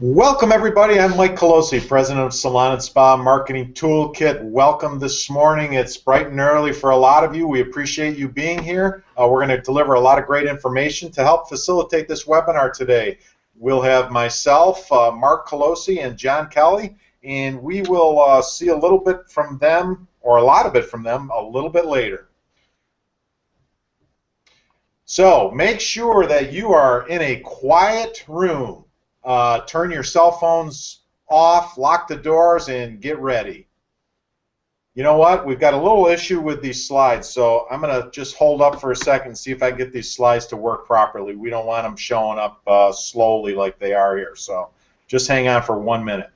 Welcome everybody, I'm Mike Colosi, President of Salon and Spa Marketing Toolkit. Welcome this morning. It's bright and early for a lot of you. We appreciate you being here. We're going to deliver a lot of great information to help facilitate this webinar today. We'll have myself, Mark Colosi, and John Kelly, and we will see a little bit from them, or a lot of it from them, a little bit later. So make sure that you are in a quiet room. Turn your cell phones off, lock the doors, and get ready. You know what? We've got a little issue with these slides, so I'm going to just hold up for a second and see if I can get these slides to work properly. We don't want them showing up slowly like they are here, so just hang on for 1 minute.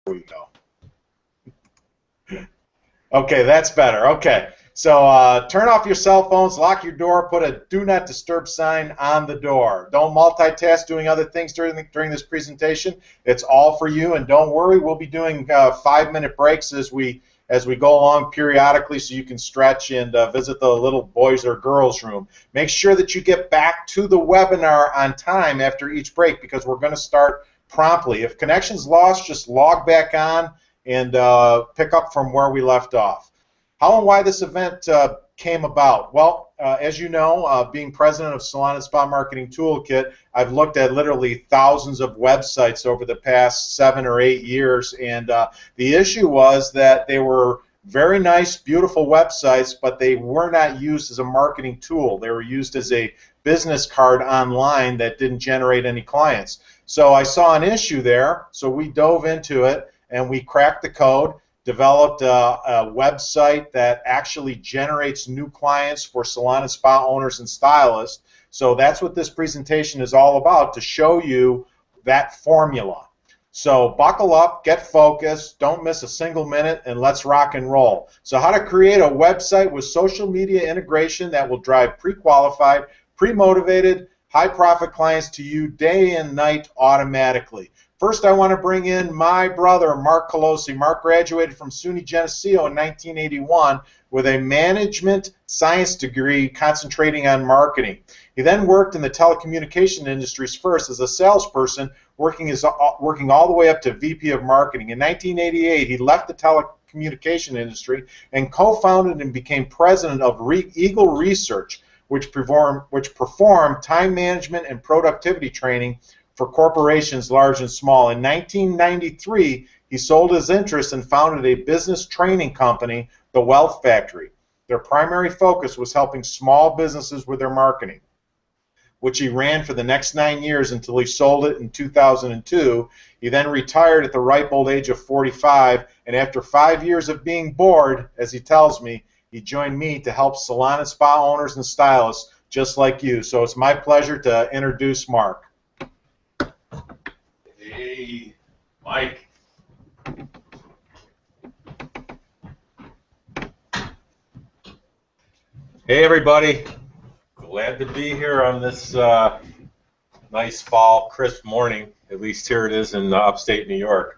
There we go. Okay, that's better. Okay, so turn off your cell phones, lock your door, put a do not disturb sign on the door. Don't multitask doing other things during this presentation. It's all for you, and don't worry, we'll be doing 5-minute breaks as we go along periodically, so you can stretch and visit the little boys or girls room. Make sure that you get back to the webinar on time after each break, because we're going to start promptly. If connection's lost, just log back on and pick up from where we left off. How and why this event came about? Well, as you know, being president of Salon and Spa Marketing Toolkit, I've looked at literally thousands of websites over the past 7 or 8 years, and the issue was that they were very nice, beautiful websites, but they were not used as a marketing tool. They were used as a business card online that didn't generate any clients. So I saw an issue there, so we dove into it, and we cracked the code, developed a website that actually generates new clients for salon and spa owners and stylists. So that's what this presentation is all about, to show you that formula. So buckle up, get focused, don't miss a single minute, and let's rock and roll. So how to create a website with social media integration that will drive pre-qualified, pre-motivated, high-profit clients to you day and night automatically. First, I want to bring in my brother, Mark Colosi. Mark graduated from SUNY Geneseo in 1981 with a management science degree concentrating on marketing. He then worked in the telecommunication industries first as a salesperson, working all the way up to VP of Marketing. In 1988, he left the telecommunication industry and co-founded and became president of Eagle Research, which performed time management and productivity training for corporations large and small. In 1993, he sold his interest and founded a business training company, The Wealth Factory. Their primary focus was helping small businesses with their marketing. which he ran for the next 9 years until he sold it in 2002. He then retired at the ripe old age of 45, and after 5 years of being bored, as he tells me, he joined me to help salon and spa owners and stylists just like you. So it's my pleasure to introduce Mark. Hey, Mike. Hey, everybody. Glad to be here on this nice fall, crisp morning. At least here it is in upstate New York.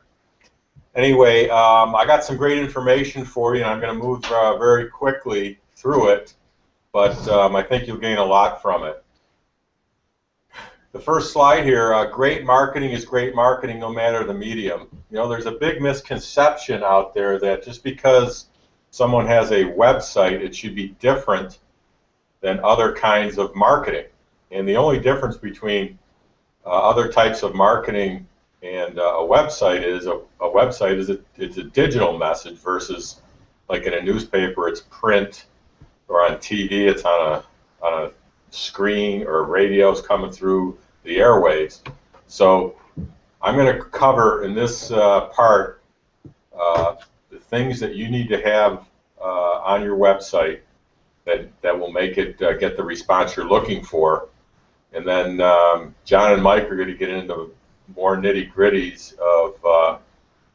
Anyway, I got some great information for you, and I'm going to move very quickly through it, but I think you'll gain a lot from it. The first slide here, great marketing is great marketing no matter the medium. You know, there's a big misconception out there that just because someone has a website, it should be different than other kinds of marketing. And the only difference between other types of marketing and a website is it's a digital message versus, like in a newspaper, it's print, or on TV, it's on a screen, or radio's coming through the airwaves. So I'm going to cover in this part the things that you need to have on your website that will make it get the response you're looking for. And then John and Mike are going to get into more nitty-gritties of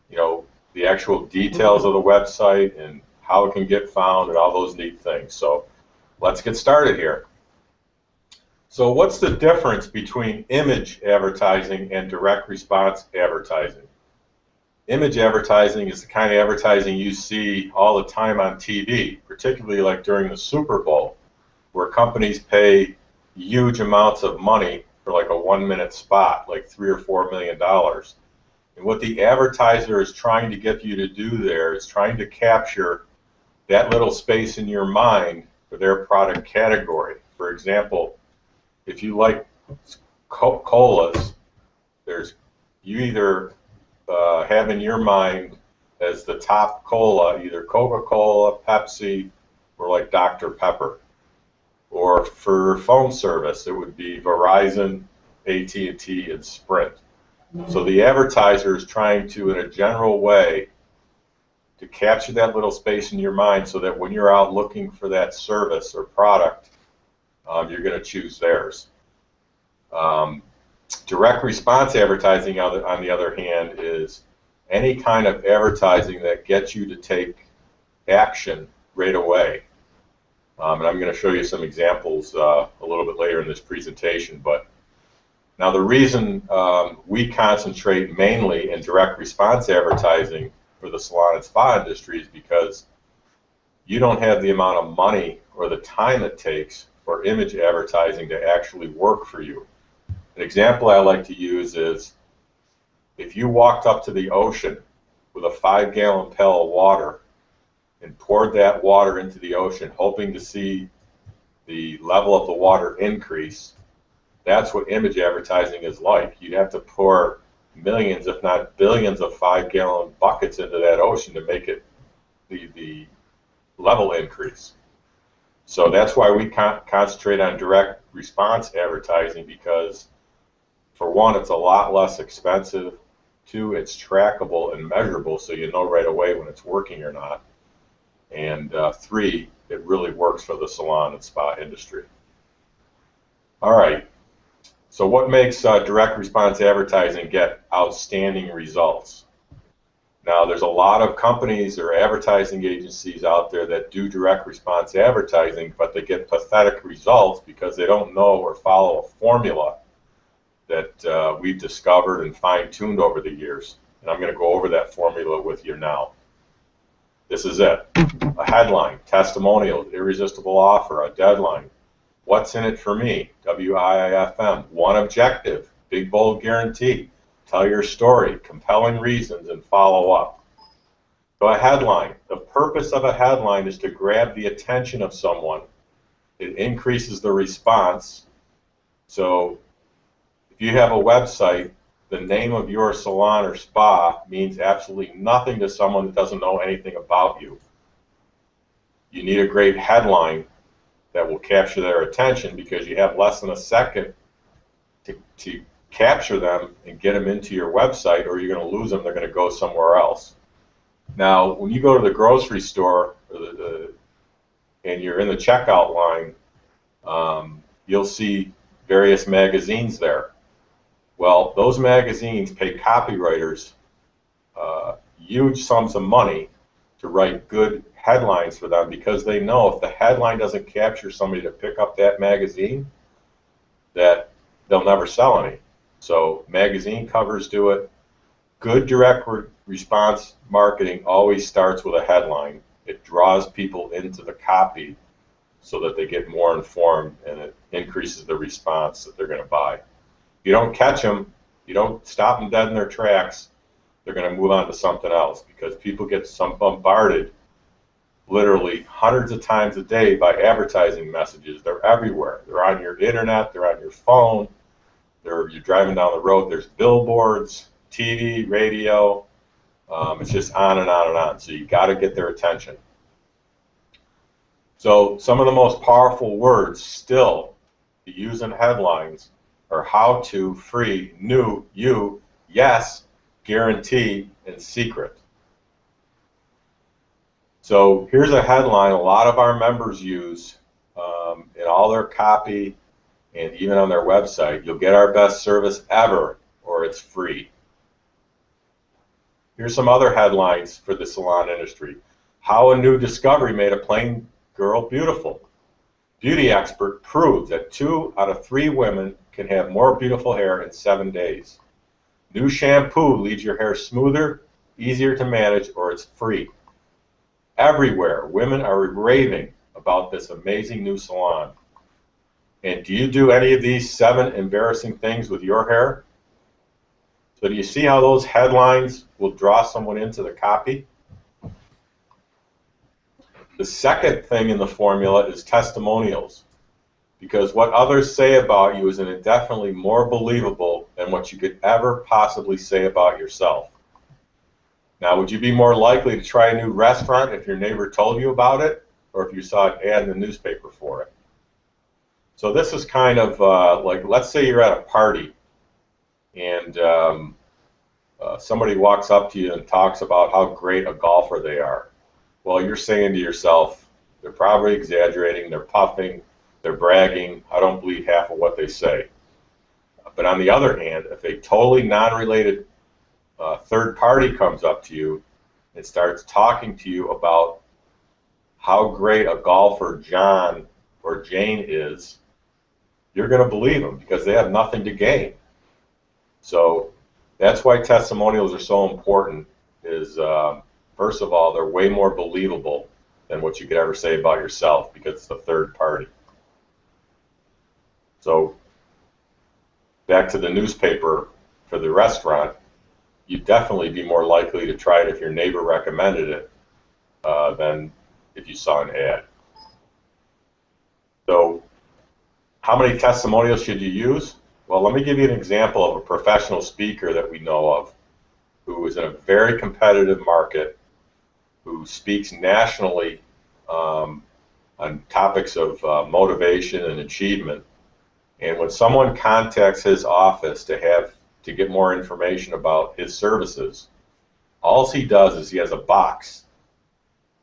you know, the actual details of the website and how it can get found and all those neat things. So let's get started here. So what's the difference between image advertising and direct response advertising? Image advertising is the kind of advertising you see all the time on TV, particularly like during the Super Bowl, where companies pay huge amounts of money for like a 1-minute spot, like $3 or $4 million. And what the advertiser is trying to get you to do there is trying to capture that little space in your mind for their product category. For example, if you like colas, you either have in your mind as the top cola either Coca-Cola, Pepsi, or like Dr. Pepper. Or for phone service, it would be Verizon, AT&T, and Sprint. So the advertiser is trying to, in a general way, to capture that little space in your mind so that when you're out looking for that service or product, you're going to choose theirs. Direct response advertising, on the other hand, is any kind of advertising that gets you to take action right away. And I'm going to show you some examples a little bit later in this presentation. But now the reason we concentrate mainly in direct response advertising for the salon and spa industry is because you don't have the amount of money or the time it takes for image advertising to actually work for you. An example I like to use is if you walked up to the ocean with a 5-gallon pail of water and poured that water into the ocean, hoping to see the level of the water increase, that's what image advertising is like. You'd have to pour millions, if not billions, of 5-gallon buckets into that ocean to make it the level increase. So that's why we concentrate on direct response advertising, because for one, it's a lot less expensive. 2, it's trackable and measurable, so you know right away when it's working or not. And 3, it really works for the salon and spa industry. All right, so what makes direct response advertising get outstanding results? Now, there's a lot of companies or advertising agencies out there that do direct response advertising, but they get pathetic results because they don't know or follow a formula that we've discovered and fine-tuned over the years. And I'm going to go over that formula with you now. This is it. A headline, testimonials, irresistible offer, a deadline. What's in it for me? WIIFM. One objective, big bold guarantee. Tell your story, compelling reasons, and follow up. So a headline. The purpose of a headline is to grab the attention of someone. It increases the response. So if you have a website, the name of your salon or spa means absolutely nothing to someone that doesn't know anything about you. You need a great headline that will capture their attention, because you have less than a second to capture them and get them into your website, or you're going to lose them. They're going to go somewhere else. Now, when you go to the grocery store and you're in the checkout line, you'll see various magazines there. Well, those magazines pay copywriters huge sums of money to write good headlines for them, because they know if the headline doesn't capture somebody to pick up that magazine, that they'll never sell any. So magazine covers do it. Good direct response marketing always starts with a headline. It draws people into the copy so that they get more informed, and it increases the response that they're going to buy. If you don't catch them, you don't stop them dead in their tracks, they're going to move on to something else, because people get bombarded literally hundreds of times a day by advertising messages. They're everywhere. They're on your internet, they're on your phone, you're driving down the road, there's billboards, TV, radio, it's just on and on and on. So you got to get their attention. So some of the most powerful words still to use in headlines are how to, free, new, you, yes, guarantee, and secret. So here's a headline a lot of our members use in all their copy and even on their website. You'll get our best service ever, or it's free. Here's some other headlines for the salon industry. How a new discovery made a plain girl beautiful. Beauty expert proves that 2 out of 3 women can have more beautiful hair in 7 days. New shampoo leaves your hair smoother, easier to manage, or it's free. Everywhere, women are raving about this amazing new salon. And do you do any of these 7 embarrassing things with your hair? So do you see how those headlines will draw someone into the copy? The second thing in the formula is testimonials, because what others say about you is indefinitely more believable than what you could ever possibly say about yourself. Now, would you be more likely to try a new restaurant if your neighbor told you about it, or if you saw an ad in the newspaper for it? So this is kind of like, let's say you're at a party and somebody walks up to you and talks about how great a golfer they are. Well, you're saying to yourself, they're probably exaggerating, they're puffing, they're bragging, I don't believe half of what they say. But on the other hand, if a totally non-related third party comes up to you and starts talking to you about how great a golfer John or Jane is, you're going to believe them, because they have nothing to gain. So that's why testimonials are so important, is first of all, they're way more believable than what you could ever say about yourself, because it's the third party. So back to the newspaper for the restaurant, you'd definitely be more likely to try it if your neighbor recommended it than if you saw an ad. So how many testimonials should you use? Well, let me give you an example of a professional speaker that we know of who is in a very competitive market, who speaks nationally on topics of motivation and achievement. And when someone contacts his office to get more information about his services, all he does is he has a box,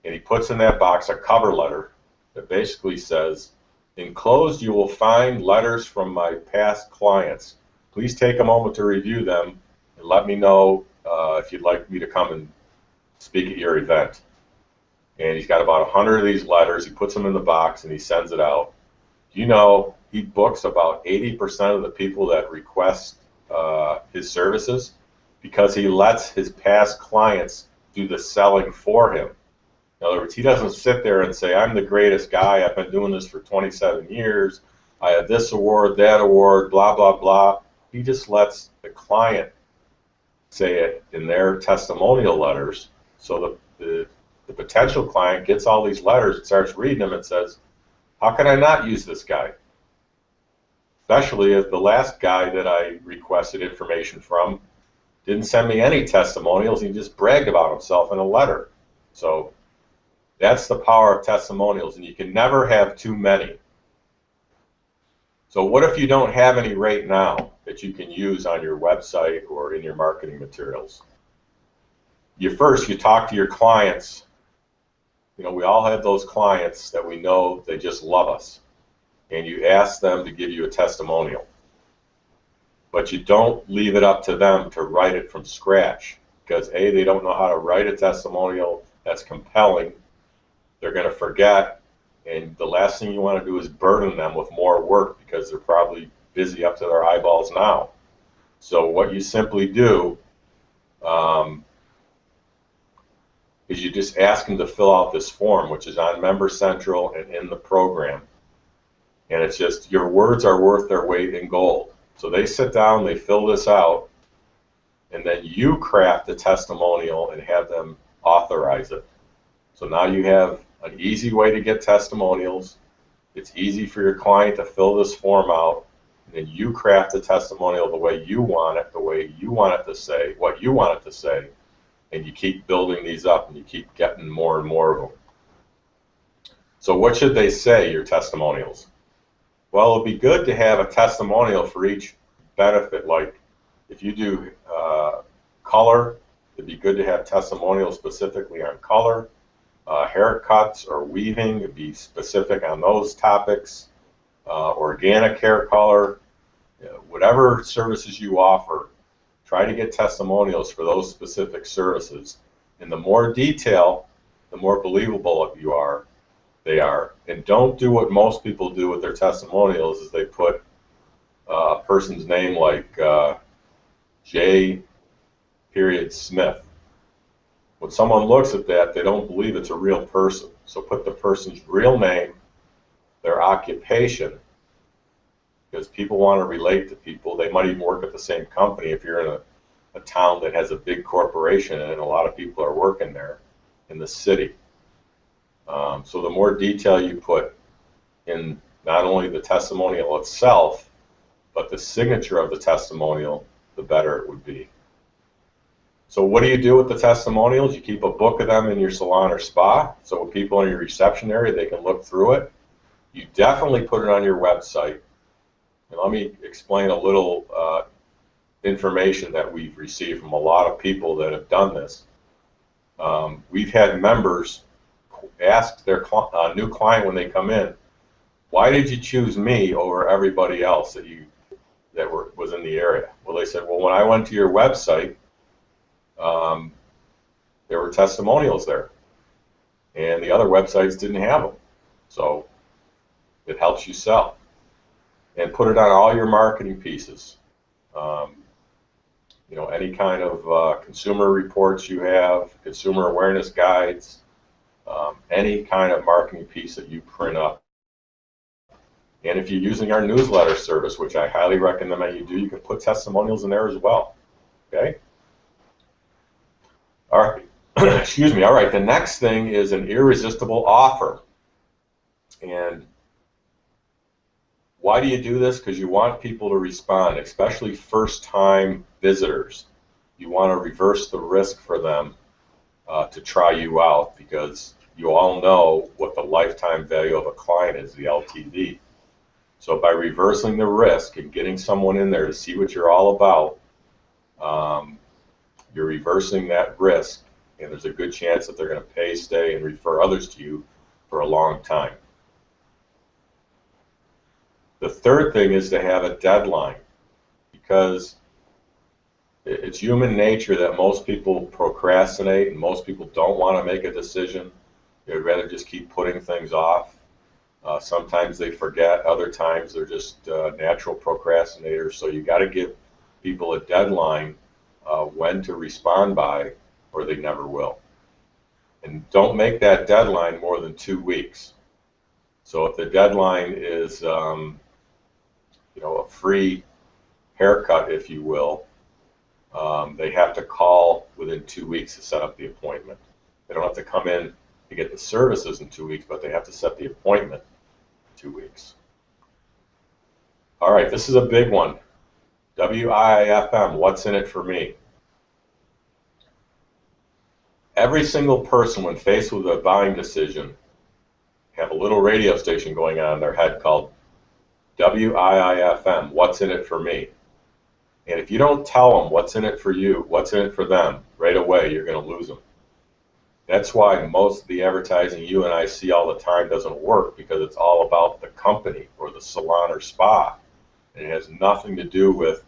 and he puts in that box a cover letter that basically says, "Enclosed you will find letters from my past clients. Please take a moment to review them and let me know if you'd like me to come and speak at your event." And he's got about 100 of these letters. He puts them in the box and he sends it out. You know, he books about 80% of the people that request his services, because he lets his past clients do the selling for him. In other words, he doesn't sit there and say, "I'm the greatest guy, I've been doing this for 27 years, I have this award, that award, blah, blah, blah." He just lets the client say it in their testimonial letters, so the potential client gets all these letters and starts reading them and says, "How can I not use this guy?" Especially if the last guy that I requested information from didn't send me any testimonials, he just bragged about himself in a letter. So that's the power of testimonials, and you can never have too many. So what if you don't have any right now that you can use on your website or in your marketing materials? You talk to your clients. You know, we all have those clients that we know they just love us, and you ask them to give you a testimonial. But you don't leave it up to them to write it from scratch, because A, they don't know how to write a testimonial that's compelling. They're going to forget, and the last thing you want to do is burden them with more work because they're probably busy up to their eyeballs now. So what you simply do is you just ask them to fill out this form, which is on Member Central and in the program. And it's just, your words are worth their weight in gold. So they sit down, they fill this out, and then you craft the testimonial and have them authorize it. So now you have an easy way to get testimonials. It's easy for your client to fill this form out, and then you craft the testimonial the way you want it, the way you want it to say, what you want it to say, and you keep building these up and you keep getting more and more of them. So what should they say, your testimonials? Well, it'd be good to have a testimonial for each benefit. Like if you do color, it'd be good to have testimonials specifically on color. Haircuts or weaving, it'd be specific on those topics. Organic hair color, whatever services you offer, try to get testimonials for those specific services. And the more detail, the more believable they are. And don't do what most people do with their testimonials, is they put a person's name like J. Smith. When someone looks at that, they don't believe it's a real person. So put the person's real name, their occupation, because people want to relate to people. They might even work at the same company if you're in a town that has a big corporation and a lot of people are working there in the city. So the more detail you put in not only the testimonial itself, but the signature of the testimonial, the better it would be. So what do you do with the testimonials? You keep a book of them in your salon or spa, so when people in your reception area, they can look through it. You definitely put it on your website. And let me explain a little information that we've received from a lot of people that have done this. We've had members ask their new client when they come in, why did you choose me over everybody else that was in the area? Well, they said, well, when I went to your website, there were testimonials there, and the other websites didn't have them. So it helps you sell. And put it on all your marketing pieces. You know, any kind of consumer reports you have, consumer awareness guides, any kind of marketing piece that you print up. And if you're using our newsletter service, which I highly recommend that you do, you can put testimonials in there as well. Okay? All right. Excuse me. All right. The next thing is an irresistible offer. And why do you do this? Because you want people to respond, especially first-time visitors. You want to reverse the risk for them to try you out, because you all know what the lifetime value of a client is, the LTV. So by reversing the risk and getting someone in there to see what you're all about, you're reversing that risk, and there's a good chance that they're going to pay, stay, and refer others to you for a long time. The third thing is to have a deadline, because it's human nature that most people procrastinate and most people don't want to make a decision. They'd rather just keep putting things off. Sometimes they forget, other times they're just natural procrastinators. So you got to give people a deadline when to respond by, or they never will. And don't make that deadline more than 2 weeks. So if the deadline is you know, a free haircut, if you will, they have to call within 2 weeks to set up the appointment. They don't have to come in to get the services in 2 weeks, but they have to set the appointment in 2 weeks. All right, this is a big one. WIIFM, what's in it for me? Every single person, when faced with a buying decision, have a little radio station going on in their head called WIIFM, what's in it for me? And if you don't tell them what's in it for you, what's in it for them, right away, you're going to lose them. That's why most of the advertising you and I see all the time doesn't work, because it's all about the company or the salon or spa. And it has nothing to do with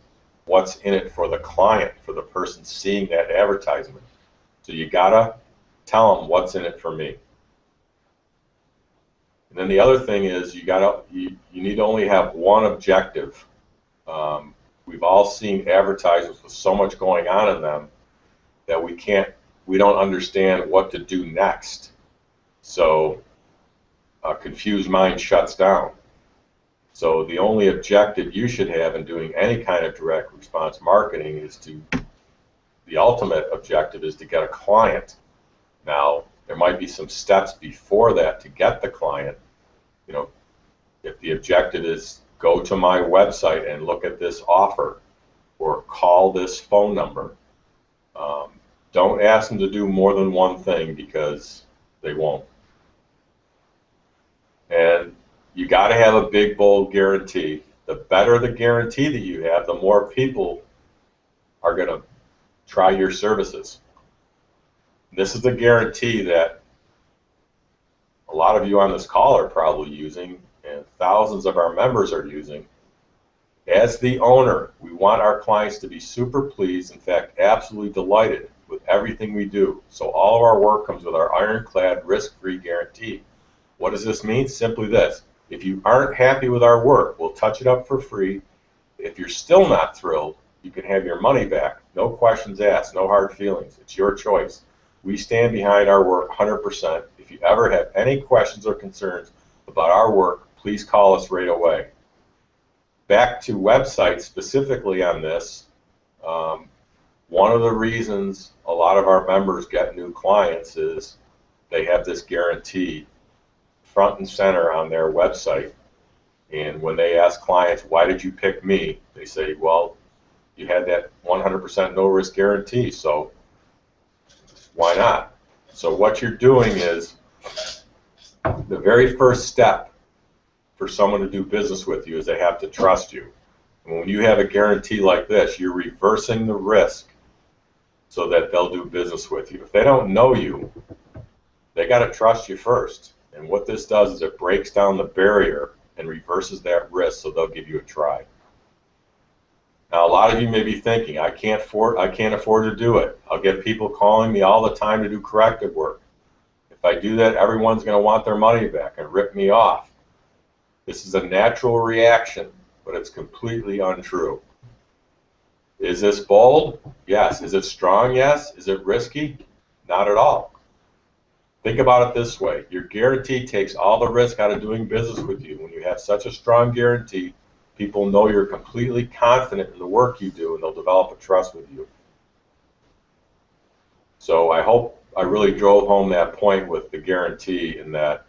what's in it for the client, for the person seeing that advertisement. So you gotta tell them what's in it for me. And then the other thing is you need to only have one objective. We've all seen advertisements with so much going on in them that we don't understand what to do next. So a confused mind shuts down. So the only objective you should have in doing any kind of direct response marketing is the ultimate objective is to get a client. Now, there might be some steps before that to get the client. You know, if the objective is go to my website and look at this offer or call this phone number, don't ask them to do more than one thing, because they won't. And you got to have a big, bold guarantee. The better the guarantee that you have, the more people are going to try your services. This is the guarantee that a lot of you on this call are probably using, and thousands of our members are using. As the owner, we want our clients to be super pleased, in fact, absolutely delighted with everything we do. So all of our work comes with our ironclad risk-free guarantee. What does this mean? Simply this: if you aren't happy with our work, we'll touch it up for free. If you're still not thrilled, you can have your money back. No questions asked, no hard feelings. It's your choice. We stand behind our work 100%. If you ever have any questions or concerns about our work, please call us right away. Back to websites specifically on this, one of the reasons a lot of our members get new clients is they have this guarantee front and center on their website. And when they ask clients, why did you pick me? They say, well, you had that 100% no risk guarantee, so why not? So what you're doing is, the very first step for someone to do business with you is they have to trust you. And when you have a guarantee like this, you're reversing the risk so that they'll do business with you. If they don't know you, they got to trust you first. And what this does is it breaks down the barrier and reverses that risk, so they'll give you a try. Now, a lot of you may be thinking, I can't afford to do it. I'll get people calling me all the time to do corrective work. If I do that, everyone's going to want their money back and rip me off. This is a natural reaction, but it's completely untrue. Is this bold? Yes. Is it strong? Yes. Is it risky? Not at all. Think about it this way. Your guarantee takes all the risk out of doing business with you. When you have such a strong guarantee, people know you're completely confident in the work you do, and they'll develop a trust with you. So I hope I really drove home that point with the guarantee, in that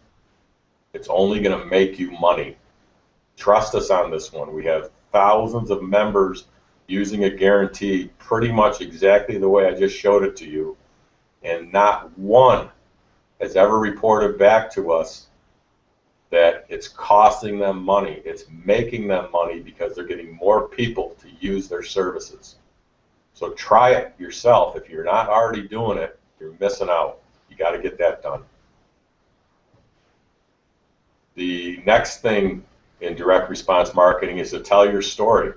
it's only going to make you money. Trust us on this one. We have thousands of members using a guarantee pretty much exactly the way I just showed it to you, and not one has ever reported back to us that it's costing them money. It's making them money because they're getting more people to use their services. So try it yourself. If you're not already doing it, you're missing out. You got to get that done. The next thing in direct response marketing is to tell your story.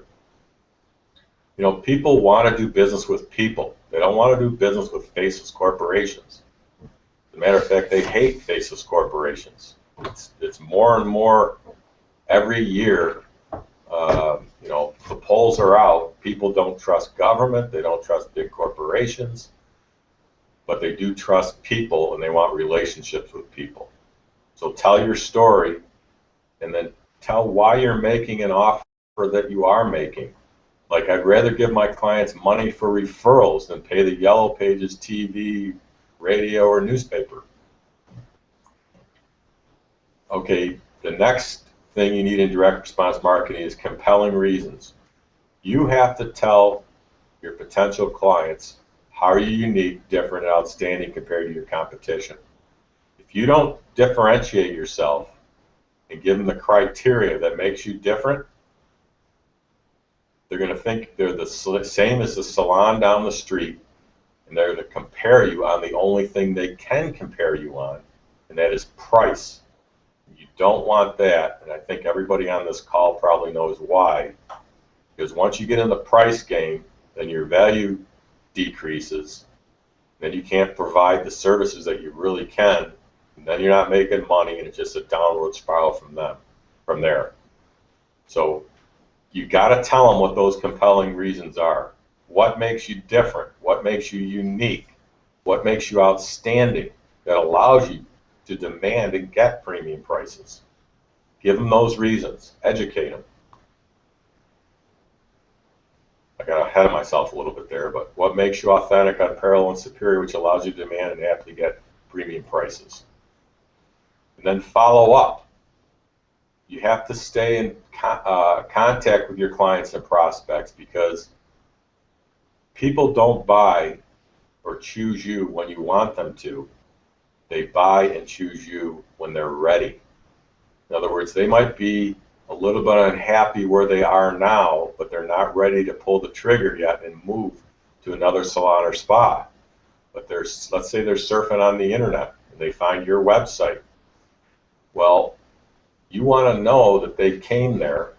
You know, people want to do business with people. They don't want to do business with faceless corporations. As a matter of fact, they hate faceless corporations. It's more and more every year. You know, the polls are out. People don't trust government. They don't trust big corporations. But they do trust people, and they want relationships with people. So tell your story, and then tell why you're making an offer that you are making. Like, I'd rather give my clients money for referrals than pay the Yellow Pages TV, radio, or newspaper. Okay, the next thing you need in direct response marketing is compelling reasons. You have to tell your potential clients how are you unique, different, and outstanding compared to your competition. If you don't differentiate yourself, and give them the criteria that makes you different, they're going to think they're the same as the salon down the street, and they're going to compare you on the only thing they can compare you on, and that is price. You don't want that, and I think everybody on this call probably knows why. Because once you get in the price game, then your value decreases, then you can't provide the services that you really can, and then you're not making money, and it's just a downward spiral from there. So you got to tell them what those compelling reasons are. What makes you different? What makes you unique? What makes you outstanding that allows you to demand and get premium prices? Give them those reasons. Educate them. I got ahead of myself a little bit there, but what makes you authentic, unparalleled, and superior, which allows you to demand and aptly get premium prices? And then follow up. You have to stay in contact with your clients and prospects, because people don't buy or choose you when you want them to. They buy and choose you when they're ready. In other words, they might be a little bit unhappy where they are now, but they're not ready to pull the trigger yet and move to another salon or spa. But let's say they're surfing on the internet and they find your website. Well, you want to know that they came there,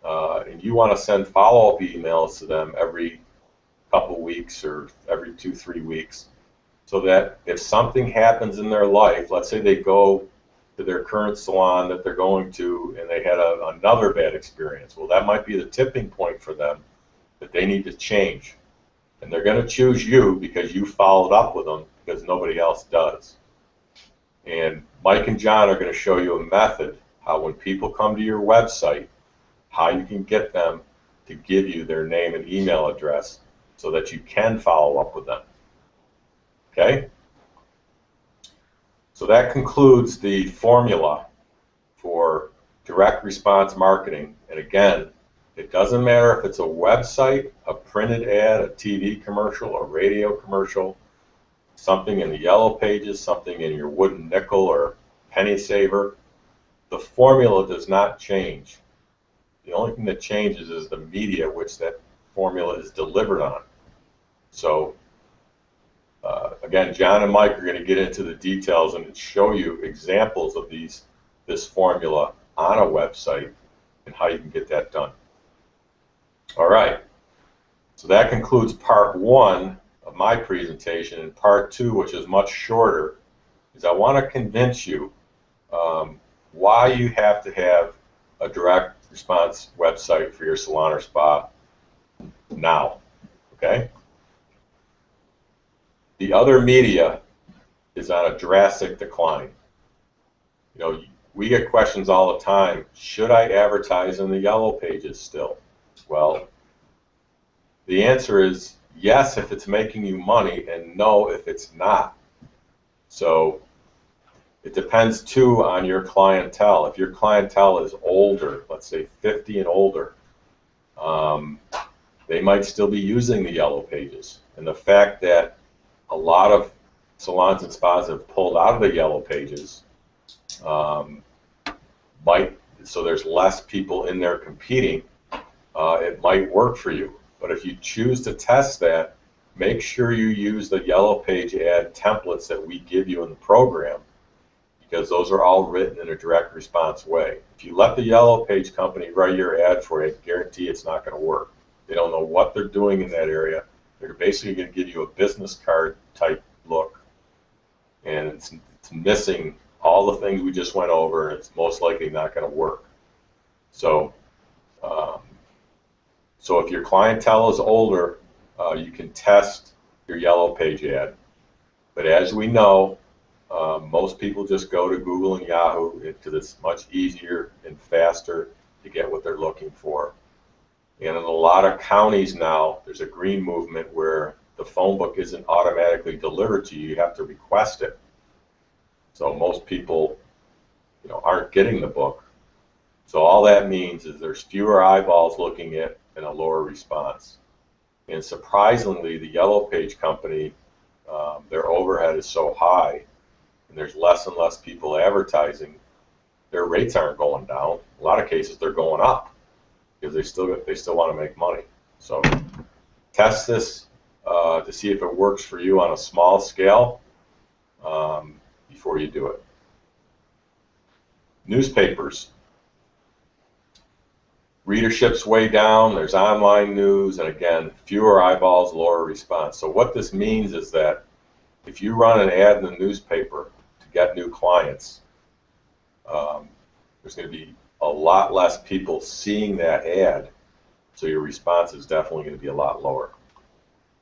and you want to send follow-up emails to them every couple weeks or every 2-3 weeks, so that if something happens in their life, let's say they go to their current salon that they're going to and they had another bad experience, well, that might be the tipping point for them that they need to change. And they're going to choose you because you followed up with them, because nobody else does. And Mike and John are going to show you a method how, when people come to your website, how you can get them to give you their name and email address so that you can follow up with them. Okay? So that concludes the formula for direct response marketing. And again, it doesn't matter if it's a website, a printed ad, a TV commercial, a radio commercial, something in the yellow pages, something in your wooden nickel or penny saver. The formula does not change. The only thing that changes is the media which that formula is delivered on. So again, John and Mike are going to get into the details and show you examples of this formula on a website and how you can get that done. All right, so that concludes part one of my presentation. And part two, which is much shorter, is I want to convince you why you have to have a direct response website for your salon or spa now. Okay? The other media is on a drastic decline. You know, we get questions all the time, should I advertise in the yellow pages still? Well, the answer is yes if it's making you money, and no if it's not. So it depends too on your clientele. If your clientele is older, let's say 50 and older, they might still be using the yellow pages. And the fact that a lot of salons and spas have pulled out of the yellow pages, so there's less people in there competing, it might work for you. But if you choose to test that, make sure you use the yellow page ad templates that we give you in the program, because those are all written in a direct response way. If you let the yellow page company write your ad for you, I guarantee it's not going to work. They don't know what they're doing in that area. They're basically going to give you a business card type look, and it's missing all the things we just went over, and it's most likely not going to work. So if your clientele is older, you can test your yellow page ad. But as we know, most people just go to Google and Yahoo because it's much easier and faster to get what they're looking for. And in a lot of counties now, there's a green movement where the phone book isn't automatically delivered to you. You have to request it. So most people, aren't getting the book. So all that means is there's fewer eyeballs looking at and a lower response. And surprisingly, the yellow page company, their overhead is so high, and there's less and less people advertising, their rates aren't going down. A lot of cases they're going up because they still want to make money. So test this to see if it works for you on a small scale before you do it. Newspapers. Readership's way down, there's online news, and again, fewer eyeballs, lower response. So what this means is that if you run an ad in the newspaper to get new clients, there's going to be a lot less people seeing that ad, so your response is definitely going to be a lot lower.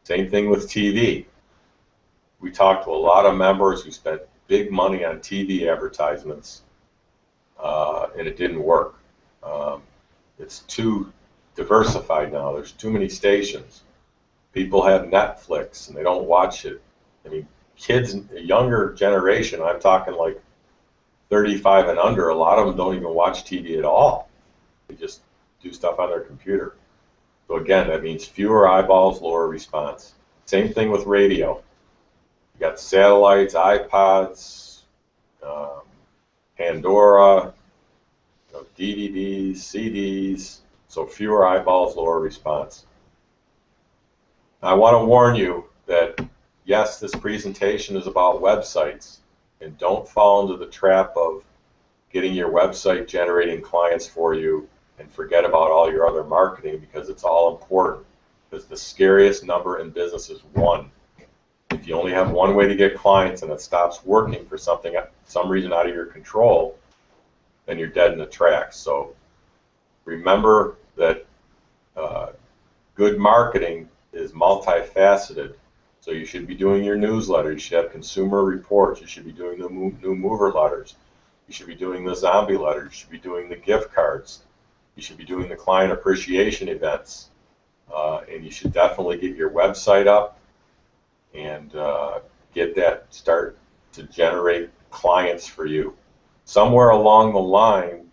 Same thing with TV. We talked to a lot of members who spent big money on TV advertisements, and it didn't work. It's too diversified now. There's too many stations. People have Netflix and they don't watch it. I mean, kids, a younger generation, I'm talking like 35 and under, a lot of them don't even watch TV at all. They just do stuff on their computer. So again, that means fewer eyeballs, lower response. Same thing with radio. You got satellites, iPods, Pandora, DVDs, CDs, so fewer eyeballs, lower response. I want to warn you that, yes, this presentation is about websites, and don't fall into the trap of getting your website generating clients for you and forget about all your other marketing, because it's all important. Because the scariest number in business is 1. If you only have one way to get clients and it stops working for some reason out of your control, then you're dead in the tracks. So remember that good marketing is multifaceted. So you should be doing your newsletter. You should have consumer reports. You should be doing the new mover letters. You should be doing the zombie letters. You should be doing the gift cards. You should be doing the client appreciation events. And you should definitely get your website up and get that start to generate clients for you. Somewhere along the line,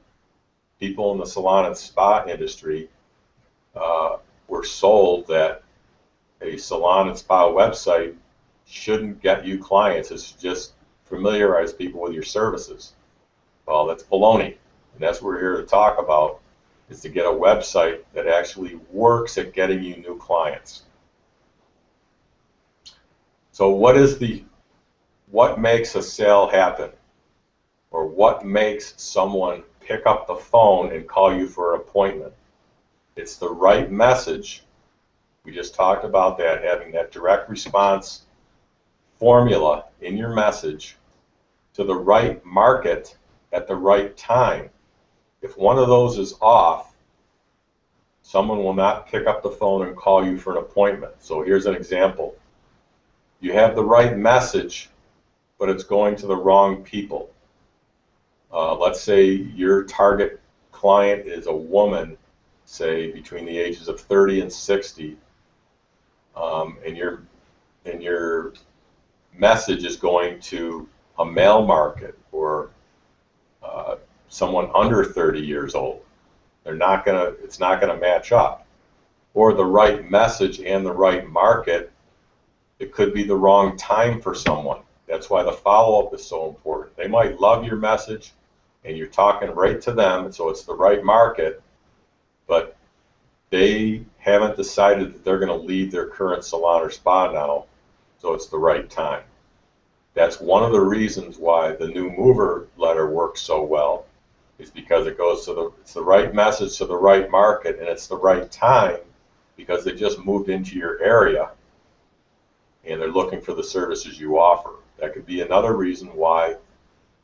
people in the salon and spa industry were sold that a salon and spa website shouldn't get you clients. It should just familiarize people with your services. Well, that's baloney. And that's what we're here to talk about, is to get a website that actually works at getting you new clients. So what makes a sale happen? Or what makes someone pick up the phone and call you for an appointment? It's the right message. We just talked about that, having that direct response formula in your message to the right market at the right time. If one of those is off, someone will not pick up the phone and call you for an appointment. So here's an example. You have the right message, but it's going to the wrong people. Let's say your target client is a woman, say between the ages of 30 and 60, and your message is going to a male market or someone under 30 years old. It's not gonna match up. Or the right message and the right market, it could be the wrong time for someone. That's why the follow-up is so important. They might love your message and you're talking right to them, so it's the right market, but they haven't decided that they're going to leave their current salon or spa now, so it's the right time. That's one of the reasons why the new mover letter works so well, is because it's the right message to the right market, and it's the right time because they just moved into your area and they're looking for the services you offer. That could be another reason why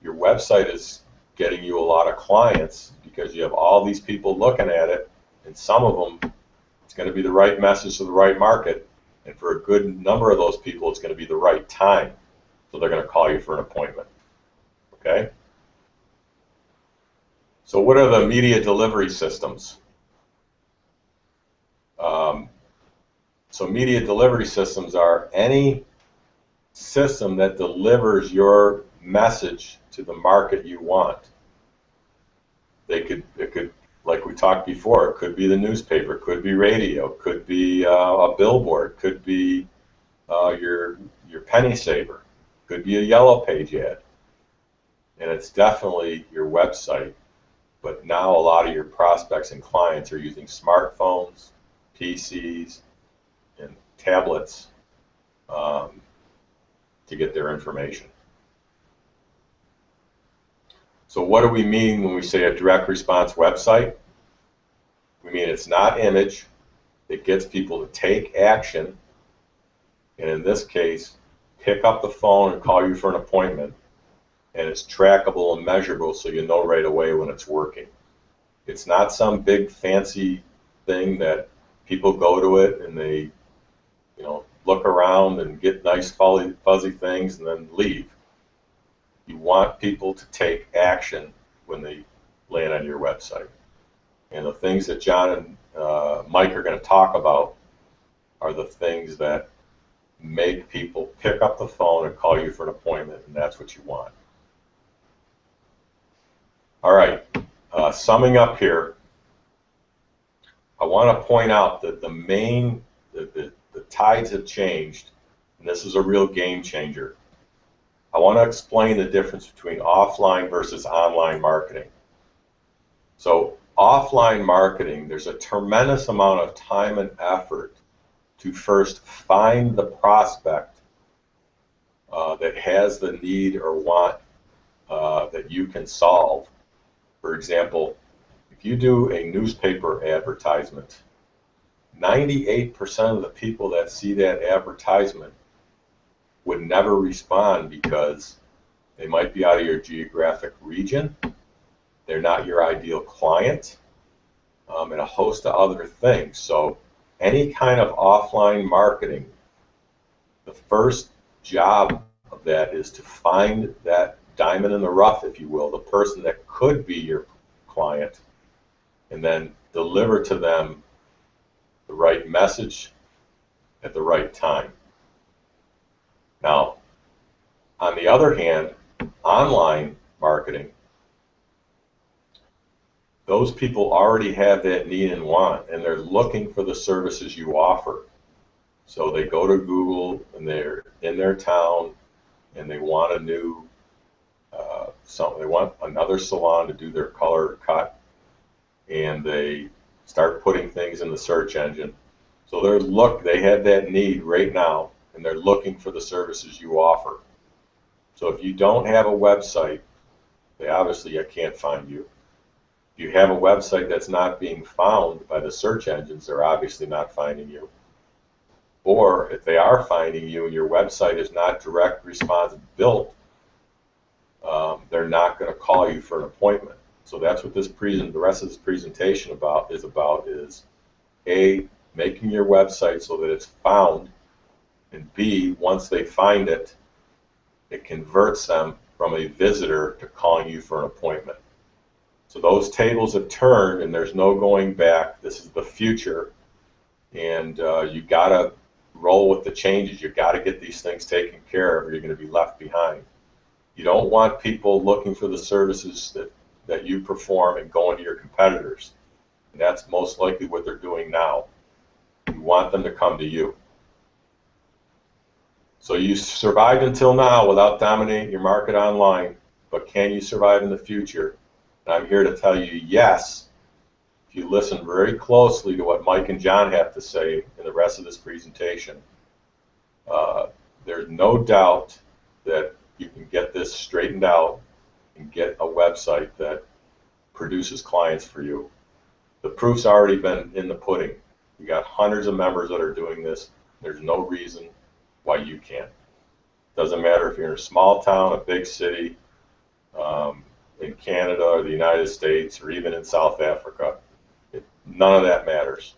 your website is getting you a lot of clients, because you have all these people looking at it, and some of them, it's going to be the right message to the right market, and for a good number of those people, it's going to be the right time, so they're going to call you for an appointment. Okay? So what are the media delivery systems? So media delivery systems are any system that delivers your message to the market you want. It could, like we talked before, it could be the newspaper, could be radio, could be a billboard, could be your penny saver, could be a yellow page ad. and it's definitely your website. But now a lot of your prospects and clients are using smartphones, PCs, and tablets to get their information. So what do we mean when we say a direct response website? We mean it's not image. It gets people to take action, and in this case, pick up the phone and call you for an appointment, and it's trackable and measurable so you know right away when it's working. It's not some big fancy thing that people go to it and they, look around and get nice fuzzy things and then leave. You want people to take action when they land on your website. And the things that John and Mike are going to talk about are the things that make people pick up the phone and call you for an appointment, and that's what you want. All right, summing up here, I want to point out that the tides have changed, and this is a real game changer. I want to explain the difference between offline versus online marketing. So offline marketing, there's a tremendous amount of time and effort to first find the prospect that has the need or want that you can solve. For example, if you do a newspaper advertisement, 98% of the people that see that advertisement would never respond because they might be out of your geographic region, they're not your ideal client, and a host of other things. So any kind of offline marketing, the first job of that is to find that diamond in the rough, if you will, the person that could be your client, and then deliver to them the right message at the right time. Now, on the other hand, online marketing, those people already have that need and want, and they're looking for the services you offer. So they go to Google, and they're in their town, and they want a new, they want another salon to do their color cut, and they start putting things in the search engine. So they have that need right now, and they're looking for the services you offer. So if you don't have a website, they obviously can't find you. If you have a website that's not being found by the search engines, they're obviously not finding you. Or if they are finding you and your website is not direct response built, they're not going to call you for an appointment. So that's what the rest of this presentation is A, making your website so that it's found, and B, once they find it, it converts them from a visitor to calling you for an appointment. So those tables have turned, and there's no going back. This is the future, and you got to roll with the changes. You got to get these things taken care of, or you're going to be left behind. You don't want people looking for the services that you perform and going to your competitors. And that's most likely what they're doing now. You want them to come to you. So you survived until now without dominating your market online, but can you survive in the future? And I'm here to tell you yes, if you listen very closely to what Mike and John have to say in the rest of this presentation. There's no doubt that you can get this straightened out and get a website that produces clients for you. The proof's already been in the pudding. You got hundreds of members that are doing this. There's no reason why you can't. Doesn't matter if you're in a small town, a big city, in Canada or the United States, or even in South Africa. None of that matters.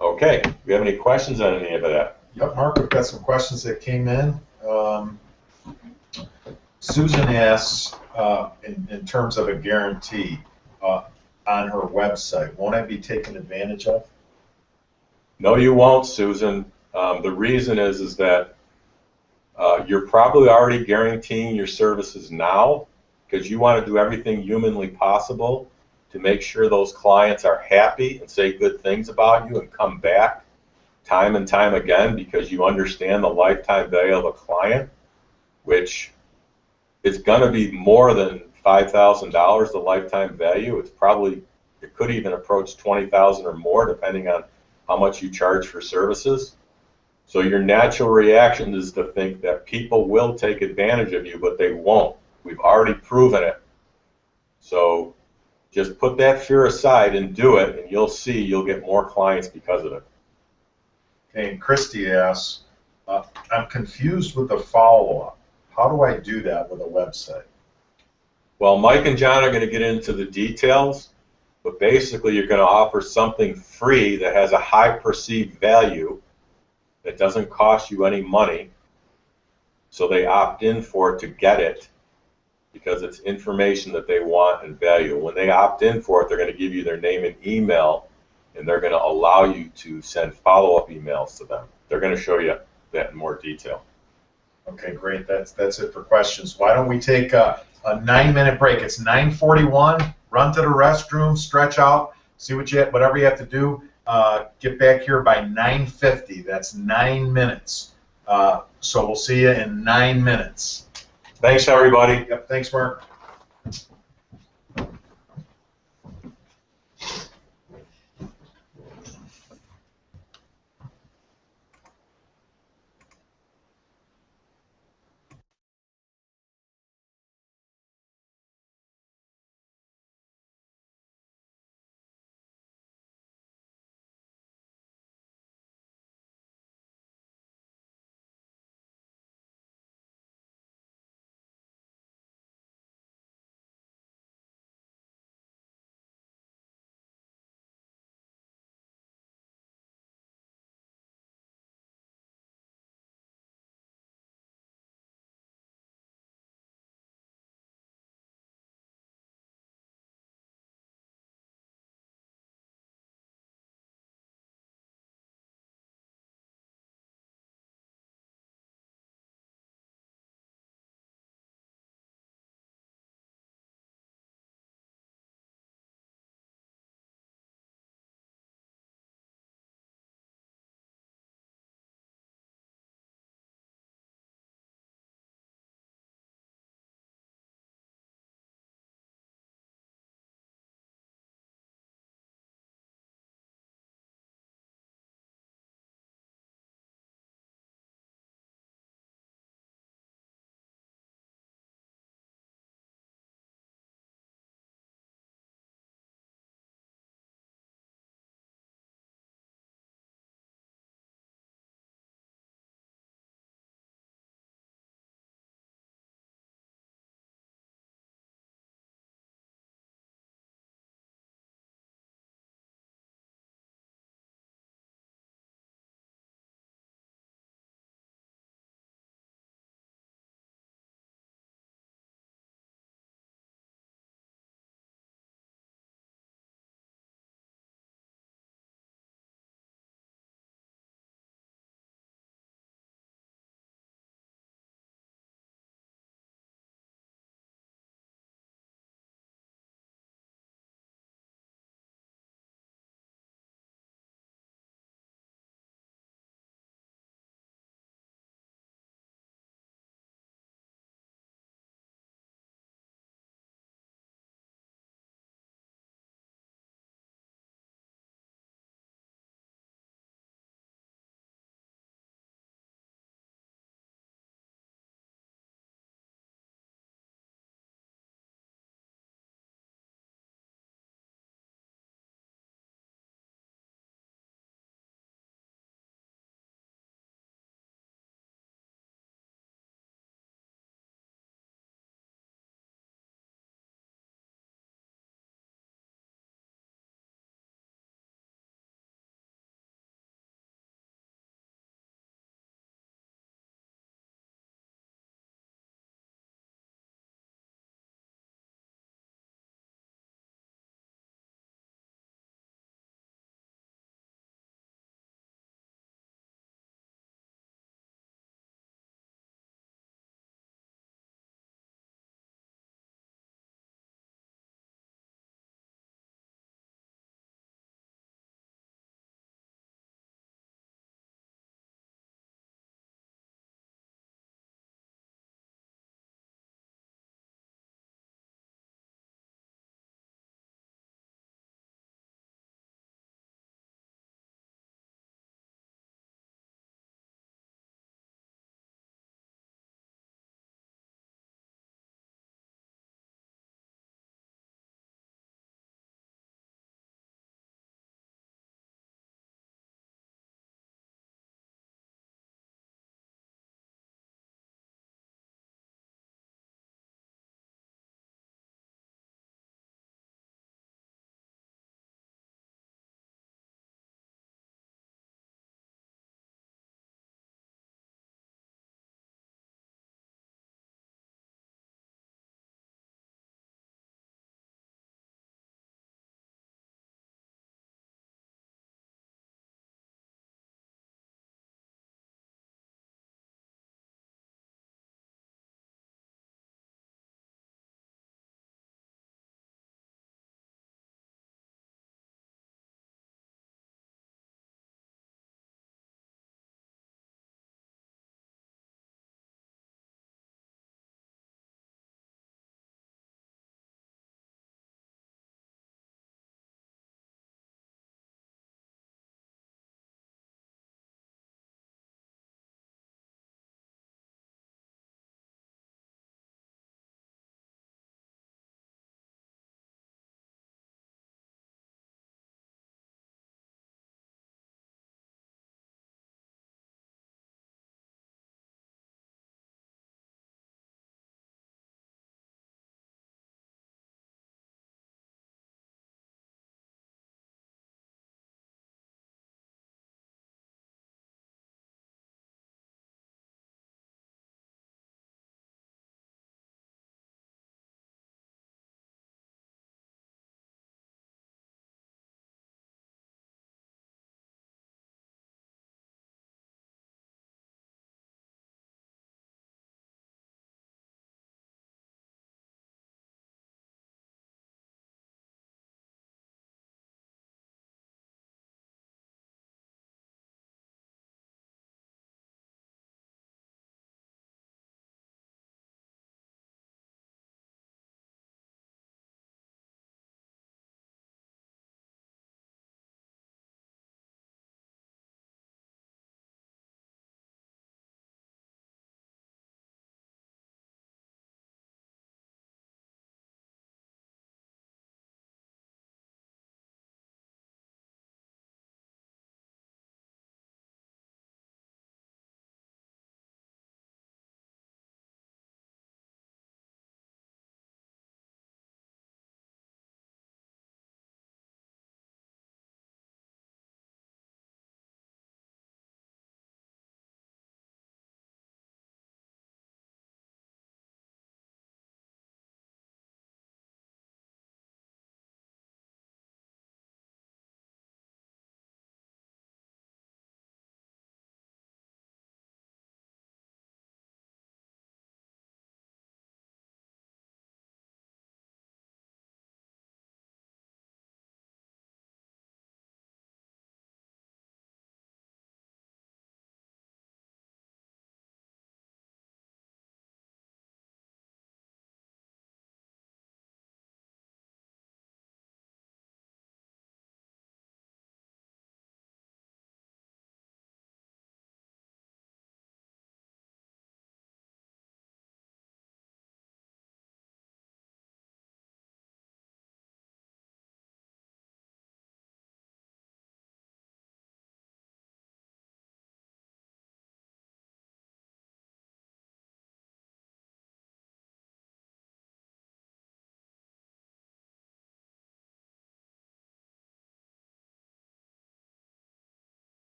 Okay, do you have any questions on any of that? Yep, Mark, we've got some questions that came in. Susan asks, in terms of a guarantee on her website, won't I be taken advantage of? No, you won't, Susan. The reason is that you're probably already guaranteeing your services now because you want to do everything humanly possible to make sure those clients are happy and say good things about you and come back time and time again because you understand the lifetime value of a client, which it's going to be more than $5,000, the lifetime value. It could even approach 20,000 or more, depending on how much you charge for services. So your natural reaction is to think that people will take advantage of you, but they won't. We've already proven it. So just put that fear aside and do it, and you'll see you'll get more clients because of it. Okay, and Christy asks, I'm confused with the follow-up. How do I do that with a website? Well, Mike and John are going to get into the details, but basically you're going to offer something free that has a high perceived value that doesn't cost you any money, so they opt in for it to get it because it's information that they want and value. When they opt in for it, they're going to give you their name and email, and they're going to allow you to send follow-up emails to them. They're going to show you that in more detail. Okay, great. That's it for questions. Why don't we take a 9-minute break? It's 9:41. Run to the restroom, stretch out, see whatever you have to do. Get back here by 9:50. That's 9 minutes. So we'll see you in 9 minutes. Thanks, everybody. Yep. Thanks, Mark.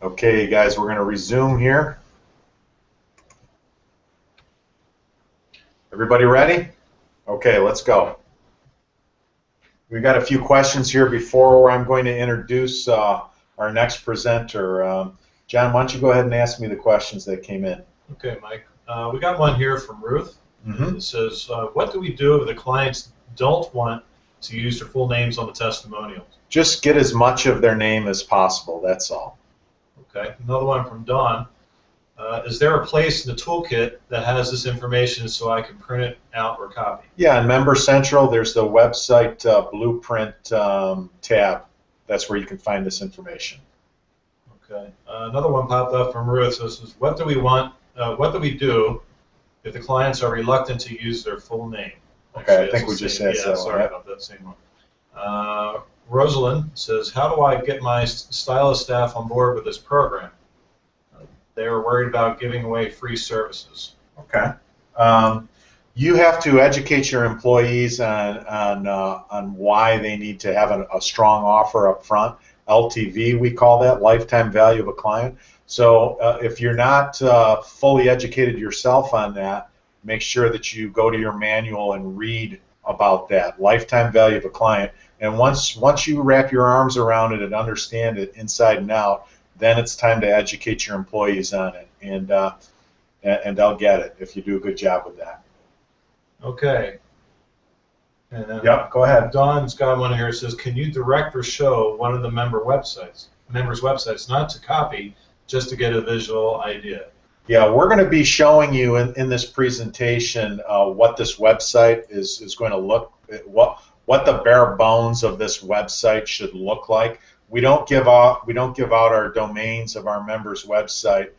Okay, guys, we're going to resume here. Everybody ready? Okay, let's go. We've got a few questions here before I'm going to introduce our next presenter. John, why don't you go ahead and ask me the questions that came in? Okay, Mike. We got one here from Ruth. Mm-hmm. It says, what do we do if the clients don't want to use their full names on the testimonials? Just get as much of their name as possible, that's all. Okay, another one from Dawn. Is there a place in the toolkit that has this information so I can print it out or copy? Yeah, in Member Central, there's the website blueprint tab. That's where you can find this information. Okay. Another one popped up from Ruth. So this is, what do we do if the clients are reluctant to use their full name? Okay, Actually, I think it's we the just same- asked that one. sorry about that same one. Rosalind says, how do I get my stylist staff on board with this program? They are worried about giving away free services. Okay. You have to educate your employees on why they need to have a strong offer up front. LTV, we call that, lifetime value of a client. So if you're not fully educated yourself on that, make sure that you go to your manual and read about that, lifetime value of a client. And once you wrap your arms around it and understand it inside and out, then it's time to educate your employees on it, and they'll get it if you do a good job with that. Okay. And then Yep, go ahead. Dawn's got one here. It says, can you direct or show one of the members' websites, not to copy, just to get a visual idea? Yeah, we're going to be showing you in this presentation what this website is going to look, what the bare bones of this website should look like. We don't give out our domains of our members' website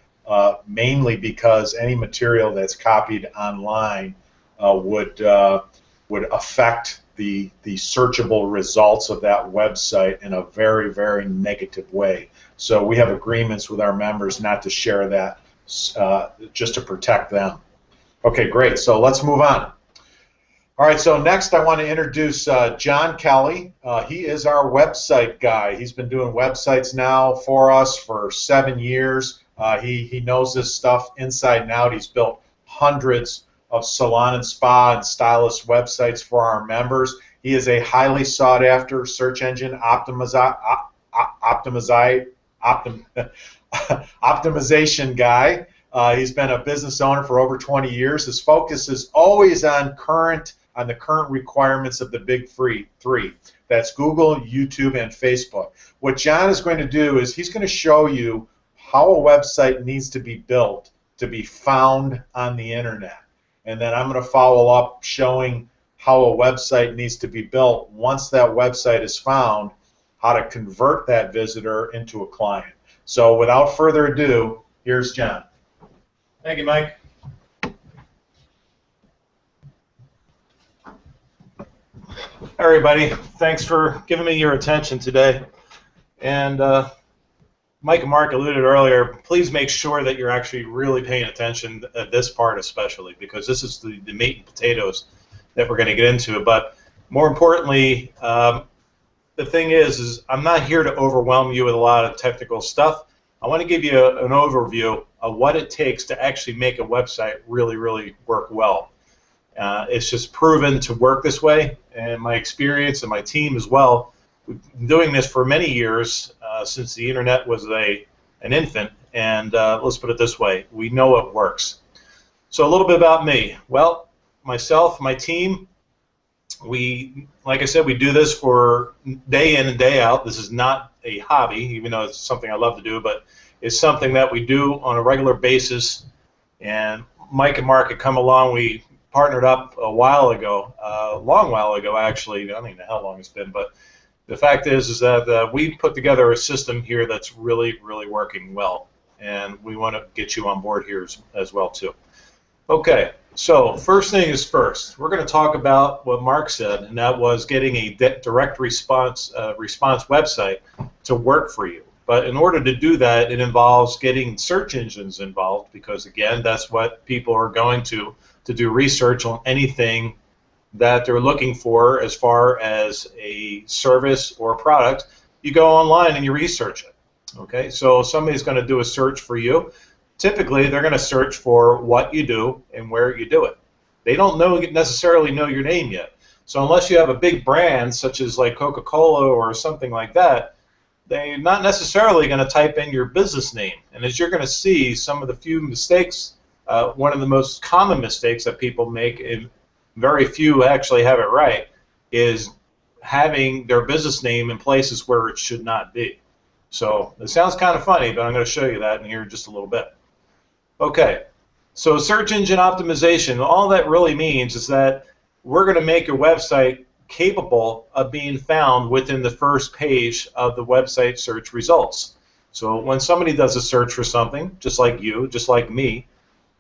mainly because any material that's copied online would affect the searchable results of that website in a very, very negative way. So we have agreements with our members not to share that just to protect them. Okay, great. So let's move on. All right, so next I want to introduce John Kelly. He is our website guy. He's been doing websites now for us for 7 years. He knows this stuff inside and out. He's built hundreds of salon and spa and stylist websites for our members. He is a highly sought after search engine optimization guy. He's been a business owner for over 20 years. His focus is always on the current requirements of the big three. That's Google, YouTube, and Facebook. What John is going to do is he's going to show you how a website needs to be built to be found on the internet. And then I'm going to follow up showing how a website needs to be built once that website is found, how to convert that visitor into a client. So without further ado, here's John. Thank you, Mike. Everybody, thanks for giving me your attention today. And Mike and Mark alluded earlier, please make sure that you're actually really paying attention at this part especially, because this is the meat and potatoes that we're going to get into. But more importantly, the thing is I'm not here to overwhelm you with a lot of technical stuff. I want to give you an overview of what it takes to actually make a website really, really work well. It's just proven to work this way, and my experience and my team as well. We've been doing this for many years since the internet was an infant, and let's put it this way, we know it works. So a little bit about me. Well, myself, my team, like I said, we do this for day in and day out. This is not a hobby, even though it's something I love to do, but it's something that we do on a regular basis. And Mike and Mark had come along. We partnered up a while ago, a long while ago actually. I don't even know how long it's been, but the fact is that we put together a system here that's really, really working well, and we want to get you on board here as well too. Okay, so first thing is first. We're going to talk about what Mark said, and that was getting a direct response website to work for you. But in order to do that, it involves getting search engines involved, because again, that's what people are going to do research on anything that they're looking for as far as a service or a product. You go online and you research it. Okay, so somebody's going to do a search for you. Typically, they're going to search for what you do and where you do it. They don't necessarily know your name yet. So unless you have a big brand, such as like Coca-Cola or something like that, they're not necessarily going to type in your business name. And as you're going to see, some of the few mistakes, one of the most common mistakes that people make, and very few actually have it right, is having their business name in places where it should not be. So it sounds kind of funny, but I'm going to show you that in here just a little bit. Okay, so search engine optimization, all that really means is that we're going to make your website capable of being found within the first page of the website search results. So when somebody does a search for something, just like you, just like me,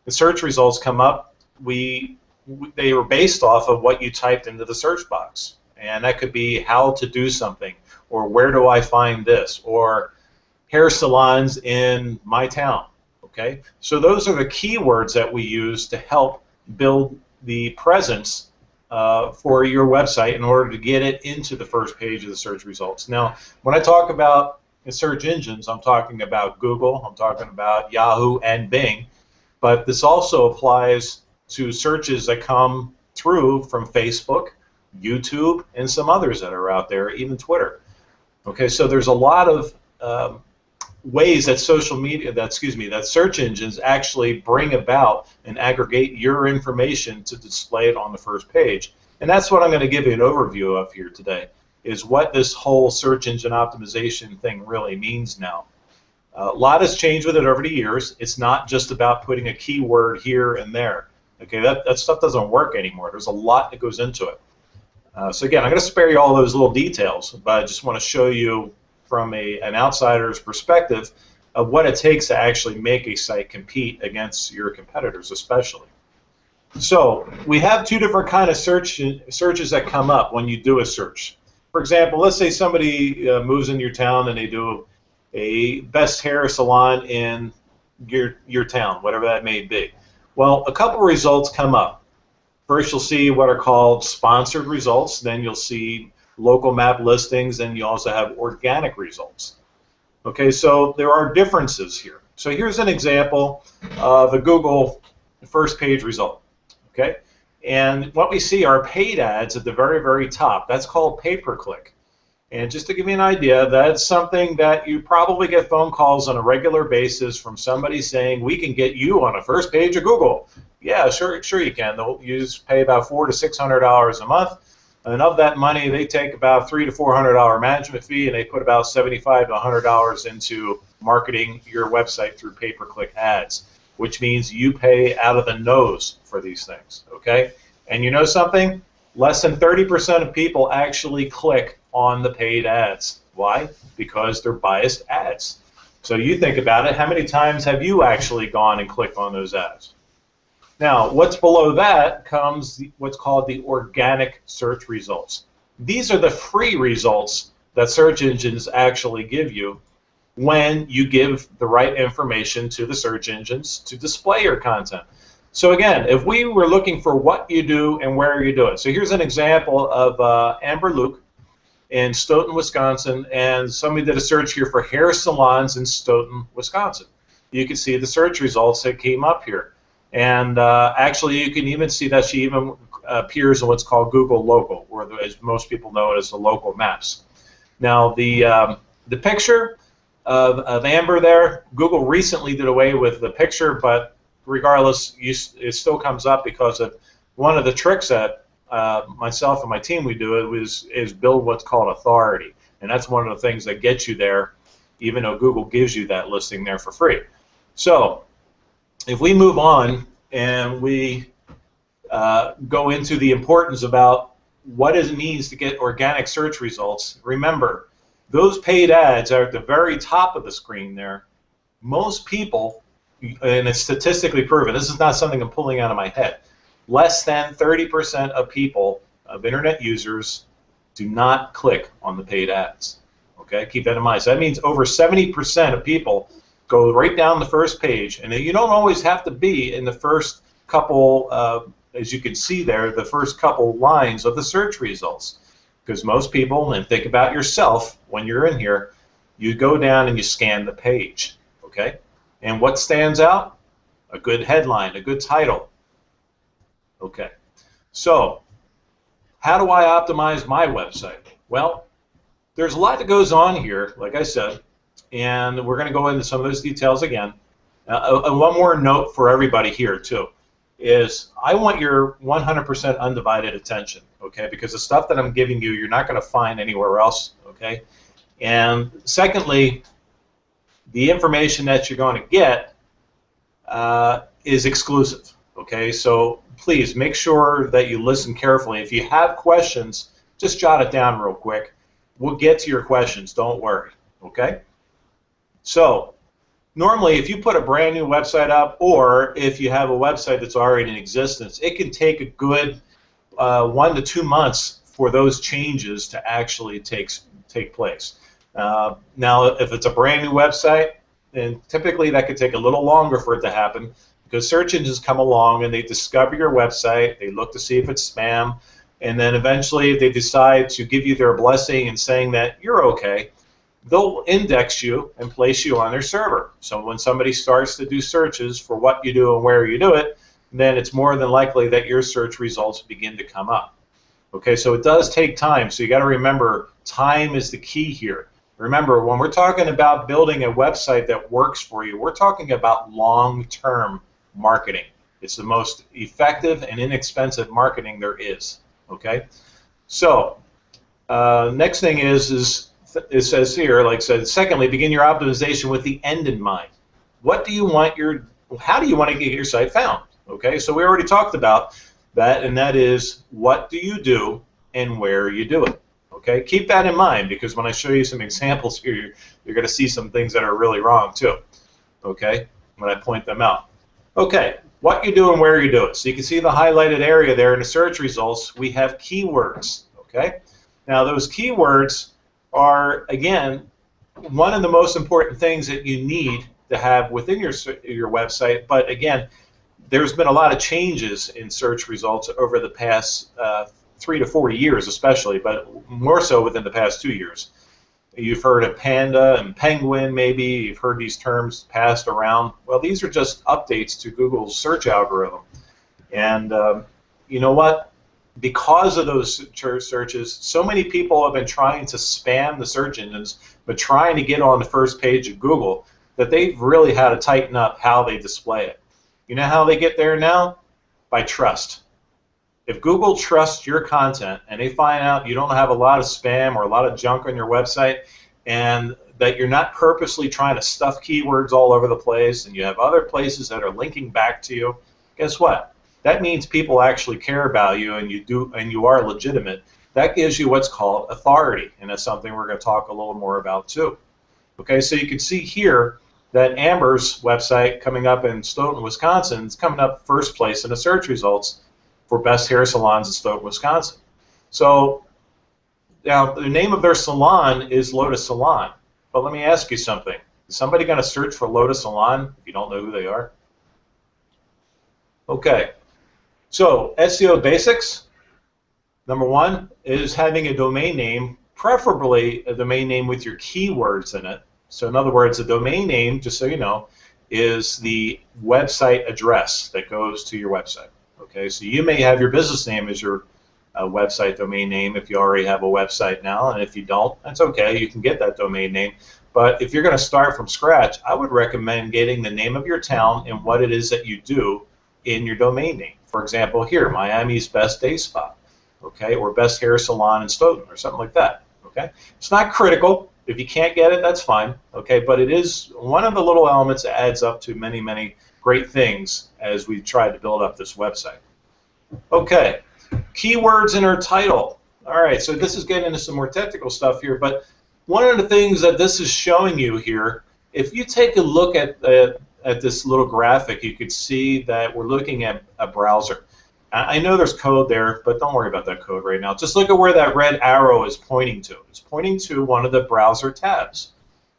the search results come up. They are based off of what you typed into the search box. And that could be how to do something, or where do I find this, or hair salons in my town. Okay? So those are the keywords that we use to help build the presence for your website in order to get it into the first page of the search results. Now, when I talk about search engines, I'm talking about Google, I'm talking about Yahoo and Bing, but this also applies to searches that come through from Facebook, YouTube, and some others that are out there, even Twitter. Okay, so there's a lot of ways that that search engines actually bring about and aggregate your information to display it on the first page. And that's what I'm going to give you an overview of here today, is what this whole search engine optimization thing really means now. A lot has changed with it over the years. It's not just about putting a keyword here and there. Okay, that stuff doesn't work anymore. There's a lot that goes into it. So again, I'm going to spare you all those little details, but I just want to show you from an outsider's perspective of what it takes to actually make a site compete against your competitors, especially. So we have two different kind of searches that come up when you do a search. For example, let's say somebody moves in your town and they do a best hair salon in your town, whatever that may be. Well, a couple results come up. First, you'll see what are called sponsored results. Then you'll see local map listings, and you also have organic results. Okay, so there are differences here. So here's an example of a Google first page result. Okay, and what we see are paid ads at the very, very top. That's called pay-per-click. And just to give you an idea, that's something that you probably get phone calls on a regular basis from somebody saying, we can get you on a first page of Google. Yeah, sure you can. You just pay about $400 to $600 a month. And of that money, they take about $300 to $400 management fee, and they put about $75 to $100 into marketing your website through pay-per-click ads, which means you pay out of the nose for these things, okay? And you know something? Less than 30% of people actually click on the paid ads. Why? Because they're biased ads. So you think about it, how many times have you actually gone and clicked on those ads? Now, what's below that comes what's called the organic search results. These are the free results that search engines actually give you when you give the right information to the search engines to display your content. So again, if we were looking for what you do and where you do it. So here's an example of Amber Luke in Stoughton, Wisconsin, and somebody did a search here for hair salons in Stoughton, Wisconsin. You can see the search results that came up here. And actually, you can even see that she even appears in what's called Google Local, or as most people know it as the local maps. Now, the picture of Amber there, Google recently did away with the picture, but regardless, it still comes up because of one of the tricks that myself and my team we do is build what's called authority, and that's one of the things that gets you there, even though Google gives you that listing there for free. So if we move on and we go into the importance about what it means to get organic search results, remember, those paid ads are at the very top of the screen there. Most people, and it's statistically proven, this is not something I'm pulling out of my head, less than 30% of people, of internet users, do not click on the paid ads. Okay, keep that in mind. So that means over 70% of people go right down the first page, and you don't always have to be in the first couple, as you can see there, the first couple lines of the search results, because most people, and think about yourself when you're in here, you go down and you scan the page, okay? And what stands out? A good headline, a good title. Okay, so how do I optimize my website? Well, there's a lot that goes on here, like I said, and we're going to go into some of those details again. And one more note for everybody here, too, is I want your 100% undivided attention, okay? Because the stuff that I'm giving you, you're not going to find anywhere else, okay? And secondly, the information that you're going to get is exclusive, okay? So please make sure that you listen carefully. If you have questions, just jot it down real quick. We'll get to your questions, don't worry, okay? So normally, if you put a brand new website up, or if you have a website that's already in existence, it can take a good 1 to 2 months for those changes to actually take place. Now, if it's a brand new website, then typically that could take a little longer for it to happen, because search engines come along and they discover your website, they look to see if it's spam, and then eventually they decide to give you their blessing and saying that you're okay. They'll index you and place you on their server. So when somebody starts to do searches for what you do and where you do it, then it's more than likely that your search results begin to come up. Okay, so it does take time, so you got to remember time is the key here. Remember, when we're talking about building a website that works for you, we're talking about long-term marketing. It's the most effective and inexpensive marketing there is. Okay, so next thing is it says here, like I said, secondly, begin your optimization with the end in mind. What do you want how do you want to get your site found? Okay, so we already talked about that, and that is what do you do and where you do it. Okay, keep that in mind, because when I show you some examples here, you're going to see some things that are really wrong too. Okay, when I point them out. Okay, what you do and where you do it. So you can see the highlighted area there in the search results. We have keywords. Okay, now those keywords are, again, one of the most important things that you need to have within your website. But again, there's been a lot of changes in search results over the past 3 to 4 years, especially, but more so within the past 2 years. You've heard of Panda and Penguin, maybe. You've heard these terms passed around. Well, these are just updates to Google's search algorithm. And you know what? Because of those searches, so many people have been trying to spam the search engines, but trying to get on the first page of Google, that they've really had to tighten up how they display it. You know how they get there now? By trust. If Google trusts your content and they find out you don't have a lot of spam or a lot of junk on your website, and that you're not purposely trying to stuff keywords all over the place, and you have other places that are linking back to you, guess what? That means people actually care about you, and you are legitimate. That gives you what's called authority, and that's something we're going to talk a little more about too. Okay, so you can see here that Amber's website coming up in Stoughton, Wisconsin, is coming up first place in the search results for best hair salons in Stoughton, Wisconsin. So now the name of their salon is Lotus Salon. But let me ask you something. Is somebody going to search for Lotus Salon if you don't know who they are? Okay. So SEO basics, number one, is having a domain name, preferably a domain name with your keywords in it. So in other words, a domain name, just so you know, is the website address that goes to your website. Okay, so you may have your business name as your website domain name if you already have a website now, and if you don't, that's okay, you can get that domain name. But if you're going to start from scratch, I would recommend getting the name of your town and what it is that you do in your domain name. For example, here, Miami's Best Day Spa, okay, or Best Hair Salon in Stoughton, or something like that. Okay, it's not critical. If you can't get it, that's fine. Okay, but it is one of the little elements that adds up to many, many great things as we try to build up this website. Okay, keywords in our title. All right, so this is getting into some more technical stuff here, but one of the things that this is showing you here, if you take a look at this little graphic, you could see that we're looking at a browser. I know there's code there, but don't worry about that code right now. Just look at where that red arrow is pointing to. It's pointing to one of the browser tabs,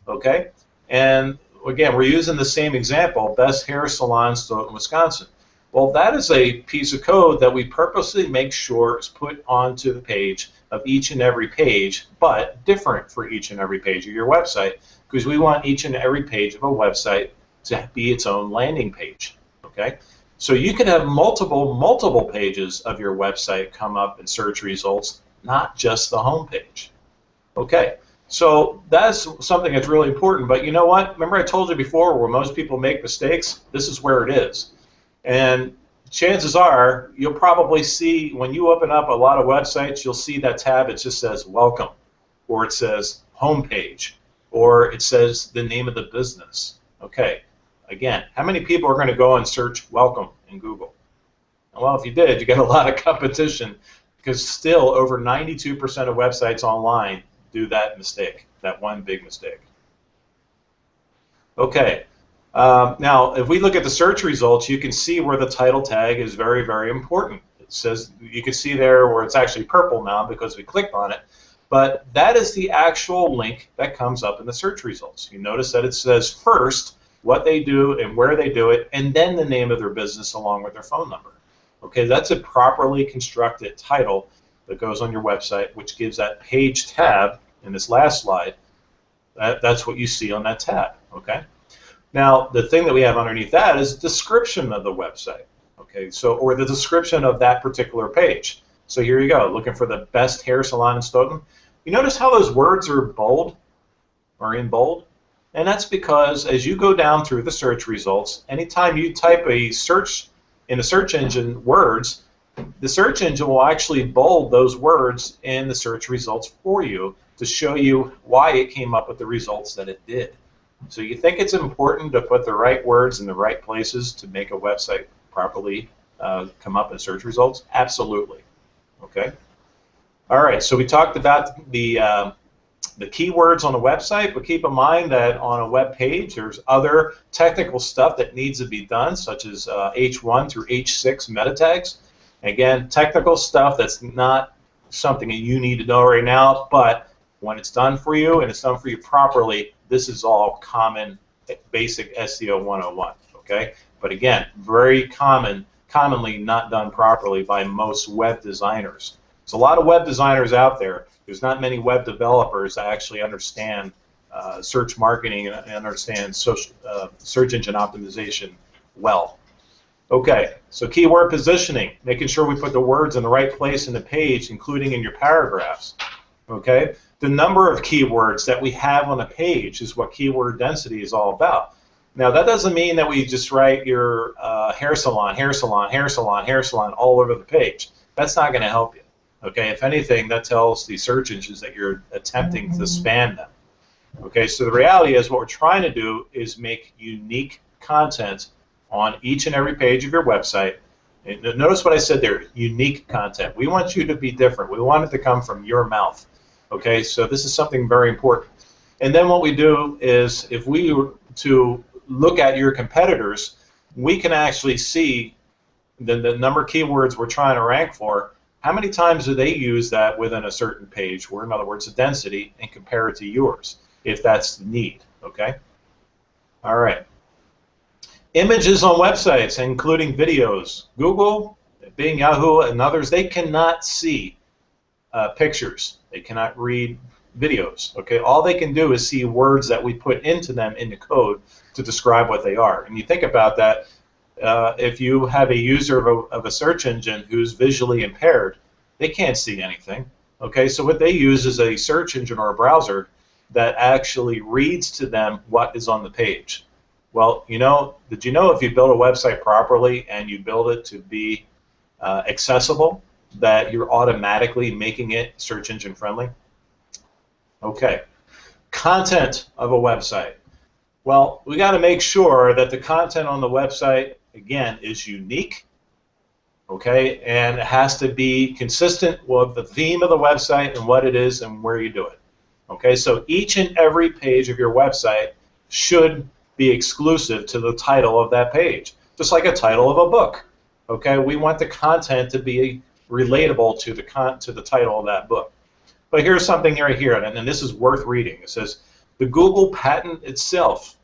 okay? And again, we're using the same example, Best Hair Salon, Stoughton, Wisconsin. Well, that is a piece of code that we purposely make sure is put onto the page of each and every page, but different for each and every page of your website, because we want each and every page of a website to be its own landing page. Okay? So you can have multiple pages of your website come up in search results, not just the home page. Okay, so that's something that's really important, but you know what? Remember I told you before where most people make mistakes? This is where it is. And chances are you'll probably see when you open up a lot of websites, you'll see that tab, it just says welcome, or it says home page, or it says the name of the business. Okay, again, how many people are going to go and search welcome in Google? Well, if you did, you got a lot of competition, because still over 92% of websites online do that mistake, that one big mistake. Okay. Now, if we look at the search results, you can see where the title tag is very, very important. It says, you can see there where it's actually purple now because we clicked on it, but that is the actual link that comes up in the search results. You notice that it says first what they do and where they do it, and then the name of their business along with their phone number. Okay, that's a properly constructed title that goes on your website, which gives that page tab in this last slide. That's what you see on that tab. Okay. Now, the thing that we have underneath that is description of the website, okay, so, or the description of that particular page. So here you go, looking for the best hair salon in Stoughton. You notice how those words are bold, or in bold? And that's because as you go down through the search results, anytime you type a search in the search engine words, the search engine will actually bold those words in the search results for you to show you why it came up with the results that it did. So you think it's important to put the right words in the right places to make a website properly come up in search results? Absolutely. Okay. All right. So we talked about the keywords on the website, but keep in mind that on a web page, there's other technical stuff that needs to be done, such as H1 through H6 meta tags. Again, technical stuff that's not something that you need to know right now, but when it's done for you and it's done for you properly, this is all common, basic SEO 101, okay? But again, very commonly not done properly by most web designers. There's a lot of web designers out there. There's not many web developers that actually understand search marketing and understand search engine optimization well. Okay, so keyword positioning, making sure we put the words in the right place in the page, including in your paragraphs, okay? The number of keywords that we have on a page is what keyword density is all about. Now, that doesn't mean that we just write your hair salon, hair salon, hair salon, hair salon all over the page. That's not going to help you. Okay, if anything, that tells the search engines that you're attempting to spam them. Okay, so the reality is what we're trying to do is make unique content on each and every page of your website. And notice what I said there, unique content. We want you to be different. We want it to come from your mouth. Okay, so this is something very important. And then what we do is, if we were to look at your competitors, we can actually see the number of keywords we're trying to rank for. How many times do they use that within a certain page, or in other words, the density, and compare it to yours, if that's the need, okay? All right. Images on websites, including videos. Google, Bing, Yahoo, and others, they cannot see pictures. They cannot read videos. Okay, all they can do is see words that we put into them in the code to describe what they are. And you think about that, if you have a user of a search engine who's visually impaired, they can't see anything. Okay, so what they use is a search engine or a browser that actually reads to them what is on the page. Well, you know, did you know if you build a website properly and you build it to be accessible, that you're automatically making it search engine friendly? Okay. Content of a website. Well, we got to make sure that the content on the website, again, is unique, okay, and it has to be consistent with the theme of the website and what it is and where you do it. Okay, so each and every page of your website should be exclusive to the title of that page, just like a title of a book. Okay, we want the content to be relatable to the title of that book. But here's something right here, and this is worth reading. It says, the Google patent itself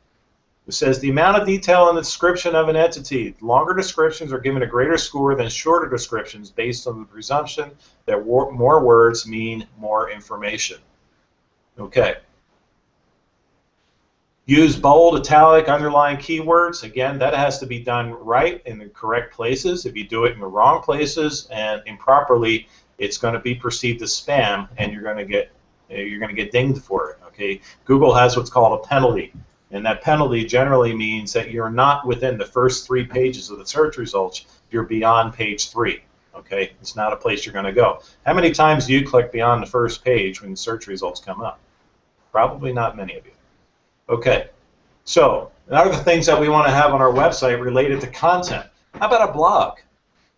It says the amount of detail in the description of an entity. Longer descriptions are given a greater score than shorter descriptions based on the presumption that more words mean more information. Okay. Use bold, italic, underline keywords. Again, that has to be done right in the correct places. If you do it in the wrong places and improperly, it's going to be perceived as spam, and you're going to get dinged for it. Okay. Google has what's called a penalty, and that penalty generally means that you're not within the first 3 pages of the search results. You're beyond page 3. Okay. It's not a place you're going to go. How many times do you click beyond the first page when search results come up? Probably not many of you. Okay, so other things that we want to have on our website related to content. How about a blog?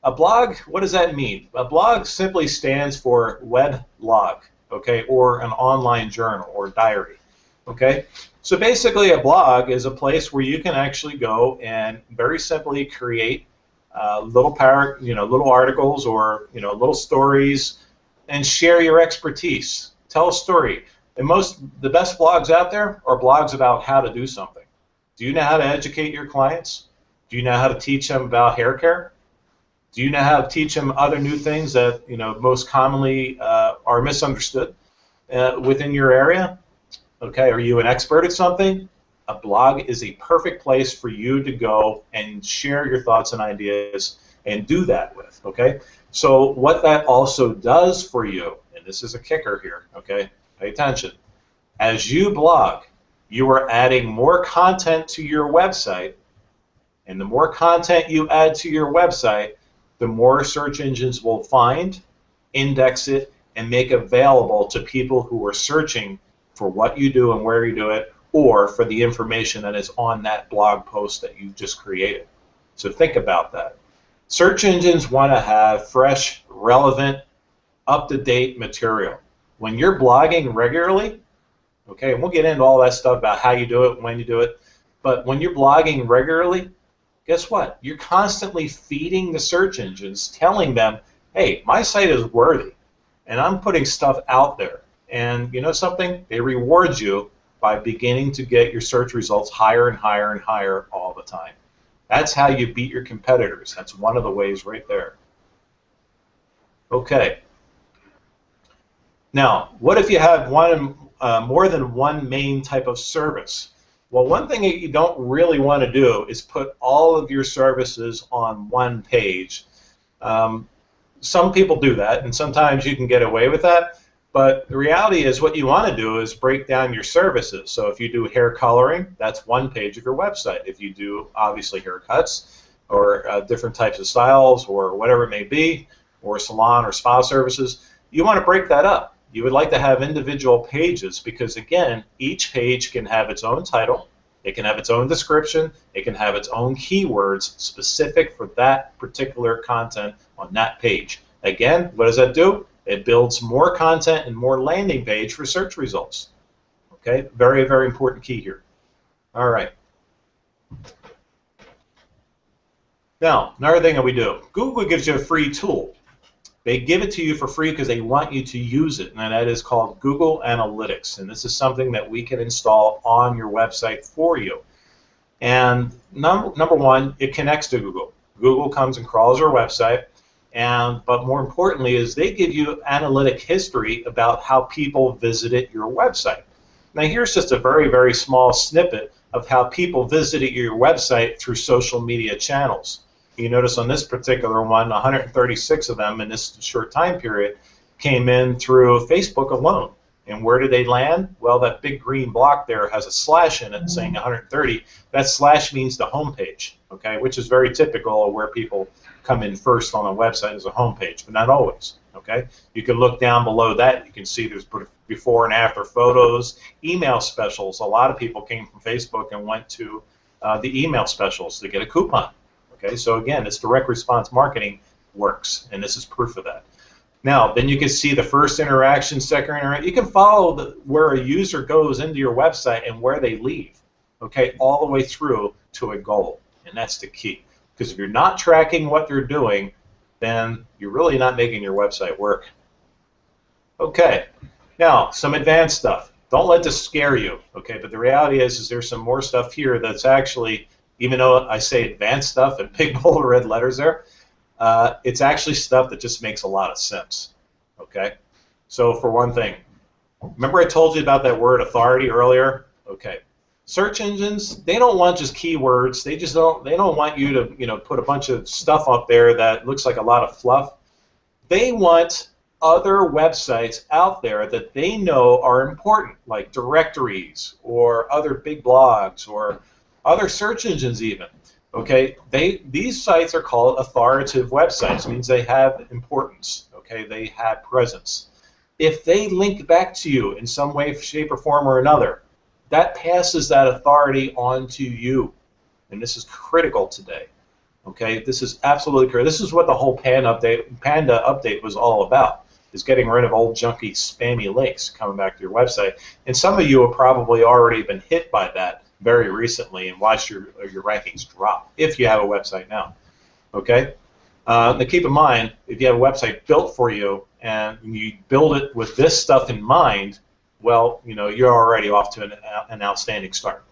A blog, what does that mean? A blog simply stands for web log, okay, or an online journal or diary, okay? So basically a blog is a place where you can actually go and very simply create little articles or little stories and share your expertise. Tell a story. And the best blogs out there are blogs about how to do something. Do you know how to educate your clients? Do you know how to teach them about hair care? Do you know how to teach them other new things that most commonly are misunderstood within your area? Okay, are you an expert at something? A blog is a perfect place for you to go and share your thoughts and ideas and do that with. Okay, so what that also does for you, and this is a kicker here. Okay. Pay attention. As you blog, you are adding more content to your website, and the more content you add to your website, the more search engines will find, index it, and make available to people who are searching for what you do and where you do it, or for the information that is on that blog post that you just created. So think about that. Search engines want to have fresh, relevant, up-to-date material. When you're blogging regularly, okay, and we'll get into all that stuff about how you do it, when you do it, but when you're blogging regularly, guess what? You're constantly feeding the search engines, telling them, hey, my site is worthy, and I'm putting stuff out there. And you know something? They reward you by beginning to get your search results higher and higher and higher all the time. That's how you beat your competitors. That's one of the ways right there. Okay. Now, what if you have more than one main type of service? Well, one thing that you don't really want to do is put all of your services on one page. Some people do that, and sometimes you can get away with that, but the reality is what you want to do is break down your services. So if you do hair coloring, that's one page of your website. If you do, obviously, haircuts or different types of styles or whatever it may be, or salon or spa services, you want to break that up. You would like to have individual pages because, again, each page can have its own title, it can have its own description, it can have its own keywords specific for that particular content on that page. Again, what does that do? It builds more content and more landing page for search results. Okay, very, very important key here. All right. Now, another thing that we do, Google gives you a free tool. They give it to you for free because they want you to use it, and that is called Google Analytics. And this is something that we can install on your website for you. And number one, it connects to Google. Google comes and crawls your website, but more importantly is they give you analytic history about how people visited your website. Now here's just a very, very small snippet of how people visited your website through social media channels. You notice on this particular one, 136 of them in this short time period came in through Facebook alone. And where did they land? Well, that big green block there has a slash in it saying 130. That slash means the home page, okay, which is very typical of where people come in first on a website as a home page, but not always, okay? You can look down below that. You can see there's before and after photos, email specials. A lot of people came from Facebook and went to the email specials to get a coupon. Okay, so again, it's direct response marketing works, and this is proof of that. Now, then you can see the first interaction, second interaction. You can follow where a user goes into your website and where they leave, okay, all the way through to a goal, and that's the key. Because if you're not tracking what they're doing, then you're really not making your website work. Okay, now some advanced stuff. don't let this scare you, okay? But the reality is there's some more stuff here that's actually, even though I say advanced stuff in big bold red letters there, it's actually stuff that just makes a lot of sense, okay? So for one thing, remember I told you about that word authority earlier? Okay. Search engines, they don't want just keywords. They don't want you to, put a bunch of stuff up there that looks like a lot of fluff. They want other websites out there that they know are important, like directories or other big blogs or other search engines even. Okay, these sites are called authoritative websites. It means they have importance. Okay, they have presence. If they link back to you in some way, shape, or form or another, that passes that authority on to you, and this is critical today. Okay, this is absolutely critical. This is what the whole Panda update was all about, is getting rid of old junky spammy links coming back to your website. And some of you have probably already been hit by that very recently and watched your rankings drop, if you have a website now. Okay? Now keep in mind, if you have a website built for you and you build it with this stuff in mind, well, you're already off to an outstanding start.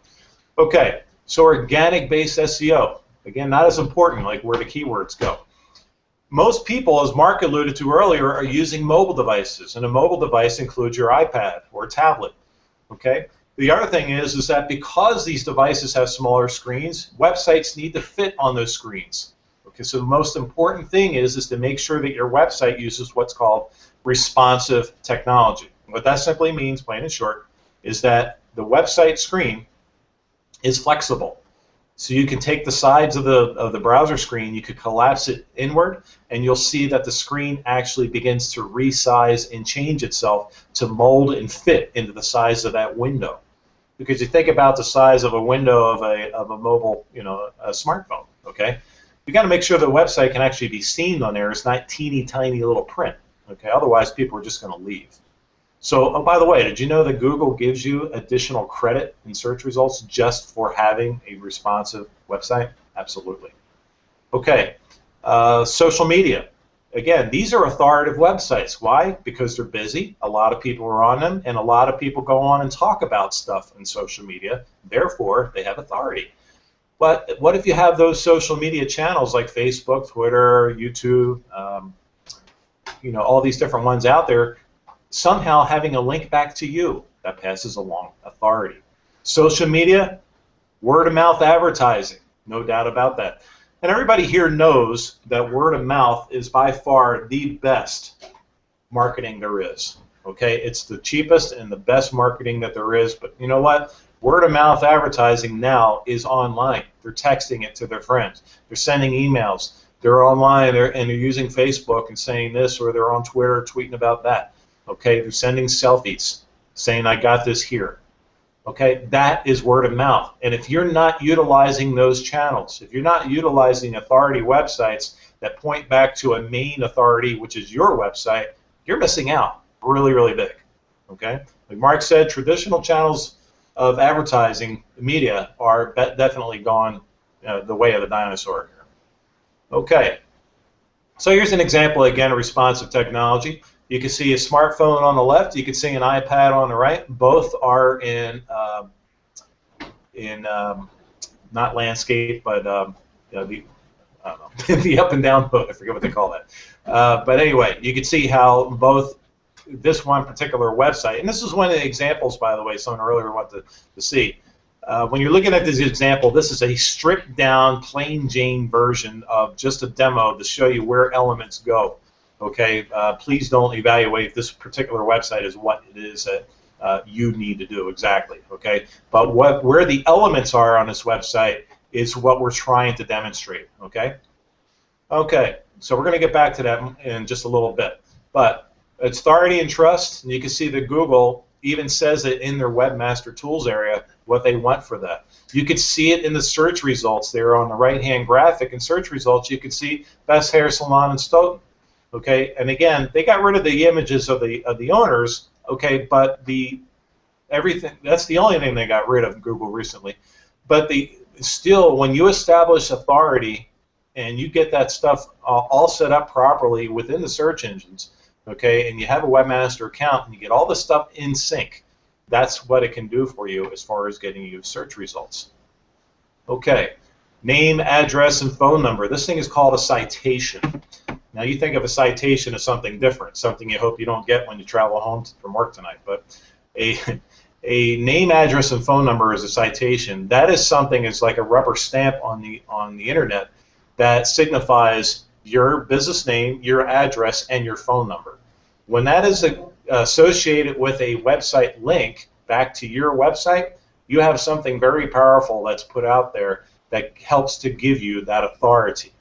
Okay, so organic-based SEO. Again, not as important like where the keywords go. Most people, as Mark alluded to earlier, are using mobile devices, and a mobile device includes your iPad or tablet. Okay? The other thing is that because these devices have smaller screens, websites need to fit on those screens. Okay, so the most important thing is to make sure that your website uses what's called responsive technology. What that simply means, plain and short, is that the website screen is flexible. So you can take the sides of the browser screen, you could collapse it inward, and you'll see that the screen actually begins to resize and change itself to mold and fit into the size of that window. Because you think about the size of a window of a mobile, a smartphone. Okay, you got to make sure the website can actually be seen on there. It's not teeny tiny little print. Okay, otherwise people are just going to leave. So, oh, by the way, did you know that Google gives you additional credit in search results just for having a responsive website? Absolutely. Okay, social media. Again, these are authoritative websites. Why? Because they're busy. A lot of people are on them, and a lot of people go on and talk about stuff in social media. Therefore, they have authority. But what if you have those social media channels like Facebook, Twitter, YouTube, all these different ones out there, somehow having a link back to you that passes along authority. Social media, word of mouth advertising, no doubt about that. And everybody here knows that word of mouth is by far the best marketing there is. Okay, it's the cheapest and the best marketing that there is. But you know what? Word of mouth advertising now is online. They're texting it to their friends. They're sending emails. They're online and they're using Facebook and saying this, or they're on Twitter tweeting about that. Okay, they're sending selfies saying, I got this here. Okay, that is word of mouth. And if you're not utilizing those channels, if you're not utilizing authority websites that point back to a main authority, which is your website, you're missing out really, really big. Okay, like Mark said, traditional channels of advertising media are definitely gone the way of the dinosaur here. Okay, so here's an example again of responsive technology. You can see a smartphone on the left. You can see an iPad on the right. Both are in not landscape, but the the up and down mode. I forget what they call that. But anyway, you can see how both this one particular website, and this is one of the examples, by the way, someone earlier wanted to see. When you're looking at this example, this is a stripped down, plain Jane version of just a demo to show you where elements go. Okay, please don't evaluate this particular website as what it is that you need to do exactly. Okay, but where the elements are on this website is what we're trying to demonstrate. Okay. Okay, so we're going to get back to that in just a little bit. But it's authority and trust, and you can see that Google even says it in their Webmaster Tools area what they want for that. You could see it in the search results there on the right-hand graphic. In search results, you could see Best Hair Salon in Stoughton. Okay, and again, they got rid of the images of the owners. Okay, but that's the only thing they got rid of Google recently. But still, when you establish authority and you get that stuff all set up properly within the search engines, okay, and you have a Webmaster account and you get all this stuff in sync, that's what it can do for you as far as getting you search results. Okay, name, address, and phone number. This thing is called a citation. Now you think of a citation as something different, something you hope you don't get when you travel home from work tonight, but a name, address, and phone number is a citation. That is something, it's like a rubber stamp on the internet that signifies your business name, your address, and your phone number. When that is associated with a website link back to your website, you have something very powerful that's put out there that helps to give you that authority.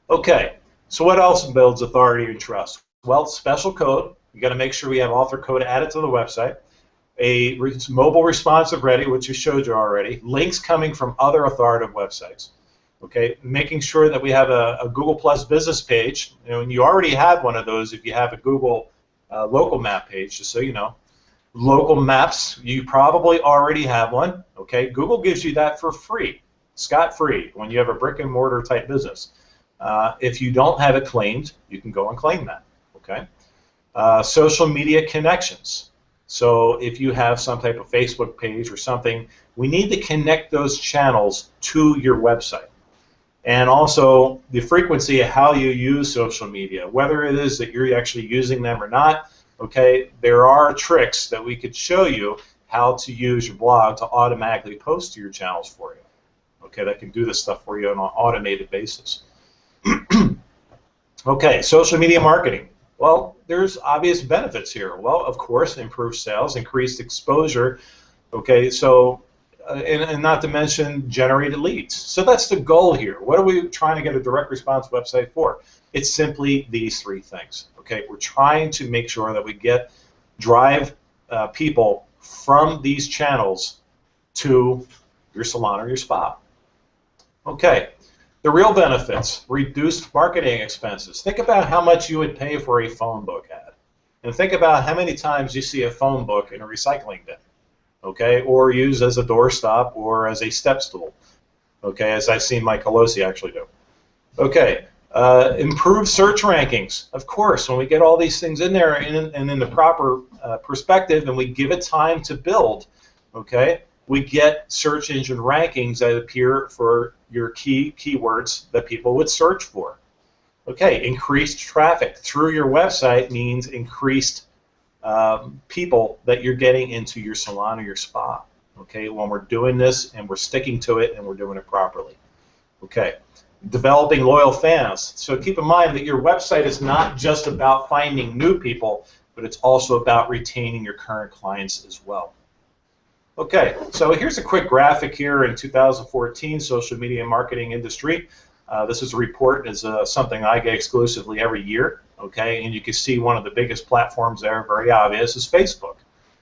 Okay, so what else builds authority and trust? Well, special code. You got to make sure we have author code added to the website. A mobile responsive ready, which I showed you already. Links coming from other authoritative websites. Okay, making sure that we have a Google Plus business page. You know, and you already have one of those if you have a Google local map page, just so you know. Local maps, you probably already have one. Okay, Google gives you that for free, scot-free, when you have a brick and mortar type business. If you don't have it claimed, you can go and claim that. Okay. Social media connections. So if you have some type of Facebook page or something, we need to connect those channels to your website. And also the frequency of how you use social media, whether it is that you're actually using them or not. Okay, there are tricks that we could show you how to use your blog to automatically post to your channels for you. Okay, that can do this stuff for you on an automated basis. Okay, social media marketing. Well, there's obvious benefits here. Well, of course, improved sales, increased exposure. Okay, so and not to mention generated leads. So that's the goal here. What are we trying to get a direct response website for? It's simply these three things. Okay, we're trying to make sure that we drive people from these channels to your salon or your spa. Okay. The real benefits, reduced marketing expenses. Think about how much you would pay for a phone book ad. And think about how many times you see a phone book in a recycling bin, okay, or used as a doorstop or as a step stool, okay, as I've seen Mike Colosi actually do. Okay, improve search rankings. Of course, when we get all these things in there and in the proper perspective and we give it time to build, okay, we get search engine rankings that appear for your keywords that people would search for. Okay, increased traffic through your website means increased people that you're getting into your salon or your spa. Okay, when we're doing this and we're sticking to it and we're doing it properly. Okay, developing loyal fans. So keep in mind that your website is not just about finding new people, but it's also about retaining your current clients as well. Okay, so here's a quick graphic here in 2014 social media marketing industry. This is a report, is something I get exclusively every year. Okay, and you can see one of the biggest platforms there, very obvious, is Facebook.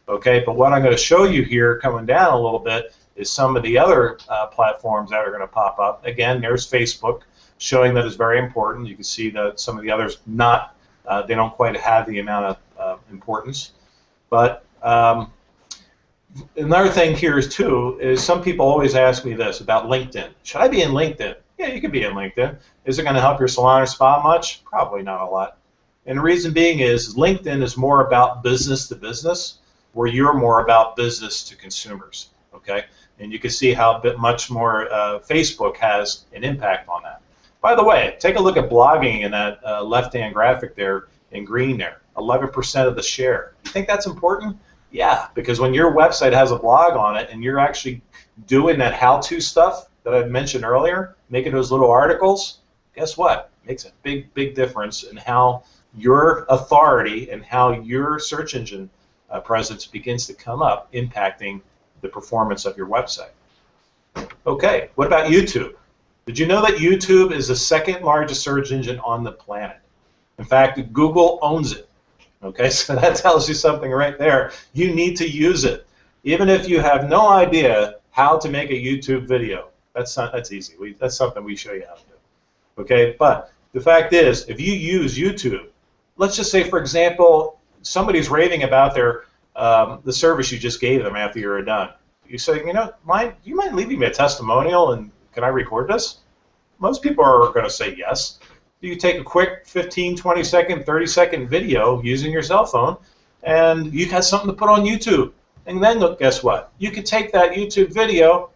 Okay, but what I'm going to show you here, coming down a little bit, is some of the other platforms that are going to pop up. Again, there's Facebook, showing that it's very important. You can see that some of the others they don't quite have the amount of importance, but. Another thing here is some people always ask me this about LinkedIn. Should I be in LinkedIn? Yeah, you could be in LinkedIn. Is it going to help your salon or spa much? Probably not a lot. And the reason being is LinkedIn is more about business to business, where you're more about business to consumers. Okay, and you can see how much more Facebook has an impact on that. By the way, take a look at blogging in that left-hand graphic there in green there. 11% of the share. You think that's important? Yeah, because when your website has a blog on it and you're actually doing that how-to stuff that I mentioned earlier, making those little articles, guess what? It makes a big, big difference in how your authority and how your search engine presence begins to come up, impacting the performance of your website. Okay, what about YouTube? Did you know that YouTube is the second largest search engine on the planet? In fact, Google owns it. Okay, so that tells you something right there. You need to use it. Even if you have no idea how to make a YouTube video, that's easy. That's something we show you how to do. Okay, but the fact is, if you use YouTube, let's just say, for example, somebody's raving about the service you just gave them after you're done. You say, you know, you mind leaving me a testimonial and can I record this? Most people are going to say yes. You take a quick 15, 20 second, 30 second video using your cell phone and you got something to put on YouTube. And then look, guess what? You can take that YouTube video,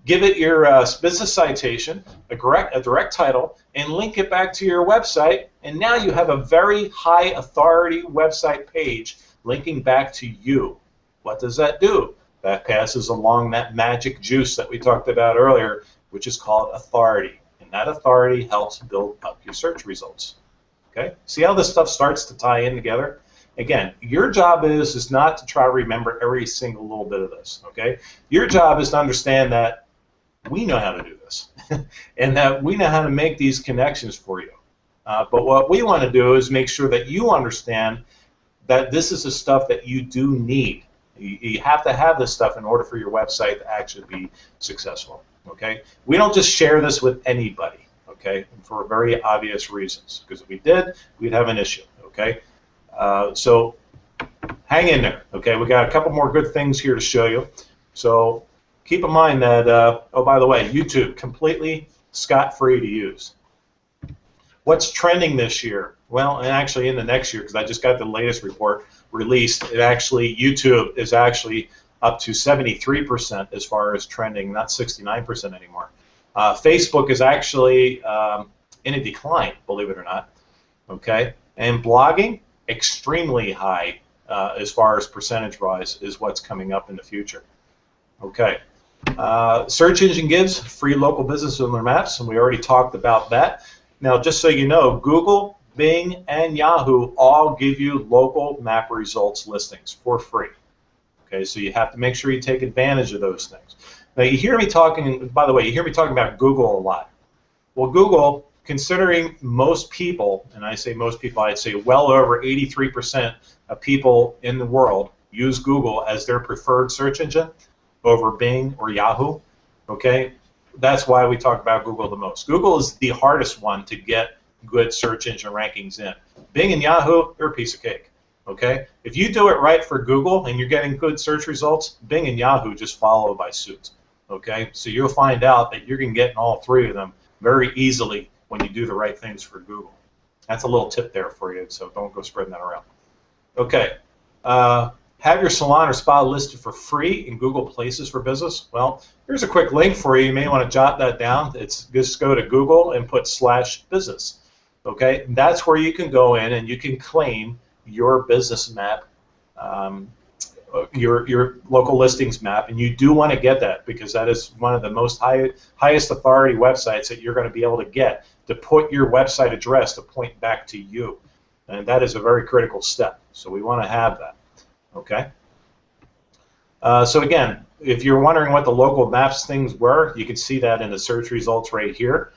give it your business citation, a direct title, and link it back to your website, and now you have a very high authority website page linking back to you. What does that do? That passes along that magic juice that we talked about earlier, which is called authority. And that authority helps build up your search results. Okay? See how this stuff starts to tie in together? Again, your job is not to try to remember every single little bit of this. Okay? Your job is to understand that we know how to do this, and that we know how to make these connections for you. But what we want to do is make sure that you understand that this is the stuff that you do need. You have to have this stuff in order for your website to actually be successful. Okay? We don't just share this with anybody. Okay? For very obvious reasons. Because if we did, we'd have an issue. Okay? So hang in there. Okay? We got a couple more good things here to show you. So keep in mind that, oh, by the way, YouTube, completely scot-free to use. What's trending this year? Well, and actually in the next year, because I just got the latest report released, YouTube is actually up to 73% as far as trending, not 69% anymore. Facebook is actually in a decline, believe it or not. Okay, and blogging, extremely high as far as percentage-wise is what's coming up in the future. Okay. Search engine gives free local business owner maps, and we already talked about that. Now, just so you know, Google, Bing, and Yahoo all give you local map results listings for free. Okay, so you have to make sure you take advantage of those things. Now, you hear me talking, by the way, you hear me talking about Google a lot. Well, Google, considering most people, and I say most people, I'd say well over 83% of people in the world use Google as their preferred search engine over Bing or Yahoo. Okay, that's why we talk about Google the most. Google is the hardest one to get good search engine rankings in. Bing and Yahoo, they're a piece of cake. Okay, if you do it right for Google and you're getting good search results, Bing and Yahoo just follow by suit. Okay, so you'll find out that you're going to get in all three of them very easily when you do the right things for Google. That's a little tip there for you, so don't go spreading that around. Okay. Have your salon or spa listed for free in Google Places for Business? Well, here's a quick link for you. You may want to jot that down. It's just go to Google and put /business. Okay, and that's where you can go in and you can claim your business map, your local listings map, and you do want to get that because that is one of the most highest authority websites that you're going to be able to get to put your website address to point back to you, and that is a very critical step. So we want to have that. Okay. So again, if you're wondering what the local maps things were, you can see that in the search results right here.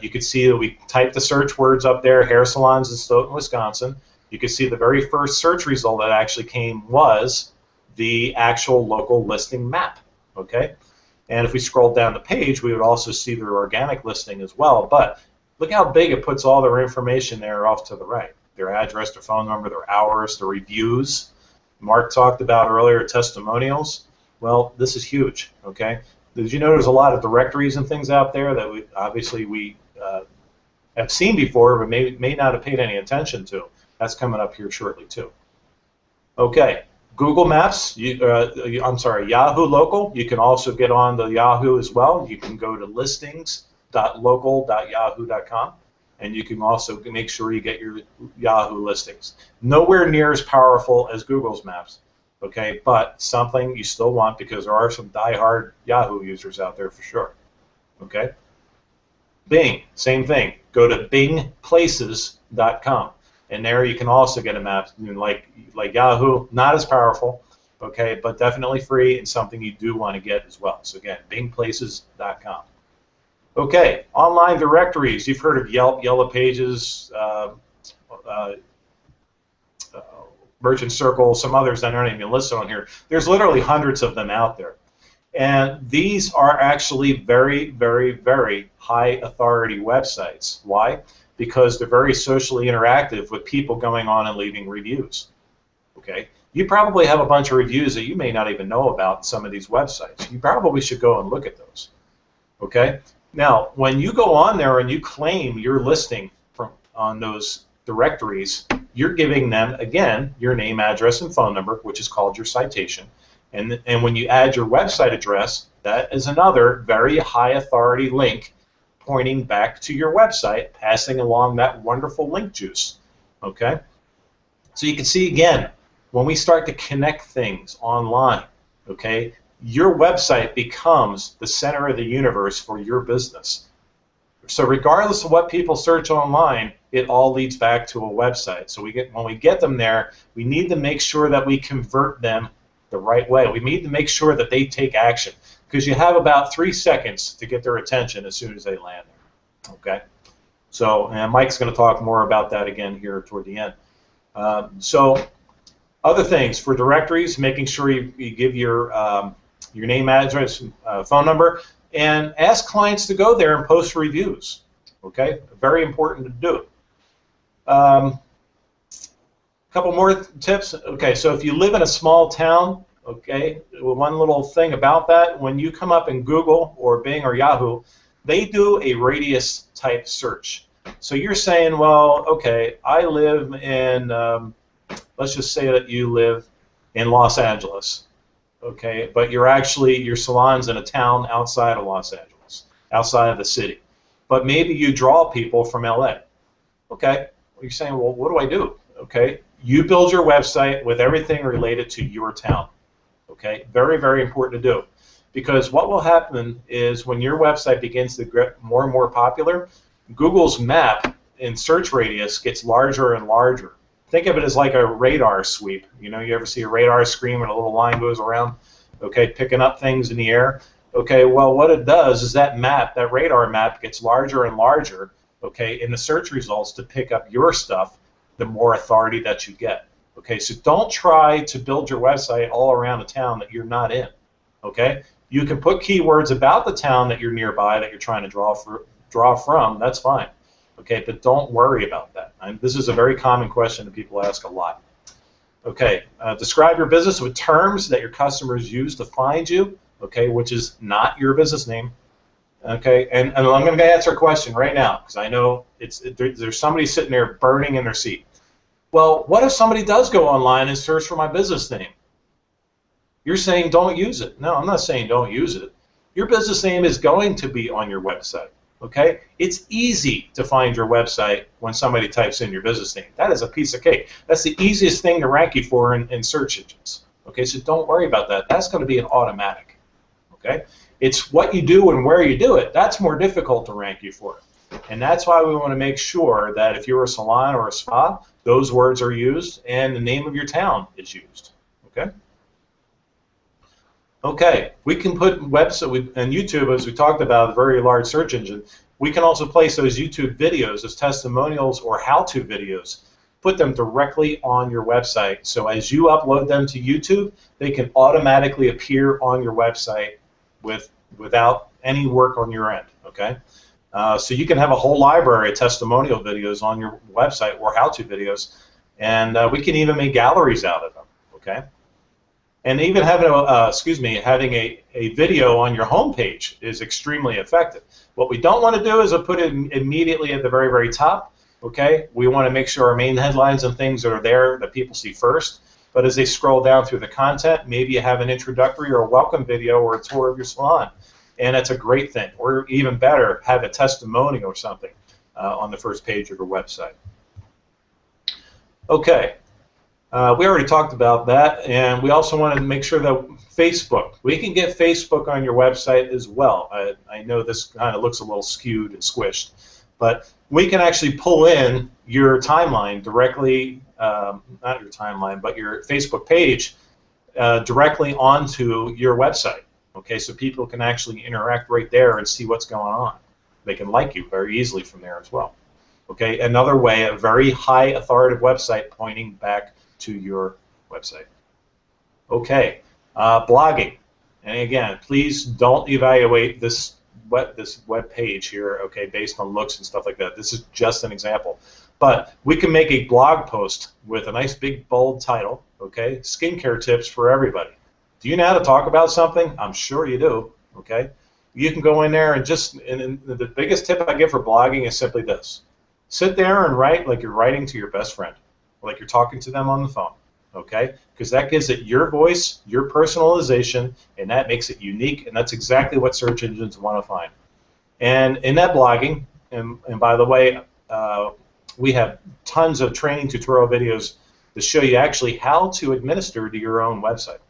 You can see that we typed the search words up there, hair salons in Stoughton, Wisconsin. You can see the very first search result that actually came was the actual local listing map. Okay. And if we scroll down the page, we would also see their organic listing as well. But look how big it puts all their information there off to the right. Their address, their phone number, their hours, their reviews. Mark talked about earlier testimonials. Well, this is huge. Okay, did you know there's a lot of directories and things out there that we obviously have seen before, but may not have paid any attention to? That's coming up here shortly too. Okay, Google Maps. I'm sorry, Yahoo Local. You can also get on the Yahoo as well. You can go to listings.local.yahoo.com. And you can also make sure you get your Yahoo listings. Nowhere near as powerful as Google's maps, okay, but something you still want because there are some die-hard Yahoo users out there for sure, okay. Bing, same thing. Go to bingplaces.com, and there you can also get a map. Like Yahoo, not as powerful, okay, but definitely free and something you do want to get as well. So again, bingplaces.com. Okay, online directories. You've heard of Yelp, Yellow Pages, Merchant Circle, some others that aren't even listed on here. There's literally hundreds of them out there. And these are actually very, very, very high authority websites. Why? Because they're very socially interactive with people going on and leaving reviews. Okay, you probably have a bunch of reviews that you may not even know about in some of these websites. You probably should go and look at those. Okay. Now, when you go on there and you claim your listing on those directories, you're giving them, again, your name, address, and phone number, which is called your citation. And when you add your website address, that is another very high authority link pointing back to your website, passing along that wonderful link juice. Okay? So you can see, again, when we start to connect things online, okay, your website becomes the center of the universe for your business. So regardless of what people search online, it all leads back to a website. So when we get them there, we need to make sure that we convert them the right way. We need to make sure that they take action, because you have about 3 seconds to get their attention as soon as they land there. Okay? So, and Mike's going to talk more about that again here toward the end. So other things for directories, making sure you give your name, address, phone number, and ask clients to go there and post reviews. Okay? Very important to do. Couple more tips. Okay, so if you live in a small town, okay, one little thing about that, when you come up in Google or Bing or Yahoo, they do a radius type search. So you're saying, well, okay, I live in, let's just say that you live in Los Angeles, okay, but your salon's in a town outside of Los Angeles, outside of the city. But maybe you draw people from LA. Okay, you're saying, well, what do I do? Okay, you build your website with everything related to your town. Okay, very, very important to do. Because what will happen is when your website begins to get more and more popular, Google's map in search radius gets larger and larger. Think of it as like a radar sweep. You know, you ever see a radar screen when a little line goes around, okay, picking up things in the air? Okay, well, what it does is that map, that radar map, gets larger and larger, okay, in the search results to pick up your stuff, the more authority that you get. Okay, so don't try to build your website all around a town that you're not in. Okay, you can put keywords about the town that you're nearby that you're trying to draw from. That's fine. Okay, but don't worry about that. And this is a very common question that people ask a lot. Okay, describe your business with terms that your customers use to find you. Okay, which is not your business name. Okay, and I'm going to answer a question right now because I know there's somebody sitting there burning in their seat. Well, what if somebody does go online and search for my business name? You're saying don't use it. No, I'm not saying don't use it. Your business name is going to be on your website. Okay, it's easy to find your website when somebody types in your business name. That is a piece of cake. That's the easiest thing to rank you for in search engines. Okay, so don't worry about that. That's going to be an automatic. Okay, it's what you do and where you do it. That's more difficult to rank you for. And that's why we want to make sure that if you're a salon or a spa, those words are used and the name of your town is used. Okay. Okay, we can put website and YouTube, as we talked about, a very large search engine. We can also place those YouTube videos as testimonials or how-to videos. Put them directly on your website. So as you upload them to YouTube, they can automatically appear on your website without any work on your end. Okay, so you can have a whole library of testimonial videos on your website or how-to videos, and we can even make galleries out of them. Okay. And even having a video on your homepage is extremely effective. What we don't want to do is put it immediately at the very, very top. Okay, we want to make sure our main headlines and things that are there that people see first. But as they scroll down through the content, maybe you have an introductory or a welcome video or a tour of your salon, and that's a great thing. Or even better, have a testimonial or something on the first page of your website. Okay. We already talked about that, and we also wanted to make sure that Facebook, we can get Facebook on your website as well. I know this kind of looks a little skewed and squished, but we can actually pull in your timeline directly, not your timeline, but your Facebook page directly onto your website. Okay, so people can actually interact right there and see what's going on. They can like you very easily from there as well. Okay, another way, a very high authoritative website pointing back to your website. Okay, blogging, and again, please don't evaluate this web page here, okay, based on looks and stuff like that. This is just an example, but we can make a blog post with a nice big bold title, okay, skincare tips for everybody. Do you know how to talk about something? I'm sure you do. Okay, you can go in there and the biggest tip I give for blogging is simply this: Sit there and write like you're writing to your best friend, like you're talking to them on the phone, okay? Because that gives it your voice, your personalization, and that makes it unique, and that's exactly what search engines want to find. And in that blogging, and by the way, we have tons of training tutorial videos to show you actually how to administer to your own website,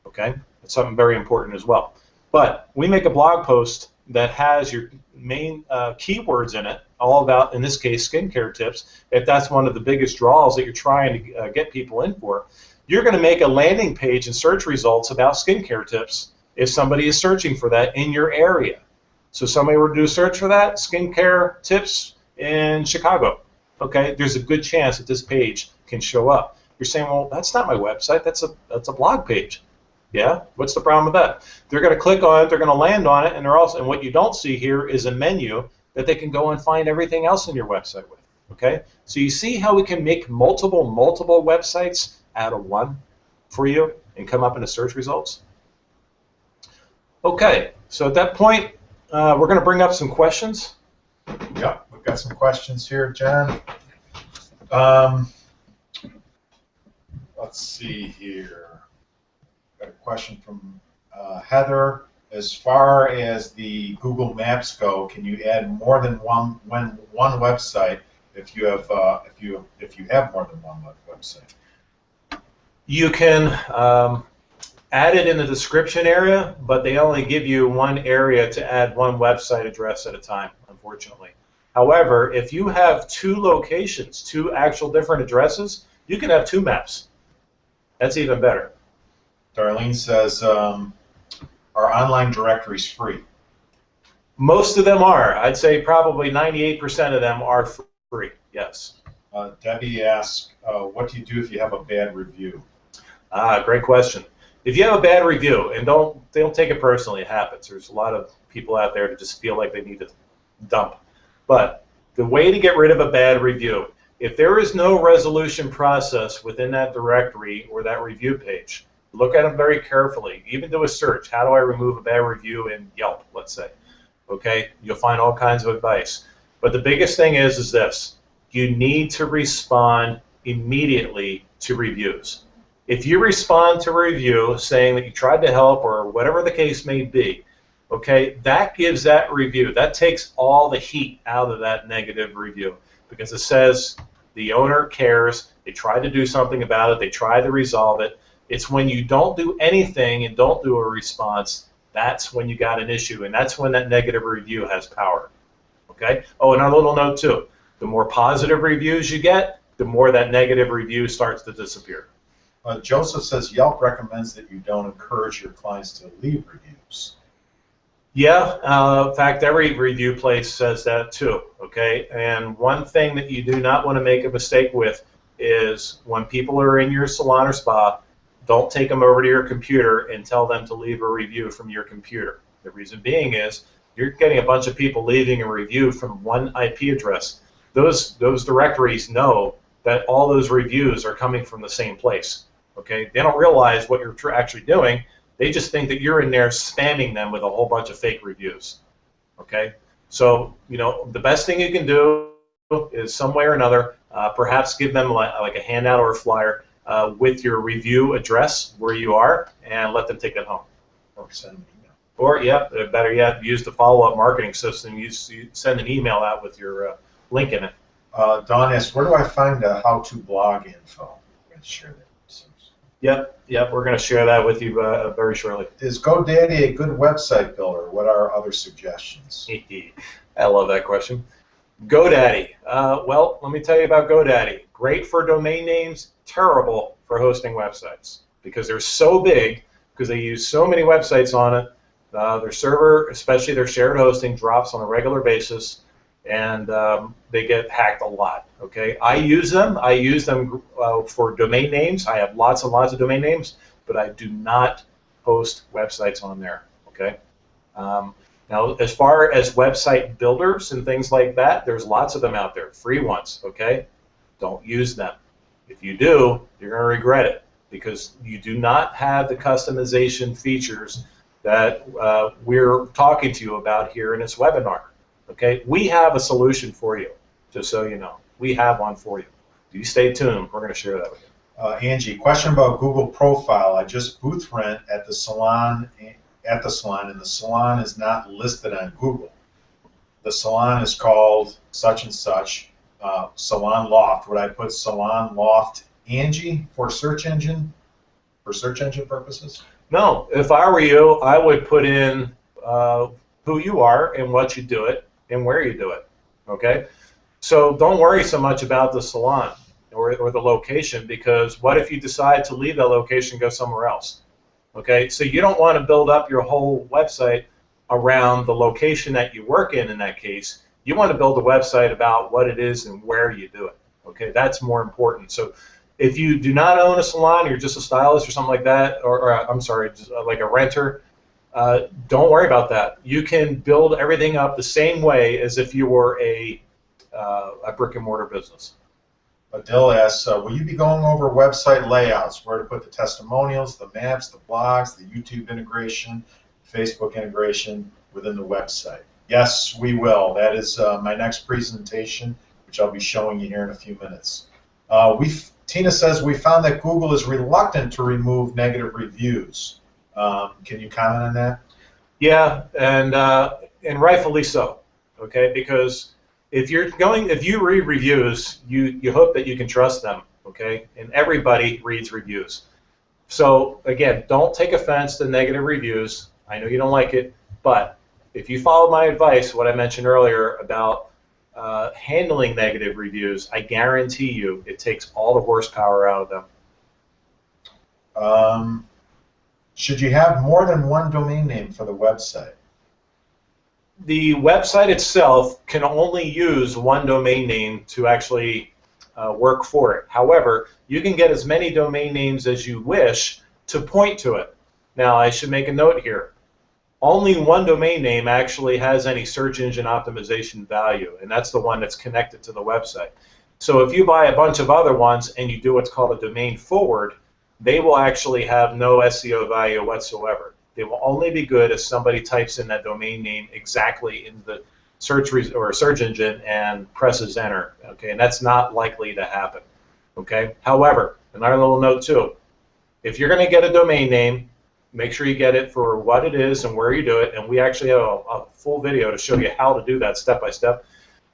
okay? It's something very important as well. But we make a blog post that has your main keywords in it, all about, in this case, skincare tips. If that's one of the biggest draws that you're trying to get people in for, you're going to make a landing page and search results about skincare tips if somebody is searching for that in your area. So somebody were to do a search for that, skincare tips in Chicago. Okay, there's a good chance that this page can show up. You're saying, well, that's not my website, that's a blog page. Yeah, what's the problem with that? They're going to click on it, they're going to land on it, and what you don't see here is a menu that they can go and find everything else in your website with. Okay, so you see how we can make multiple websites out of one for you and come up in the search results? Okay, so at that point, we're going to bring up some questions. Yep, we've got some questions here, Jen. Let's see here. Got a question from Heather. As far as the Google Maps go, can you add more than one website if you have more than one website? You can add it in the description area, but they only give you one area to add one website address at a time, unfortunately. However, if you have two locations, two actual different addresses, you can have two maps. That's even better. Darlene says, are online directories free? Most of them are. I'd say probably 98% of them are free, yes. Debbie asks, what do you do if you have a bad review? Great question. If you have a bad review, and don't take it personally, it happens. There's a lot of people out there that just feel like they need to dump. But the way to get rid of a bad review, if there is no resolution process within that directory or that review page, look at them very carefully. Even do a search. How do I remove a bad review in Yelp, let's say? Okay, you'll find all kinds of advice. But the biggest thing is this. You need to respond immediately to reviews. If you respond to a review saying that you tried to help or whatever the case may be, okay, that gives that review, that takes all the heat out of that negative review because it says the owner cares, they tried to do something about it, they tried to resolve it. It's when you don't do anything and don't do a response, that's when you got an issue, and that's when that negative review has power. Okay? Oh, another little note too. The more positive reviews you get, the more that negative review starts to disappear. Joseph says Yelp recommends that you don't encourage your clients to leave reviews. Yeah, in fact, every review place says that too. Okay? And one thing that you do not want to make a mistake with is when people are in your salon or spa, don't take them over to your computer and tell them to leave a review from your computer. The reason being is you're getting a bunch of people leaving a review from one IP address. Those directories know that all those reviews are coming from the same place. Okay? They don't realize what you're actually doing. They just think that you're in there spamming them with a whole bunch of fake reviews. Okay? So, you know, the best thing you can do is some way or another, perhaps give them like a handout or a flyer with your review address where you are, and let them take it home. Or send an email. Or, yeah, better yet, use the follow-up marketing system. You send an email out with your link in it. Don asks, where do I find a how-to blog info? I'm going to share that. Yep, we're going to share that with you very shortly. Is GoDaddy a good website builder? What are other suggestions? I love that question. GoDaddy. Well, let me tell you about GoDaddy. Great for domain names, terrible for hosting websites because they're so big, because they use so many websites on it. Their server, especially their shared hosting, drops on a regular basis, and they get hacked a lot. Okay, I use them. I use them for domain names. I have lots and lots of domain names, but I do not host websites on there. Okay. Now, as far as website builders and things like that, there's lots of them out there, free ones. Okay, don't use them. If you do, you're going to regret it because you do not have the customization features that we're talking to you about here in this webinar. Okay, we have a solution for you. just so you know. We have one for you. You stay tuned. We're going to share that with you. Angie, question about Google Profile. I just booth rent at the salon, and the salon is not listed on Google. The salon is called such and such, Salon Loft. Would I put Salon Loft Angie for search engine purposes? No, if I were you, I would put in who you are and what you do it and where you do it. Okay? So don't worry so much about the salon or the location, because what if you decide to leave that location and go somewhere else? Okay? So you don't want to build up your whole website around the location that you work in that case. You want to build a website about what it is and where you do it. Okay? That's more important. So if you do not own a salon, you're just a stylist or something like that, or I'm sorry, just like a renter, don't worry about that. You can build everything up the same way as if you were a brick and mortar business. Adele asks, will you be going over website layouts, where to put the testimonials, the maps, the blogs, the YouTube integration, Facebook integration within the website? Yes, we will. That is my next presentation, which I'll be showing you here in a few minutes. Tina says, we found that Google is reluctant to remove negative reviews. Can you comment on that? Yeah, and rightfully so. Okay, because if you read reviews, you hope that you can trust them. Okay, and everybody reads reviews. So again, don't take offense to negative reviews. I know you don't like it, but if you follow my advice, what I mentioned earlier about handling negative reviews, I guarantee you it takes all the horsepower out of them. Should you have more than one domain name for the website? The website itself can only use one domain name to actually work for it. However, you can get as many domain names as you wish to point to it. Now, I should make a note here. Only one domain name actually has any search engine optimization value, and that's the one that's connected to the website. So if you buy a bunch of other ones and you do what's called a domain forward, they will actually have no SEO value whatsoever. They will only be good if somebody types in that domain name exactly in the search engine and presses enter. Okay, and that's not likely to happen. Okay. However, another little note too: if you're going to get a domain name, make sure you get it for what it is and where you do it. And we actually have a full video to show you how to do that step by step.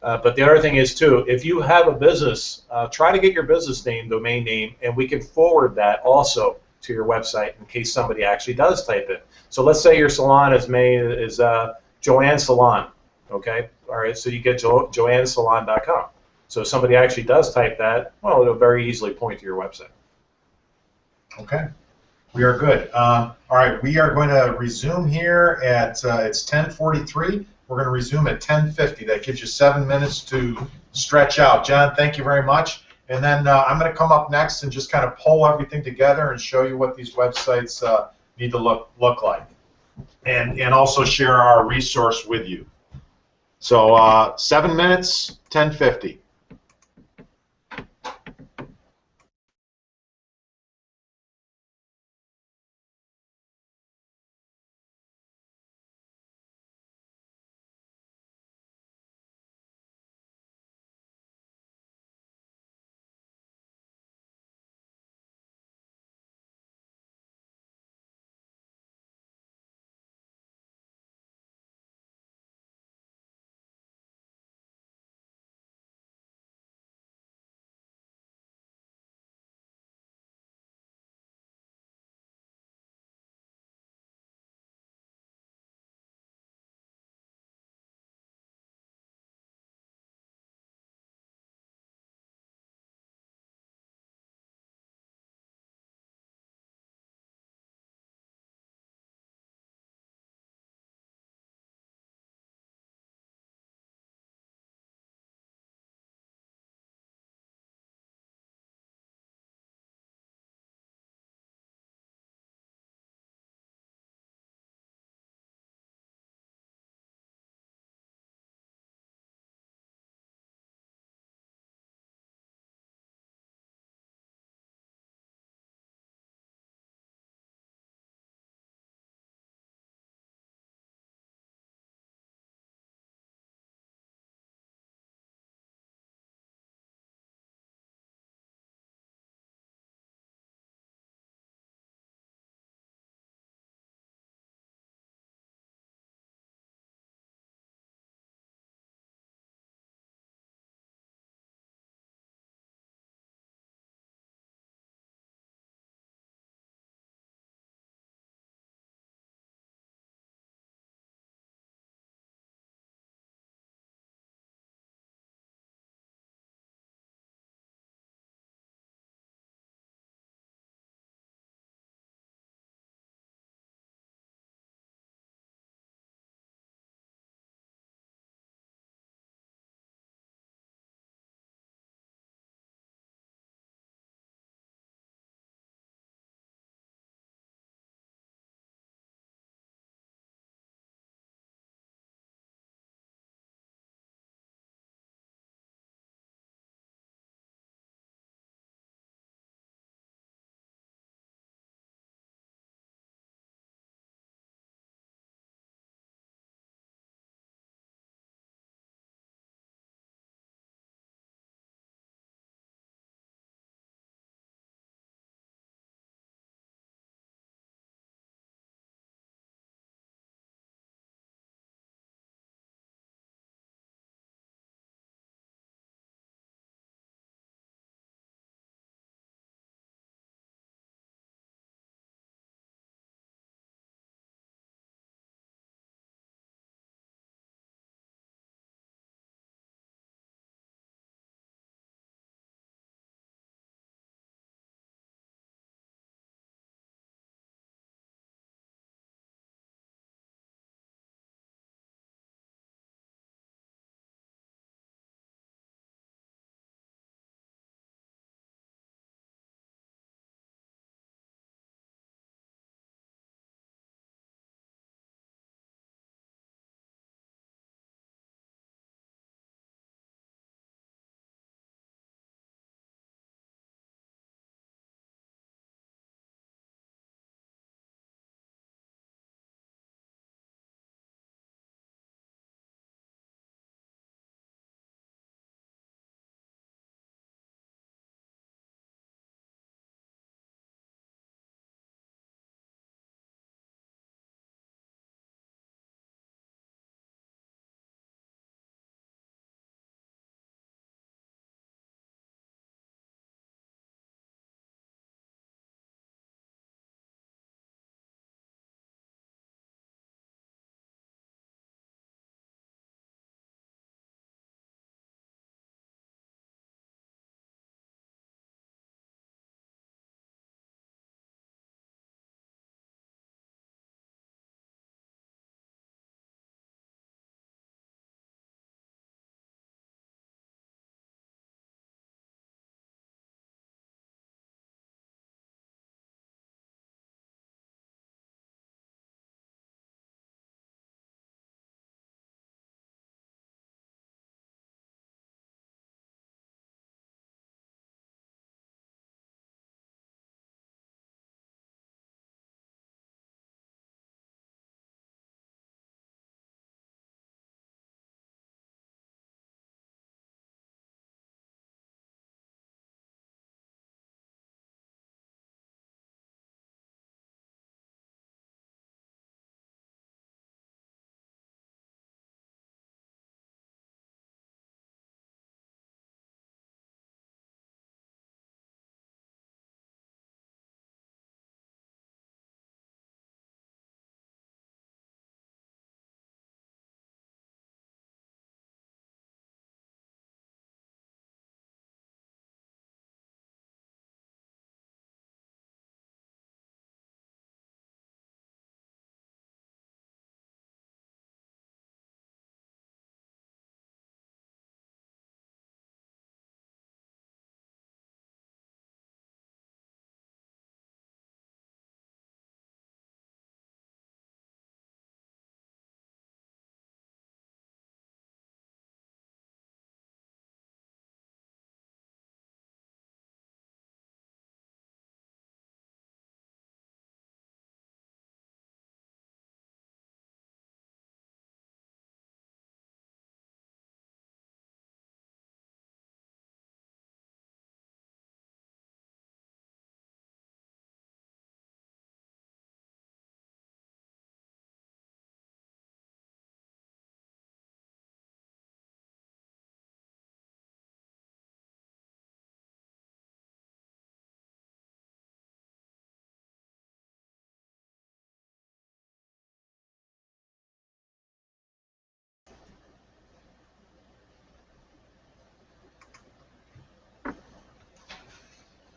But the other thing is too, if you have a business, try to get your business name, domain name, and we can forward that also to your website in case somebody actually does type it. So let's say your salon is Joanne Salon, okay? All right, so you get joannesalon.com. So if somebody actually does type that, well, it'll very easily point to your website. Okay, we are good. All right, we are going to resume here at, it's 10:43. We're going to resume at 10:50. That gives you 7 minutes to stretch out. John, thank you very much. And then I'm going to come up next and just kind of pull everything together and show you what these websites need to look like, and also share our resource with you. So 7 minutes, 10:50.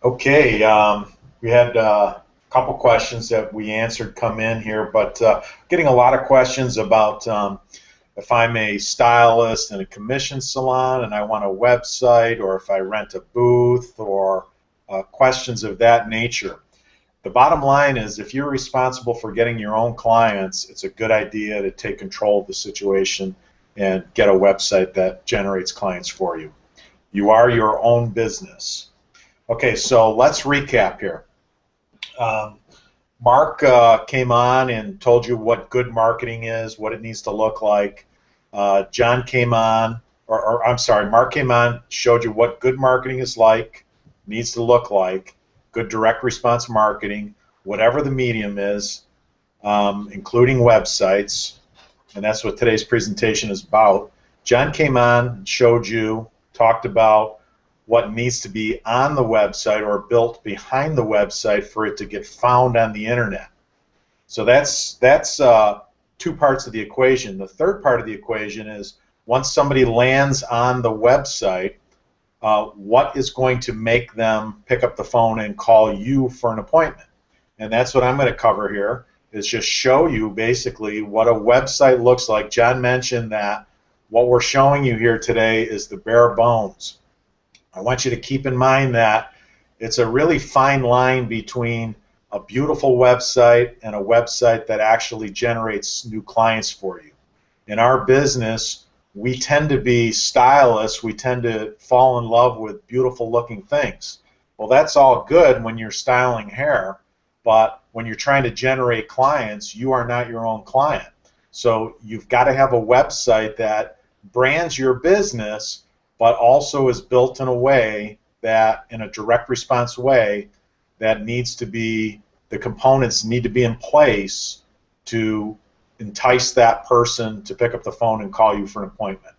Okay, we had a couple questions that we answered come in here, but getting a lot of questions about if I'm a stylist in a commission salon and I want a website, or if I rent a booth, or questions of that nature. The bottom line is, if you're responsible for getting your own clients, it's a good idea to take control of the situation and get a website that generates clients for you. You are your own business. Okay, so let's recap here. Mark came on and told you what good marketing is, what it needs to look like. John came on, or I'm sorry, Mark came on, showed you what good marketing is like, needs to look like, good direct response marketing, whatever the medium is, including websites, and that's what today's presentation is about. John came on, showed you, talked about what needs to be on the website or built behind the website for it to get found on the internet. So that's two parts of the equation. The third part of the equation is, once somebody lands on the website, what is going to make them pick up the phone and call you for an appointment? And that's what I'm going to cover here, is just show you basically what a website looks like. John mentioned that what we're showing you here today is the bare bones. I want you to keep in mind that it's a really fine line between a beautiful website and a website that actually generates new clients for you. In our business, we tend to be stylists. We tend to fall in love with beautiful looking things. Well, that's all good when you're styling hair, but when you're trying to generate clients, you are not your own client. So you've got to have a website that brands your business, but also is built in a way that, in a direct response way, that needs to be, the components need to be in place to entice that person to pick up the phone and call you for an appointment.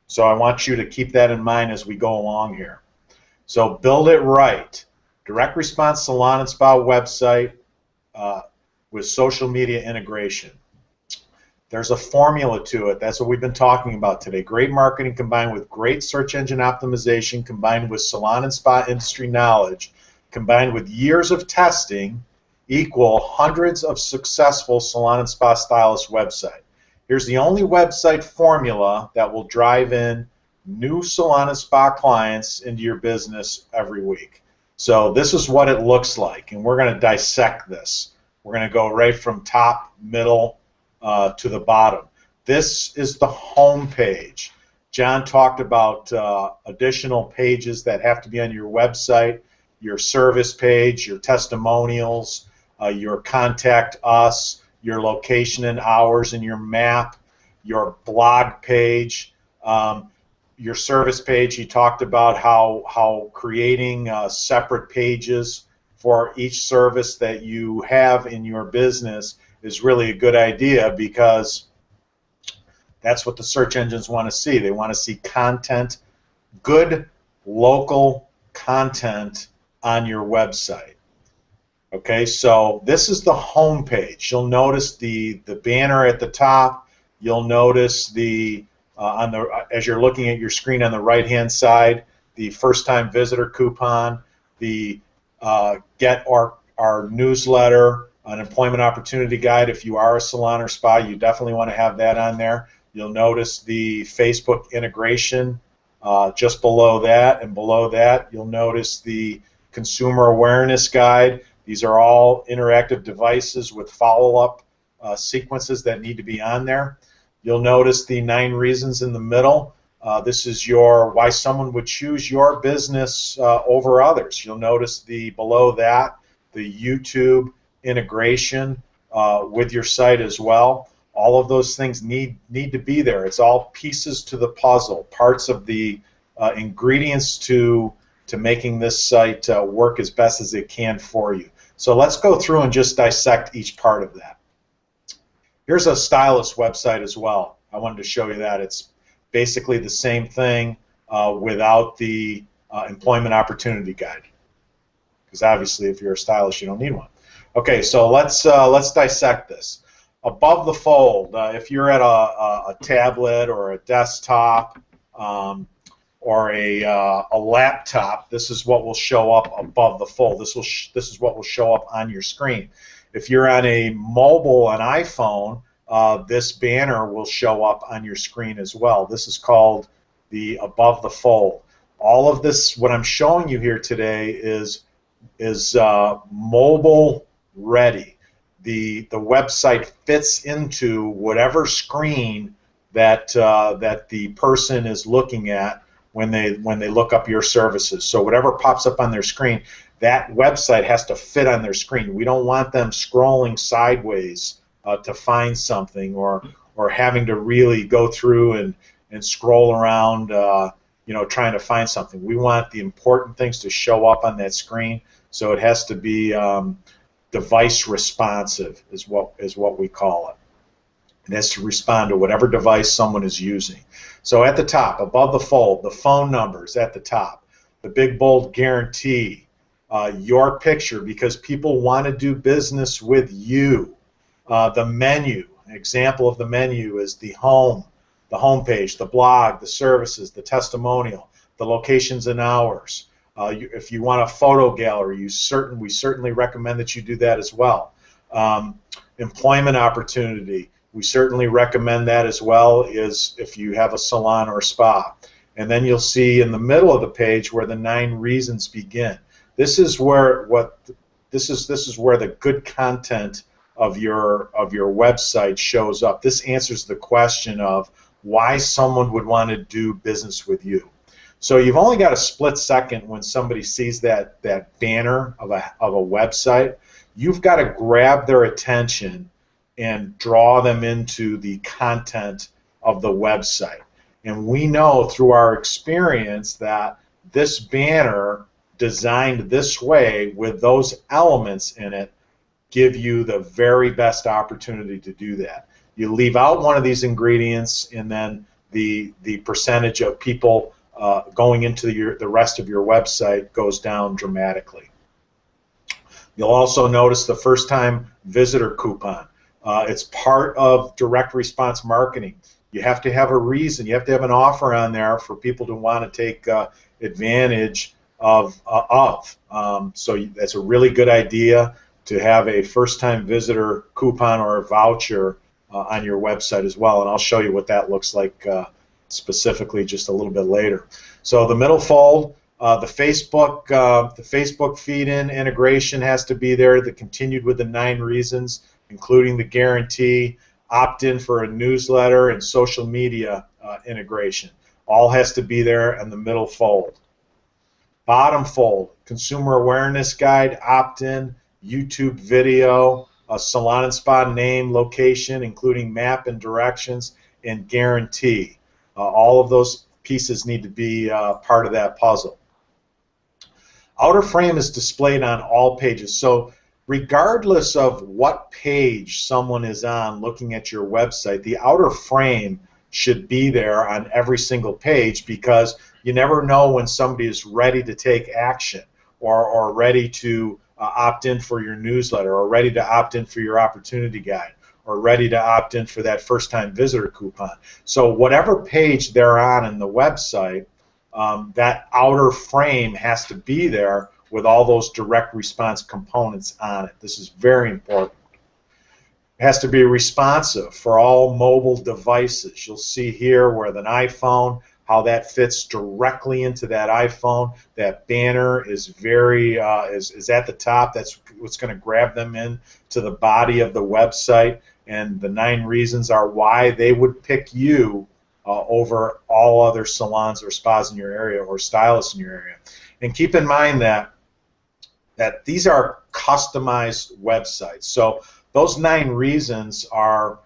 So I want you to keep that in mind as we go along here. So build it right. Direct response salon and spa website with social media integration. There's a formula to it. That's what we've been talking about today. Great marketing combined with great search engine optimization, combined with salon and spa industry knowledge, combined with years of testing, equal hundreds of successful salon and spa stylist website. Here's the only website formula that will drive in new salon and spa clients into your business every week. So this is what it looks like, and we're going to dissect this. We're going to go right from top, middle, to the bottom. This is the home page. John talked about additional pages that have to be on your website, your service page, your testimonials, your contact us, your location and hours and your map, your blog page, your service page. He talked about how creating separate pages for each service that you have in your business is really a good idea, because that's what the search engines want to see. They want to see content, good local content on your website. Okay, so this is the home page. You'll notice the banner at the top. You'll notice the as you're looking at your screen on the right-hand side, the first-time visitor coupon, the get our newsletter, an employment opportunity guide. If you are a salon or spa, you definitely want to have that on there. You'll notice the Facebook integration just below that, and below that you'll notice the consumer awareness guide. These are all interactive devices with follow-up sequences that need to be on there. You'll notice the 9 reasons in the middle. This is why someone would choose your business over others. You'll notice below that the YouTube integration with your site as well. All of those things need to be there. It's all pieces to the puzzle, parts of the ingredients to making this site work as best as it can for you. So let's go through and just dissect each part of that. Here's a stylist website as well. I wanted to show you that. It's basically the same thing without the employment opportunity guide, because obviously if you're a stylist you don't need one. Okay, so let's dissect this. Above the fold, if you're at a tablet or a desktop, a laptop, this is what will show up above the fold. This is what will show up on your screen. If you're on a mobile, an iPhone, this banner will show up on your screen as well. This is called the above the fold. All of this, what I'm showing you here today, is mobile ready. The website fits into whatever screen that the person is looking at when they look up your services. So whatever pops up on their screen, that website has to fit on their screen. We don't want them scrolling sideways to find something, or having to really go through and scroll around, trying to find something. We want the important things to show up on that screen. So it has to be device responsive, is what we call it. It has to respond to whatever device someone is using. So at the top, above the fold, the phone numbers at the top, the big bold guarantee, your picture, because people want to do business with you. The menu, an example of the menu is the home page, the blog, the services, the testimonial, the locations and hours. If you want a photo gallery, we certainly recommend that you do that as well. Employment opportunity, we certainly recommend that as well, is if you have a salon or spa. And then you'll see in the middle of the page where the 9 reasons begin. This is where the good content of your website shows up. This answers the question of why someone would want to do business with you. So you've only got a split second when somebody sees that banner of a website. You've got to grab their attention and draw them into the content of the website. And we know through our experience that this banner designed this way with those elements in it give you the very best opportunity to do that. You leave out one of these ingredients, and then the percentage of people going into the rest of your website goes down dramatically. You'll also notice the first-time visitor coupon. It's part of direct response marketing. You have to have a reason. You have to have an offer on there for people to want to take advantage of. So that's a really good idea to have a first-time visitor coupon or a voucher on your website as well, and I'll show you what that looks like specifically just a little bit later. So the middle fold, the Facebook feed-in integration has to be there. The continued with the 9 reasons, including the guarantee, opt-in for a newsletter, and social media integration. All has to be there in the middle fold. Bottom fold, consumer awareness guide, opt-in, YouTube video, a salon and spa name, location, including map and directions, and guarantee. All of those pieces need to be part of that puzzle. Outer frame is displayed on all pages. So regardless of what page someone is on looking at your website, the outer frame should be there on every single page, because you never know when somebody is ready to take action, or ready to opt in for your newsletter, or ready to opt in for your opportunity guide, or ready to opt in for that first-time visitor coupon. So whatever page they're on in the website, that outer frame has to be there with all those direct response components on it. This is very important. It has to be responsive for all mobile devices. You'll see here where an iPhone, how that fits directly into that iPhone. That banner is is at the top. That's what's going to grab them in to the body of the website. And the 9 reasons are why they would pick you over all other salons or spas in your area, or stylists in your area. And keep in mind that these are customized websites. So those 9 reasons are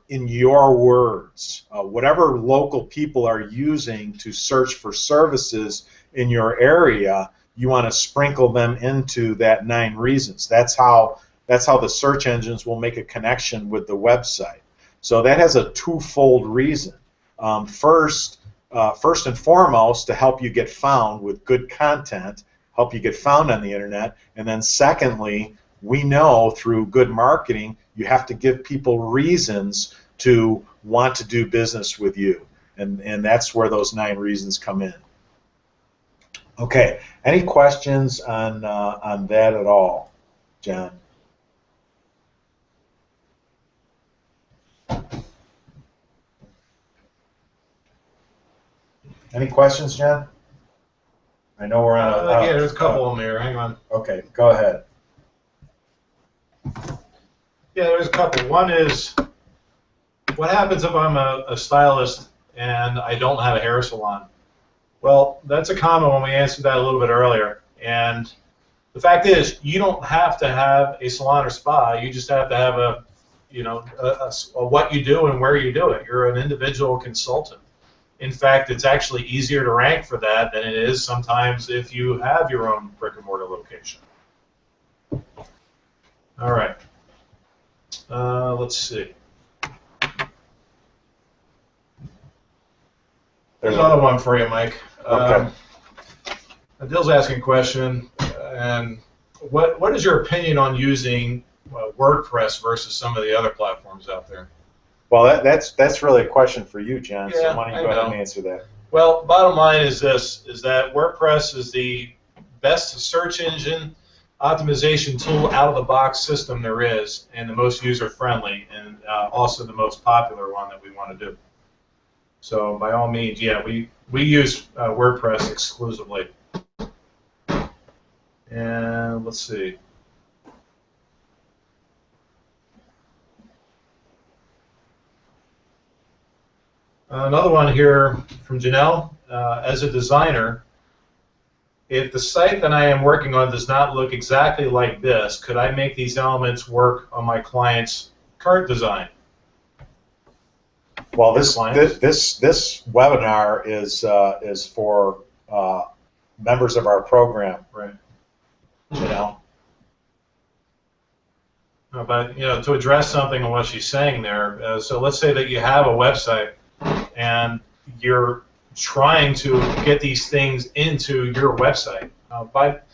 in your words. Whatever local people are using to search for services in your area, you want to sprinkle them into that 9 reasons. That's how the search engines will make a connection with the website. So that has a twofold reason. First and foremost, to help you get found with good content, help you get found on the internet, and then secondly, we know through good marketing, you have to give people reasons to want to do business with you. and that's where those 9 reasons come in. Okay, any questions on that at all, John? Any questions, John? I know we're on yeah, there's a couple of them here. Hang on. Okay, go ahead. Yeah, there's a couple. One is, what happens if I'm a stylist and I don't have a hair salon? Well, that's a common one. We answered that a little bit earlier. And the fact is, you don't have to have a salon or spa. You just have to have a what you do and where you do it. You're an individual consultant. In fact, it's actually easier to rank for that than it is sometimes if you have your own brick and mortar location. All right. Let's see. There's another one for you, Mike. Okay. Adil's asking a question, and what is your opinion on using WordPress versus some of the other platforms out there? Well, that's really a question for you, John. Yeah, so why don't you go ahead and answer that? Well, bottom line is this: is that WordPress is the best search engine optimization tool out of the box system there is, and the most user friendly, and also the most popular one that we want to do. So by all means, yeah, we use WordPress exclusively. And let's see. Another one here from Janelle. As a designer, if the site that I am working on does not look exactly like this, could I make these elements work on my client's current design? Well, this webinar is for members of our program, Right. you know. But to address something on what she's saying there, so let's say that you have a website and you're trying to get these things into your website. But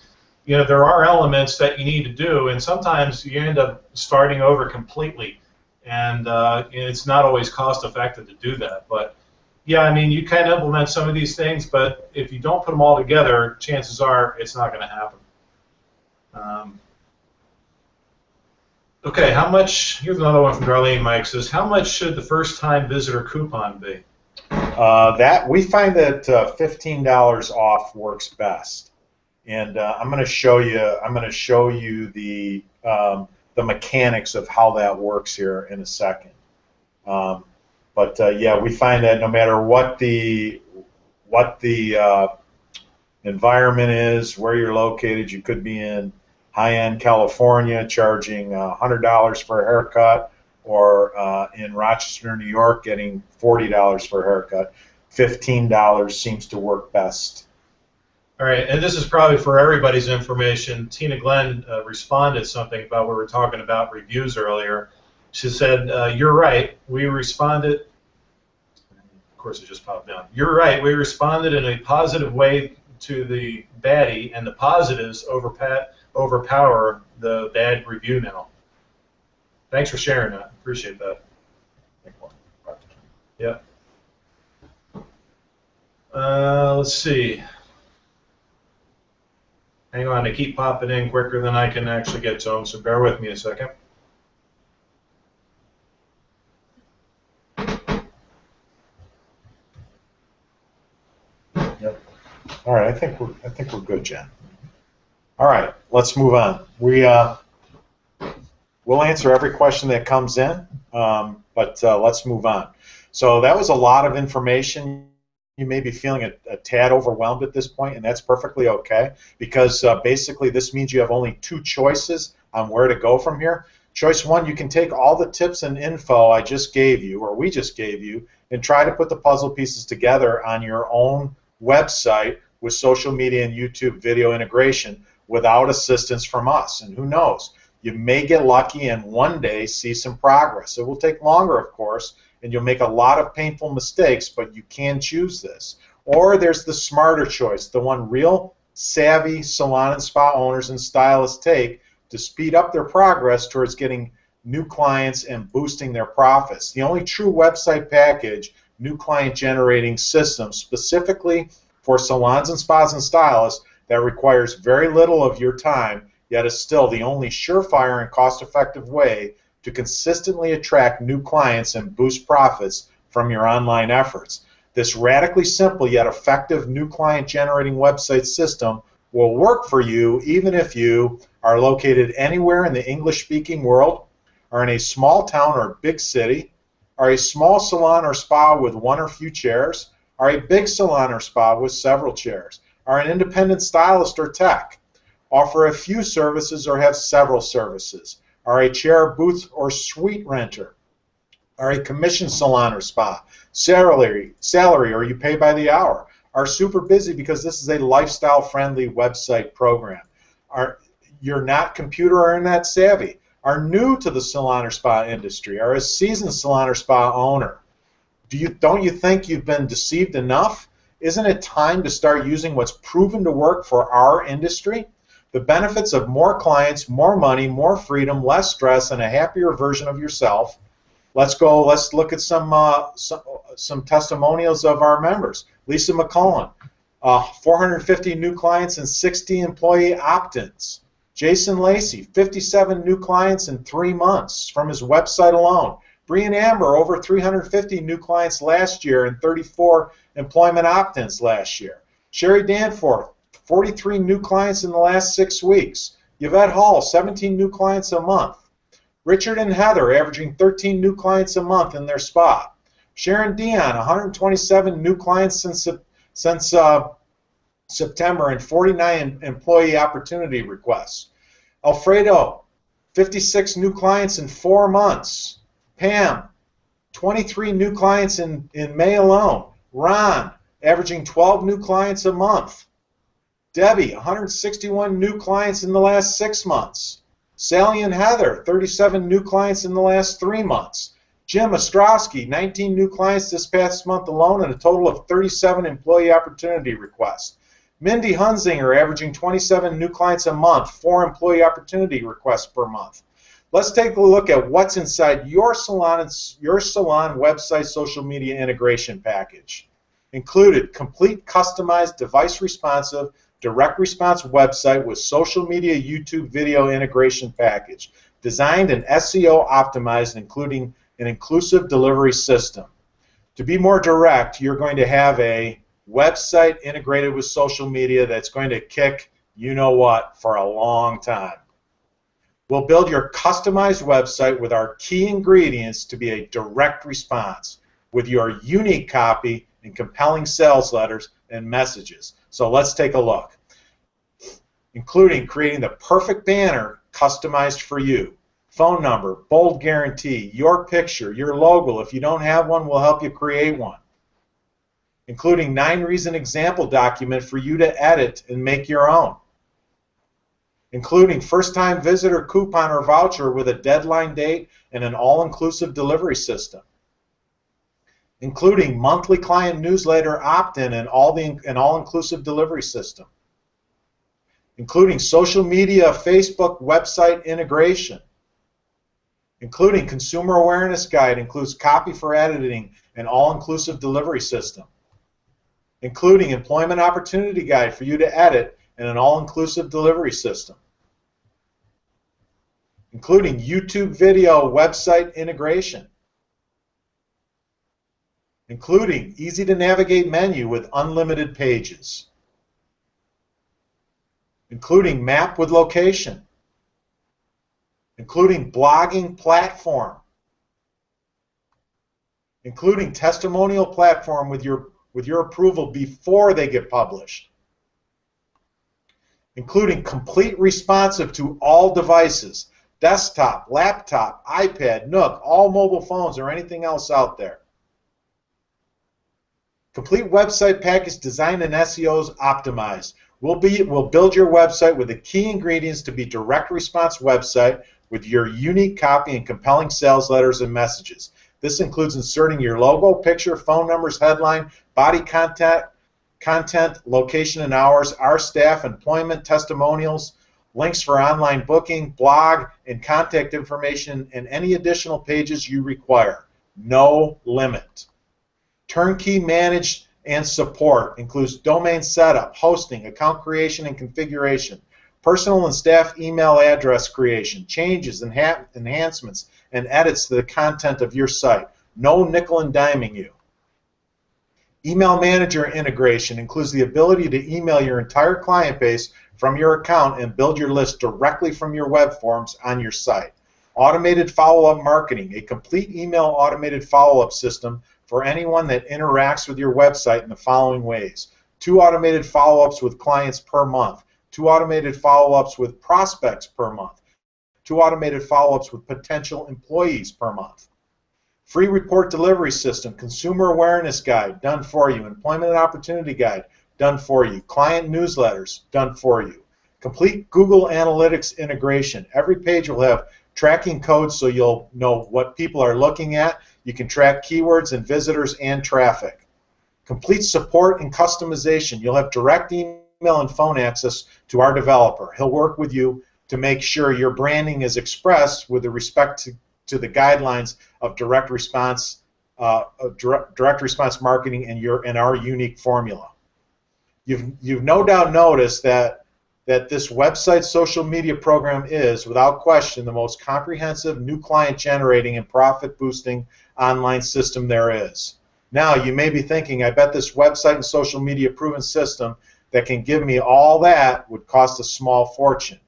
there are elements that you need to do, and sometimes you end up starting over completely, and it's not always cost effective to do that. But yeah, I mean, you can implement some of these things, but if you don't put them all together, chances are it's not going to happen. Okay, how much? Here's another one from Darlene. Mike says, how much should the first-time visitor coupon be? That we find that $15 off works best, and I'm going to show you the mechanics of how that works here in a second. But yeah, we find that no matter what the environment is, where you're located, you could be in high-end California charging $100 for a haircut, or in Rochester, New York, getting $40 for a haircut. $15 seems to work best. All right, and this is probably for everybody's information. Tina Glenn responded something about we were talking about reviews earlier. She said, you're right, we responded, of course it just popped down. You're right, we responded in a positive way to the baddie, and the positives overpower the bad review now. Thanks for sharing that. Appreciate that. Yeah. Let's see. Hang on, they keep popping in quicker than I can actually get to them, so bear with me a second. Yep. All right, I think we're good, Jen. All right, let's move on. We'll answer every question that comes in, but let's move on. So that was a lot of information. You may be feeling a tad overwhelmed at this point, and that's perfectly okay, because basically this means you have only 2 choices on where to go from here. Choice 1, you can take all the tips and info I just gave you, or we just gave you, and try to put the puzzle pieces together on your own website with social media and YouTube video integration without assistance from us. And who knows? You may get lucky and one day see some progress. It will take longer, of course, and you'll make a lot of painful mistakes, but you can choose this. Or there's the smarter choice, the one real savvy salon and spa owners and stylists take to speed up their progress towards getting new clients and boosting their profits. The only true website package new client generating system specifically for salons and spas and stylists that requires very little of your time, yet is still the only surefire and cost-effective way to consistently attract new clients and boost profits from your online efforts. This radically simple yet effective new client generating website system will work for you even if you are located anywhere in the English-speaking world, are in a small town or big city, are a small salon or spa with one or few chairs, are a big salon or spa with several chairs, are an independent stylist or tech, offer a few services or have several services, are a chair, booth, or suite renter, are a commission salon or spa, salary, or you pay by the hour, are super busy because this is a lifestyle-friendly website program, you're not computer or internet savvy, are new to the salon or spa industry, are a seasoned salon or spa owner. Don't you think you've been deceived enough? Isn't it time to start using what's proven to work for our industry? The benefits of more clients, more money, more freedom, less stress, and a happier version of yourself. Let's look at some testimonials of our members. Lisa McCullen, 450 new clients and 60 employee opt-ins. Jason Lacey, 57 new clients in 3 months from his website alone. Brian Amber, over 350 new clients last year and 34 employment opt-ins last year. Sherry Danforth, 43 new clients in the last 6 weeks. Yvette Hall, 17 new clients a month. Richard and Heather, averaging 13 new clients a month in their spa. Sharon Dion, 127 new clients since September and 49 employee opportunity requests. Alfredo, 56 new clients in 4 months. Pam, 23 new clients in May alone. Ron, averaging 12 new clients a month. Debbie, 161 new clients in the last 6 months. Sally and Heather, 37 new clients in the last 3 months. Jim Ostrowski, 19 new clients this past month alone and a total of 37 employee opportunity requests. Mindy Hunzinger, averaging 27 new clients a month, 4 employee opportunity requests per month. Let's take a look at what's inside your salon website social media integration package. Included, complete customized device responsive direct response website with social media YouTube video integration package. Designed and SEO optimized, including an inclusive delivery system. To be more direct, you're going to have a website integrated with social media that's going to kick you-know-what for a long time. We'll build your customized website with our key ingredients to be a direct response with your unique copy and compelling sales letters and messages. So let's take a look. Including creating the perfect banner customized for you. Phone number, bold guarantee, your picture, your logo. If you don't have one, we'll help you create one. Including 9-reason example document for you to edit and make your own. Including first-time visitor coupon or voucher with a deadline date and an all-inclusive delivery system. Including monthly client newsletter opt-in and all-inclusive delivery system. Including social media, Facebook, website integration. Including consumer awareness guide, includes copy for editing and all-inclusive delivery system. Including employment opportunity guide for you to edit and an all-inclusive delivery system. Including YouTube video website integration. Including easy-to-navigate menu with unlimited pages. Including map with location. Including blogging platform. Including testimonial platform with your approval before they get published. Including complete responsive to all devices, desktop, laptop, iPad, Nook, all mobile phones, or anything else out there. Complete website package designed and SEOs optimized. We'll build your website with the key ingredients to be direct response website with your unique copy and compelling sales letters and messages. This includes inserting your logo, picture, phone numbers, headline, body content, location and hours, our staff, employment, testimonials, links for online booking, blog, and contact information, and any additional pages you require. No limit. Turnkey managed and support includes domain setup, hosting, account creation and configuration, personal and staff email address creation, changes, enhancements, and edits to the content of your site. No nickel and diming you. Email manager integration includes the ability to email your entire client base from your account and build your list directly from your web forms on your site. Automated follow-up marketing, a complete email automated follow-up system for anyone that interacts with your website in the following ways. 2 automated follow-ups with clients per month, 2 automated follow-ups with prospects per month, 2 automated follow-ups with potential employees per month. Free report delivery system, consumer awareness guide, done for you. Employment and opportunity guide, done for you. Client newsletters, done for you. Complete Google Analytics integration. Every page will have tracking codes so you'll know what people are looking at. You can track keywords and visitors and traffic. Complete support and customization. You'll have direct email and phone access to our developer. He'll work with you to make sure your branding is expressed with respect to the guidelines of direct response marketing and our unique formula. You've no doubt noticed that this website social media program is, without question, the most comprehensive new client generating and profit boosting online system there is. Now you may be thinking, I bet this website and social media proven system that can give me all that would cost a small fortune.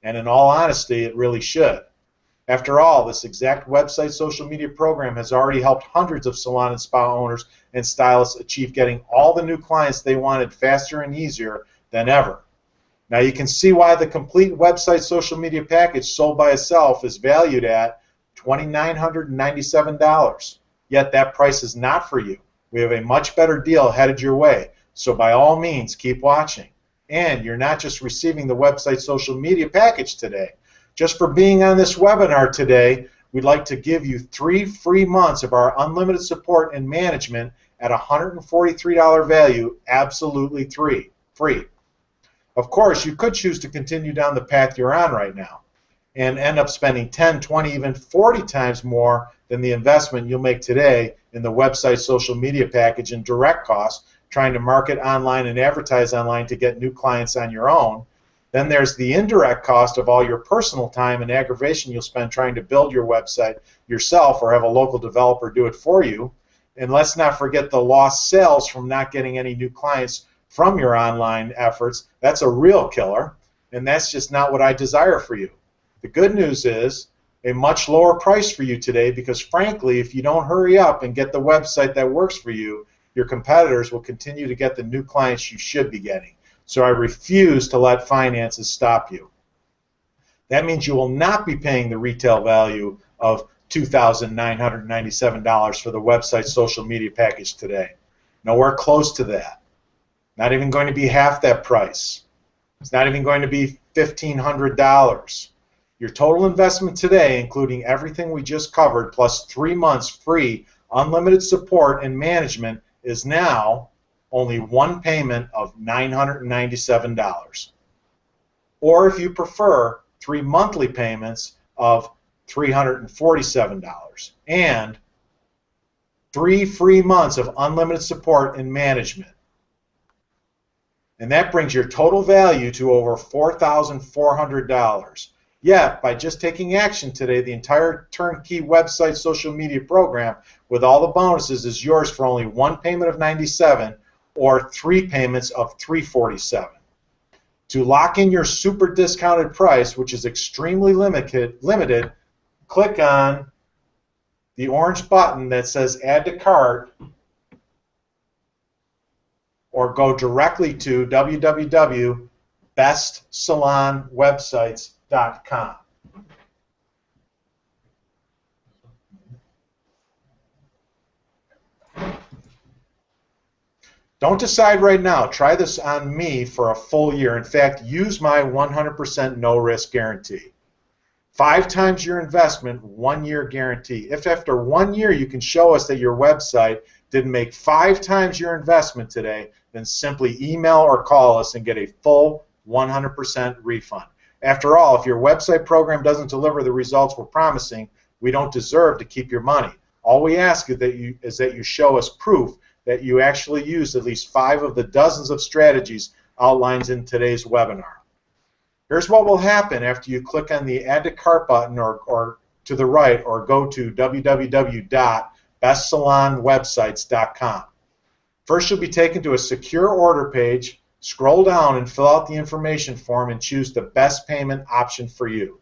And in all honesty, it really should. After all, this exact website social media program has already helped hundreds of salon and spa owners and stylists achieve getting all the new clients they wanted faster and easier than ever. Now you can see why the complete website social media package sold by itself is valued at $2,997. Yet that price is not for you. We have a much better deal headed your way. So by all means, keep watching. And you're not just receiving the website social media package today. Just for being on this webinar today, we'd like to give you 3 free months of our unlimited support and management at $143 value, absolutely free. Of course, you could choose to continue down the path you're on right now and end up spending 10, 20, even 40 times more than the investment you'll make today in the website social media package and direct costs, trying to market online and advertise online to get new clients on your own. Then there's the indirect cost of all your personal time and aggravation you'll spend trying to build your website yourself or have a local developer do it for you. And let's not forget the lost sales from not getting any new clients from your online efforts. That's a real killer, and that's just not what I desire for you. The good news is a much lower price for you today because, frankly, if you don't hurry up and get the website that works for you, your competitors will continue to get the new clients you should be getting. So I refuse to let finances stop you. That means you will not be paying the retail value of $2,997 for the website social media package today. Nowhere close to that. Not even going to be half that price. It's not even going to be $1,500. Your total investment today, including everything we just covered, plus 3 months free unlimited support and management, is now only one payment of $997. Or if you prefer, 3 monthly payments of $347. And 3 free months of unlimited support and management. And that brings your total value to over $4,400. Yet, by just taking action today, the entire turnkey website social media program with all the bonuses is yours for only one payment of $97 or 3 payments of $347. To lock in your super discounted price, which is extremely limited, click on the orange button that says Add to Cart, or go directly to www.bestsalonwebsites.com. Don't decide right now. Try this on me for a full year. In fact, use my 100% no-risk guarantee. 5 times your investment, 1 year guarantee. If after 1 year you can show us that your website didn't make 5 times your investment today, then simply email or call us and get a full 100% refund. After all, if your website program doesn't deliver the results we're promising, we don't deserve to keep your money. All we ask is that you show us proof that you actually use at least 5 of the dozens of strategies outlined in today's webinar. Here's what will happen after you click on the Add to Cart button or to the right, or go to www.bestsalonwebsites.com. First, you'll be taken to a secure order page. Scroll down and fill out the information form and choose the best payment option for you.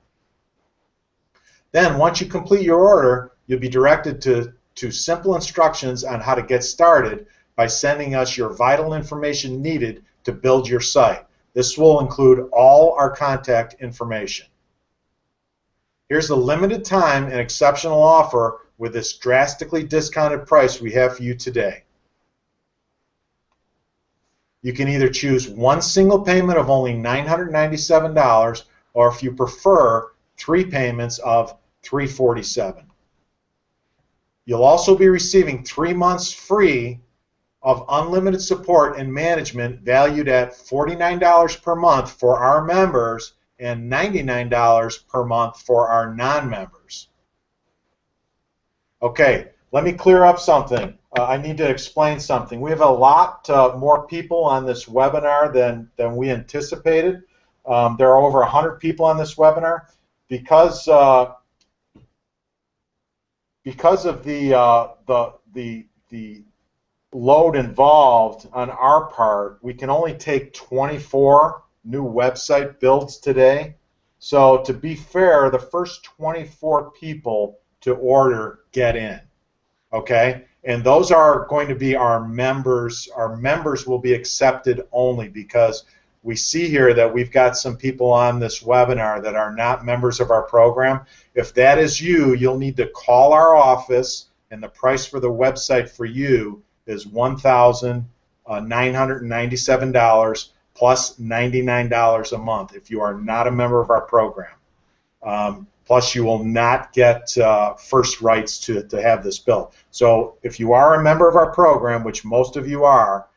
Then, once you complete your order, you'll be directed to simple instructions on how to get started by sending us your vital information needed to build your site. This will include all our contact information. Here's the limited time and exceptional offer with this drastically discounted price we have for you today. You can either choose one single payment of only $997, or if you prefer, 3 payments of $347. You'll also be receiving 3 months free of unlimited support and management valued at $49 per month for our members and $99 per month for our non-members. Okay, let me clear up something. I need to explain something. We have a lot more people on this webinar than we anticipated. There are over 100 people on this webinar. Because of the load involved on our part, we can only take 24 new website builds today. So to be fair, the first 24 people to order get in. Okay? And those are going to be our members. Our members will be accepted only, because we see here that we've got some people on this webinar that are not members of our program. If that is you, you'll need to call our office, and the price for the website for you is $1,997 plus $99 a month if you are not a member of our program. Plus, you will not get first rights to have this built. So if you are a member of our program, which most of you are,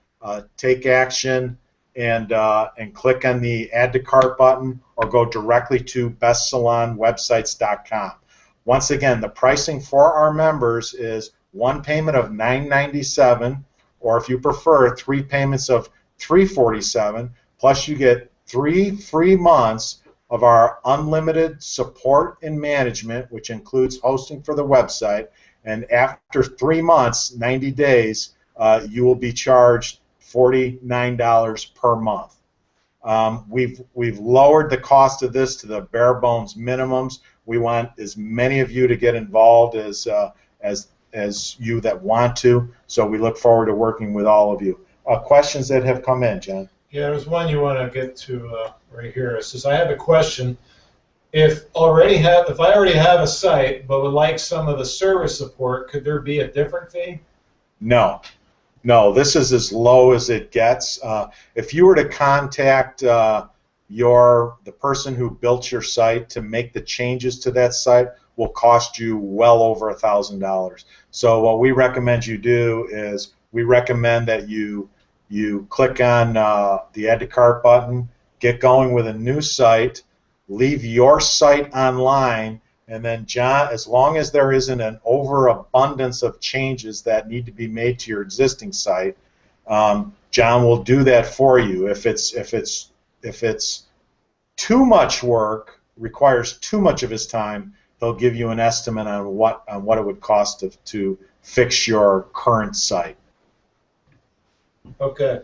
take action and click on the Add to Cart button, or go directly to bestsalonwebsites.com. Once again, the pricing for our members is 1 payment of $997, or if you prefer, 3 payments of $347, plus you get 3 free months of our unlimited support and management, which includes hosting for the website. And after 3 months, 90 days, you will be charged $49 per month. We've lowered the cost of this to the bare bones minimums. We want as many of you to get involved as you that want to. So we look forward to working with all of you. Questions that have come in, John? Yeah, there's one you want to get to right here. It says, I have a question. If I already have a site but would like some of the service support, could there be a different fee? No. No, this is as low as it gets. If you were to contact the person who built your site to make the changes to that site, will cost you well over $1,000. So what we recommend you do is we recommend that you click on the Add to Cart button, get going with a new site, leave your site online, and then John, as long as there isn't an overabundance of changes that need to be made to your existing site, John will do that for you. If it's too much work, requires too much of his time, he'll give you an estimate on what it would cost to fix your current site. Okay.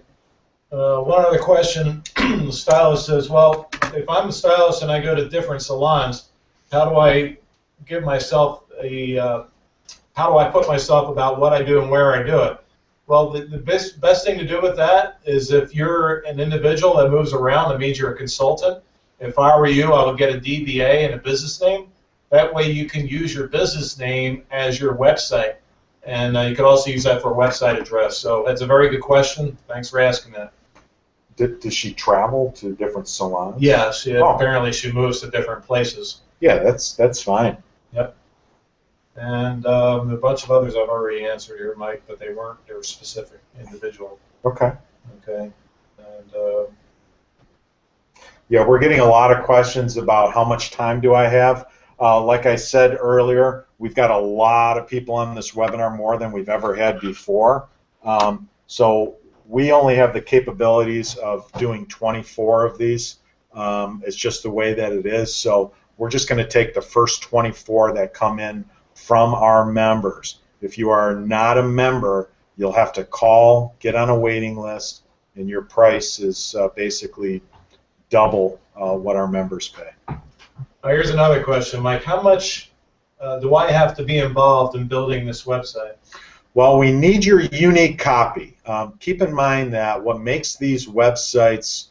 One other question. The stylist says, well, if I'm a stylist and I go to different salons, how do I give myself how do I put myself about what I do and where I do it? Well, the best thing to do with that is, if you're an individual that moves around, that means you're a consultant. If I were you, I would get a DBA and a business name. That way you can use your business name as your website. And you can also use that for a website address. So that's a very good question. Thanks for asking that. Does she travel to different salons? Yes, apparently she moves to different places. Yeah, that's fine. Yep. And a bunch of others I've already answered here, Mike, but they were specific, individual. Okay. Okay. And yeah, we're getting a lot of questions about how much time do I have. Like I said earlier, we've got a lot of people on this webinar, more than we've ever had before. So we only have the capabilities of doing 24 of these. It's just the way that it is. So we're just going to take the first 24 that come in from our members. If you are not a member, you'll have to call, get on a waiting list, and your price is basically double what our members pay. Here's another question, Mike. How much do I have to be involved in building this website? Well, we need your unique copy. Keep in mind that what makes these websites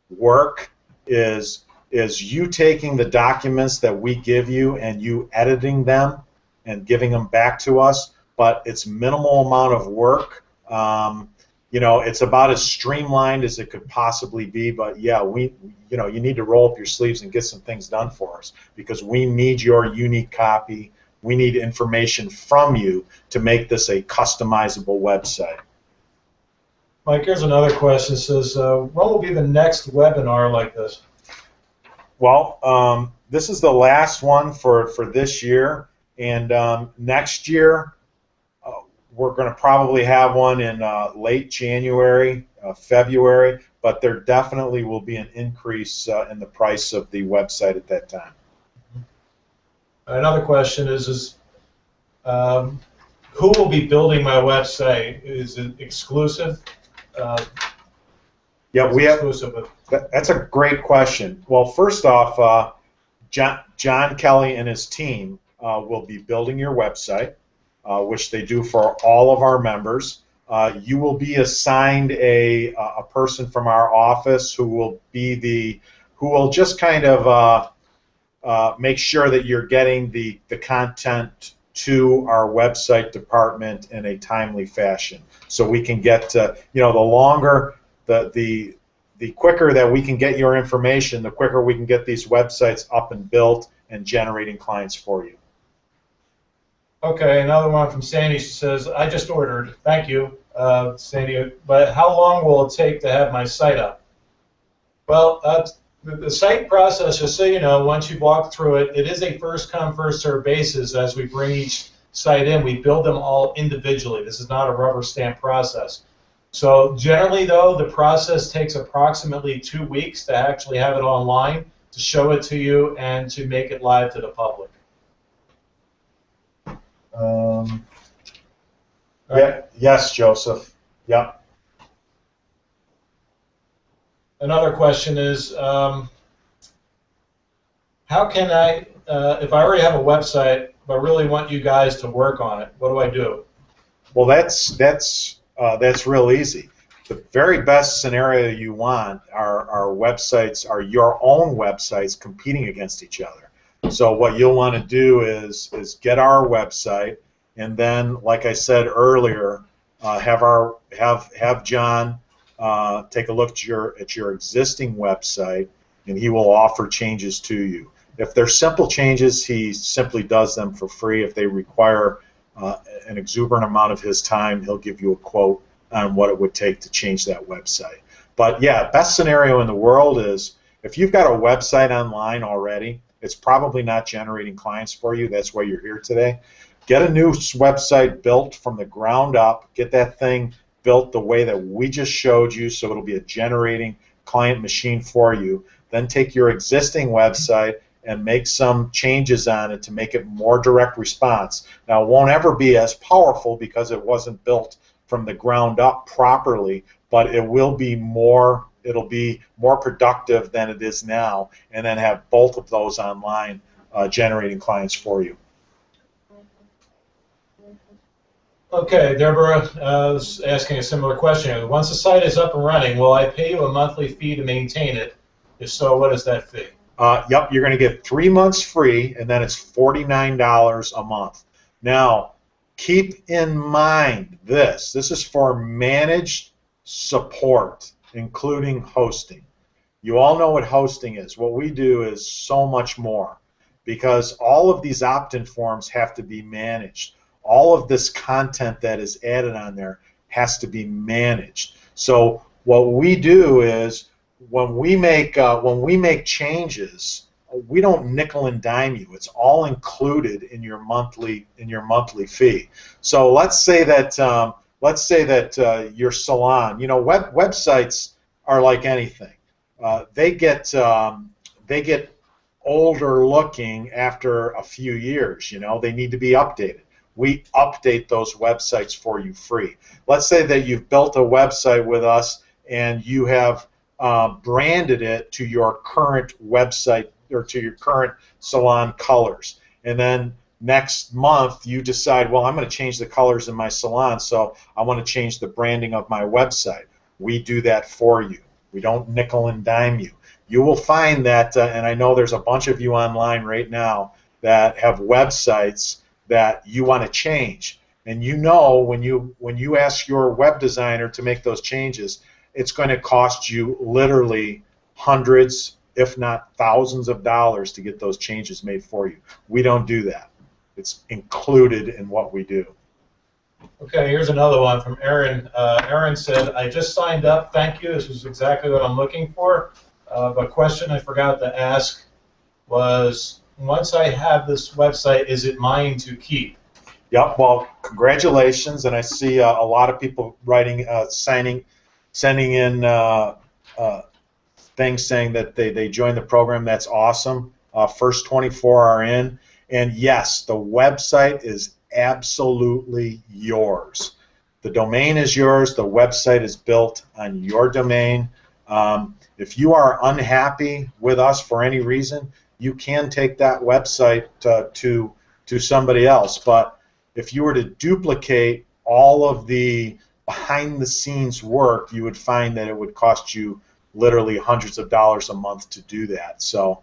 work is you taking the documents that we give you and you editing them and giving them back to us, but it's minimal amount of work. You know, it's about as streamlined as it could possibly be, but yeah, you need to roll up your sleeves and get some things done for us because we need your unique copy. We need information from you to make this a customizable website. Mike, here's another question. It says, when will be the next webinar like this? Well, this is the last one for this year, and next year we're going to probably have one in late January, February, but there definitely will be an increase in the price of the website at that time. Another question is who will be building my website? Is it exclusive? Yeah, we have. That's a great question. Well, first off, John Kelly and his team will be building your website, which they do for all of our members. You will be assigned a person from our office who will just kind of make sure that you're getting the content to our website department in a timely fashion, so we can get the longer the quicker that we can get your information, the quicker we can get these websites up and built and generating clients for you. Okay, another one from Sandy. She says, I just ordered. Thank you, Sandy. But how long will it take to have my site up? Well, the site process, just so you know, once you walk through it, it is a first-come, first-served basis as we bring each site in. We build them all individually. This is not a rubber stamp process. So generally, though, the process takes approximately 2 weeks to actually have it online, to show it to you, and to make it live to the public. Yes, Joseph. Yep. Another question is, how can I, if I already have a website, but really want you guys to work on it, what do I do? Well, that's real easy. The very best scenario you want are websites, are your own websites competing against each other. So what you'll want to do is get our website, and then, like I said earlier, have John take a look at your existing website, and he will offer changes to you. If they're simple changes, he simply does them for free. If they require an exuberant amount of his time, he'll give you a quote on what it would take to change that website. But yeah, best scenario in the world is if you've got a website online already, it's probably not generating clients for you. That's why you're here today. Get a new website built from the ground up. Get that thing built the way that we just showed you, so it'll be a generating client machine for you. Then take your existing website and make some changes on it to make it more direct response. Now, it won't ever be as powerful because it wasn't built from the ground up properly, but it will be more, it'll be more productive than it is now, and then have both of those online generating clients for you. Okay, Deborah was asking a similar question. Once the site is up and running, will I pay you a monthly fee to maintain it? If so, what is that fee? Yep, you're going to get 3 months free, and then it's $49 a month. Now, keep in mind this. This is for managed support, including hosting. You all know what hosting is. What we do is so much more, because all of these opt-in forms have to be managed. All of this content that is added on there has to be managed. So what we do is when we make changes, we don't nickel and dime you. It's all included in your monthly fee. So let's say that let's say that your salon, you know, websites are like anything. They get older looking after a few years. You know, they need to be updated. We update those websites for you free. Let's say that you've built a website with us and you have branded it to your current website or to your current salon colors. And then next month you decide, well, I'm going to change the colors in my salon, so I want to change the branding of my website. We do that for you. We don't nickel and dime you. You will find that, and I know there's a bunch of you online right now that have websites that you want to change. And you know when you ask your web designer to make those changes, it's going to cost you literally hundreds, if not thousands of dollars to get those changes made for you. We don't do that. It's included in what we do. Okay, here's another one from Aaron. Aaron said, I just signed up. Thank you. This is exactly what I'm looking for. But question I forgot to ask was, once I have this website, is it mine to keep? Yep. Well, congratulations. And I see a lot of people writing, sending in things saying that they joined the program. That's awesome. First 24 are in. And yes, the website is absolutely yours. The domain is yours. The website is built on your domain. If you are unhappy with us for any reason, you can take that website to somebody else. But if you were to duplicate all of the behind-the-scenes work, you would find that it would cost you literally hundreds of dollars a month to do that. So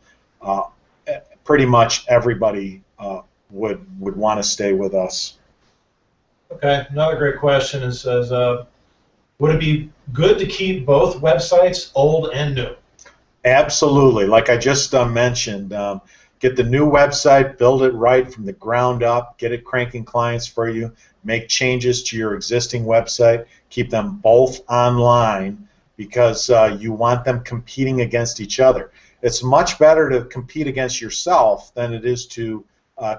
pretty much everybody would want to stay with us. Okay, another great question. It says, would it be good to keep both websites, old and new? Absolutely. Like I just mentioned, get the new website, build it right from the ground up, get it cranking clients for you, make changes to your existing website, keep them both online because you want them competing against each other. It's much better to compete against yourself than it is to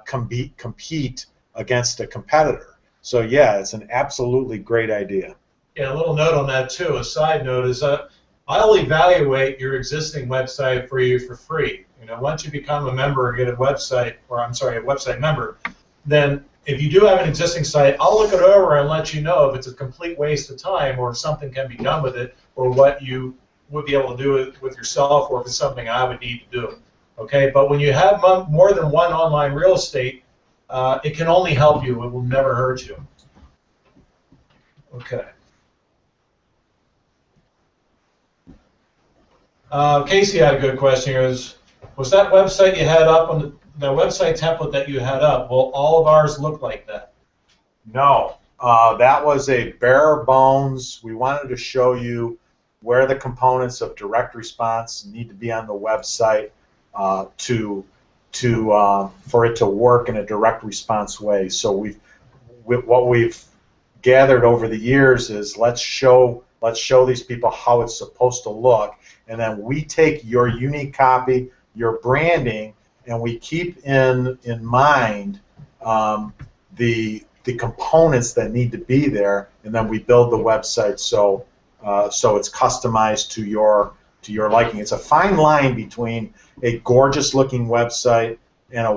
compete against a competitor. So yeah, it's an absolutely great idea. Yeah, a little note on that too. A side note is I'll evaluate your existing website for you for free. You know, once you become a member or get a website, or I'm sorry, a website member, then if you do have an existing site, I'll look it over and let you know if it's a complete waste of time or if something can be done with it or what you would be able to do it with yourself or if it's something I would need to do. Okay, but when you have more than one online real estate, it can only help you. It will never hurt you. Okay. Casey had a good question here. Was that website you had up on the website template that you had up? Will all of ours look like that? No, that was a bare bones. We wanted to show you where the components of direct response need to be on the website for it to work in a direct response way. So what we've gathered over the years is let's show these people how it's supposed to look, and then we take your unique copy, your branding, and we keep in mind the components that need to be there, and then we build the website so it's customized to your liking. It's a fine line between a gorgeous looking website and a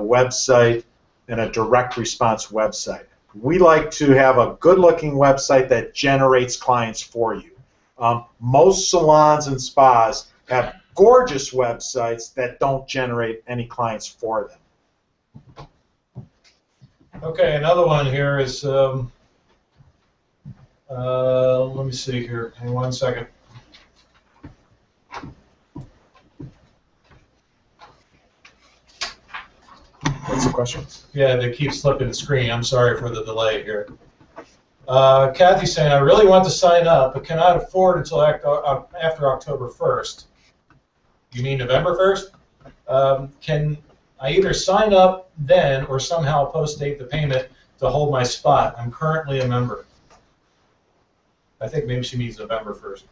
direct response website. We like to have a good looking website that generates clients for you. Most salons and spas have gorgeous websites that don't generate any clients for them. Okay, another one here is, let me see here, hang on one second. What's the question? Yeah, they keep slipping the screen. I'm sorry for the delay here. Kathy's saying, I really want to sign up, but cannot afford until after October 1st. You mean November 1st? Can I either sign up then or somehow post-date the payment to hold my spot? I'm currently a member. I think maybe she means November 1st.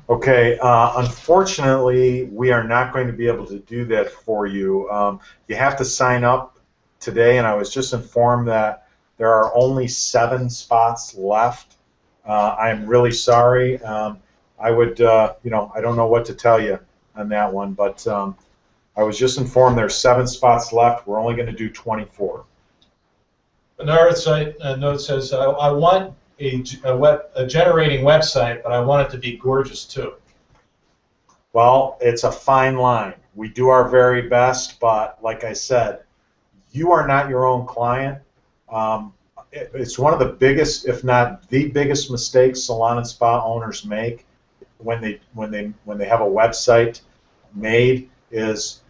Okay, unfortunately, we are not going to be able to do that for you. You have to sign up today, and I was just informed that there are only 7 spots left. I'm really sorry. I would, I don't know what to tell you on that one, but I was just informed there's 7 spots left. We're only going to do 24. Another site note says, I want a generating website, but I want it to be gorgeous too. Well, it's a fine line. We do our very best, but like I said, you are not your own client. It's one of the biggest, if not the biggest, mistakes salon and spa owners make when they have a website made is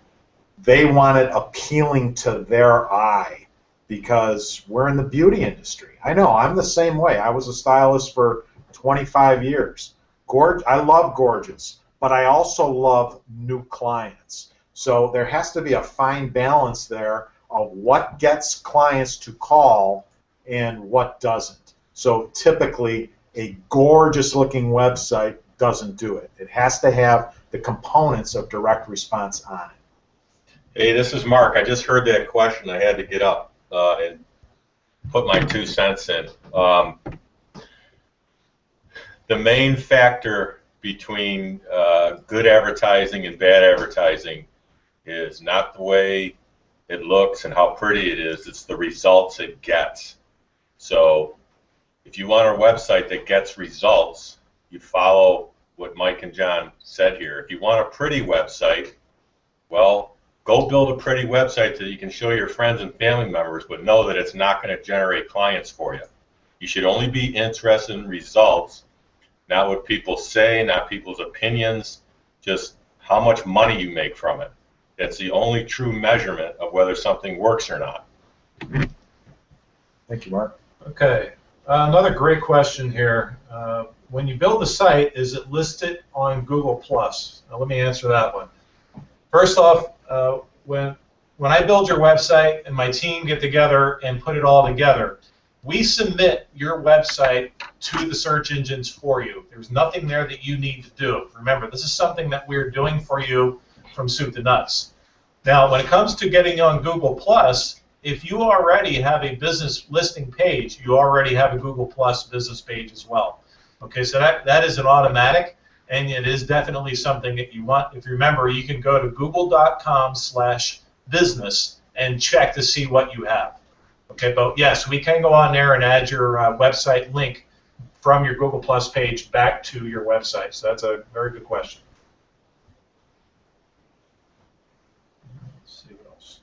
they want it appealing to their eye because we're in the beauty industry. I know, I'm the same way. I was a stylist for 25 years. I love gorgeous, but I also love new clients. So there has to be a fine balance there of what gets clients to call and what doesn't. So typically, a gorgeous looking website doesn't do it. It has to have the components of direct response on it. Hey, this is Mark. I just heard that question. I had to get up and put my 2 cents in. The main factor between good advertising and bad advertising is not the way it looks and how pretty it is, it's the results it gets. So if you want a website that gets results, you follow what Mike and John said here. If you want a pretty website, well, go build a pretty website that you can show your friends and family members, but know that it's not going to generate clients for you. You should only be interested in results, not what people say, not people's opinions, just how much money you make from it. That's the only true measurement of whether something works or not. Thank you, Mark. Okay, another great question here. When you build the site, is it listed on Google+? Now, let me answer that one. First off, when I build your website and my team get together and put it all together, we submit your website to the search engines for you. There's nothing there that you need to do. Remember, this is something that we're doing for you from soup to nuts. Now, when it comes to getting on Google+, if you already have a business listing page, you already have a Google+ business page as well. Okay, so that is an automatic, and it is definitely something that you want. If you remember, you can go to google.com/business and check to see what you have. Okay, but yes, we can go on there and add your website link from your Google+ page back to your website. So that's a very good question. Let's see what else.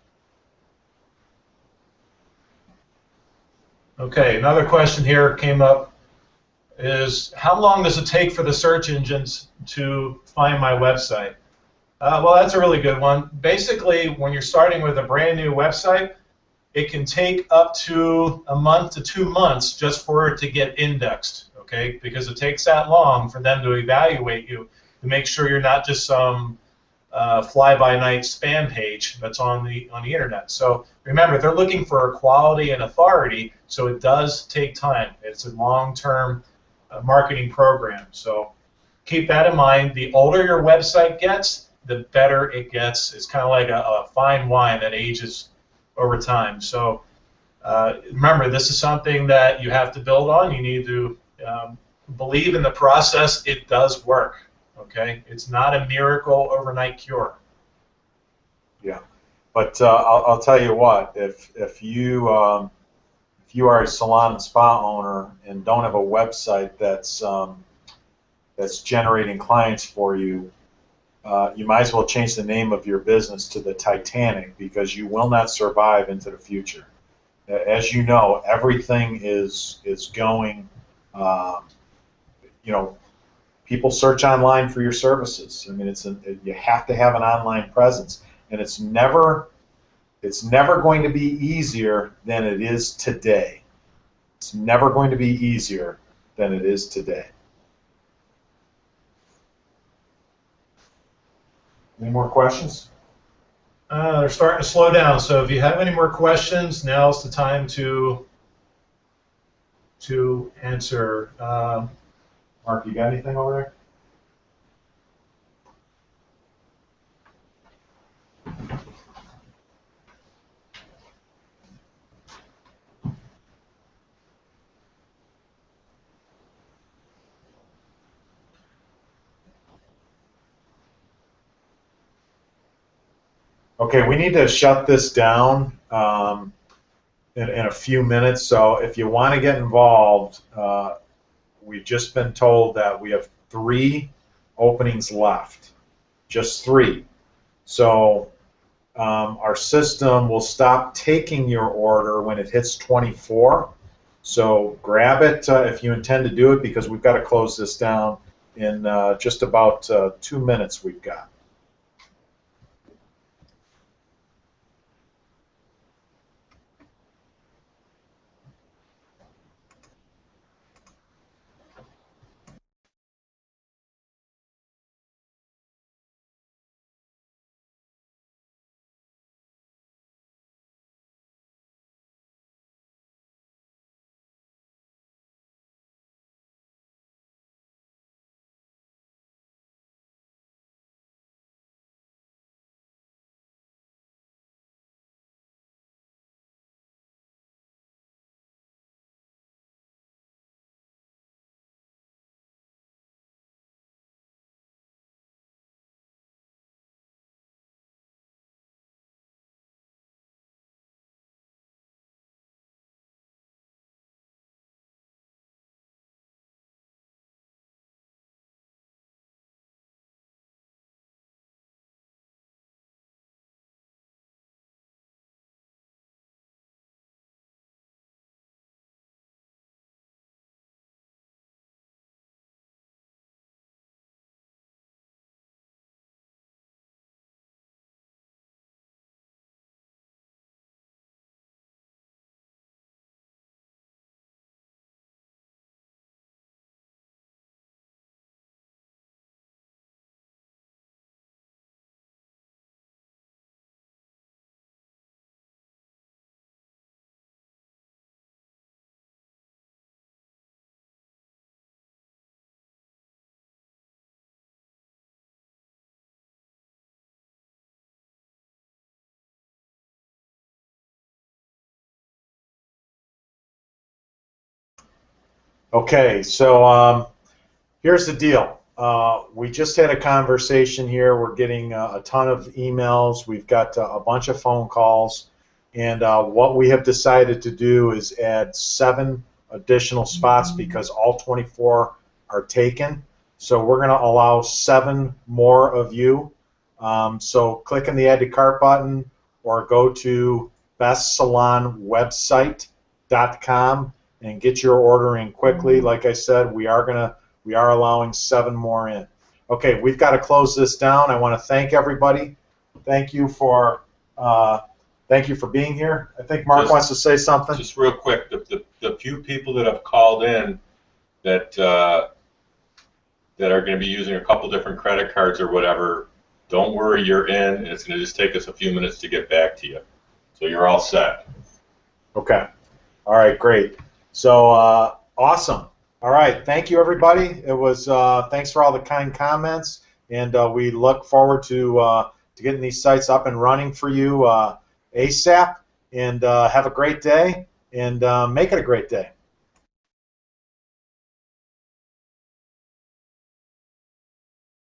Okay, another question here came up is how long does it take for the search engines to find my website? Well, that's a really good one. Basically, when you're starting with a brand new website, it can take up to a month to 2 months just for it to get indexed, okay? Because it takes that long for them to evaluate you to make sure you're not just some fly-by-night spam page that's on the internet. So remember, they're looking for quality and authority, so it does take time. It's a long-term marketing program. So keep that in mind. The older your website gets, the better it gets. It's kind of like a fine wine that ages over time. So remember, this is something that you have to build on. You need to believe in the process. It does work. Okay, it's not a miracle overnight cure. Yeah, but I'll tell you what. If you are a salon and spa owner and don't have a website that's generating clients for you, you might as well change the name of your business to the Titanic, because you will not survive into the future. As you know, everything is going. People search online for your services. I mean, you have to have an online presence, and it's never going to be easier than it is today. It's never going to be easier than it is today. Any more questions? They're starting to slow down, so if you have any more questions, now's the time to answer. Mark, you got anything over there? Okay, we need to shut this down in a few minutes. So if you want to get involved, we've just been told that we have 3 openings left, just 3. So our system will stop taking your order when it hits 24. So grab it if you intend to do it, because we've got to close this down in just about 2 minutes we've got. Okay, so here's the deal. We just had a conversation here. We're getting a ton of emails. We've got a bunch of phone calls. And what we have decided to do is add 7 additional spots because all 24 are taken. So we're going to allow 7 more of you. So click on the Add to Cart button or go to bestsalonwebsite.com and get your order in quickly. Like I said, we are allowing 7 more in. Okay, we've got to close this down. I want to thank everybody. Thank you for being here. I think Mark wants to say something. Just real quick, the few people that have called in that are going to be using a couple different credit cards or whatever, don't worry, you're in, and it's going to just take us a few minutes to get back to you. So you're all set. Okay. All right, great. So awesome. All right, thank you, everybody. It was thanks for all the kind comments, and we look forward to getting these sites up and running for you ASAP. And have a great day, and make it a great day.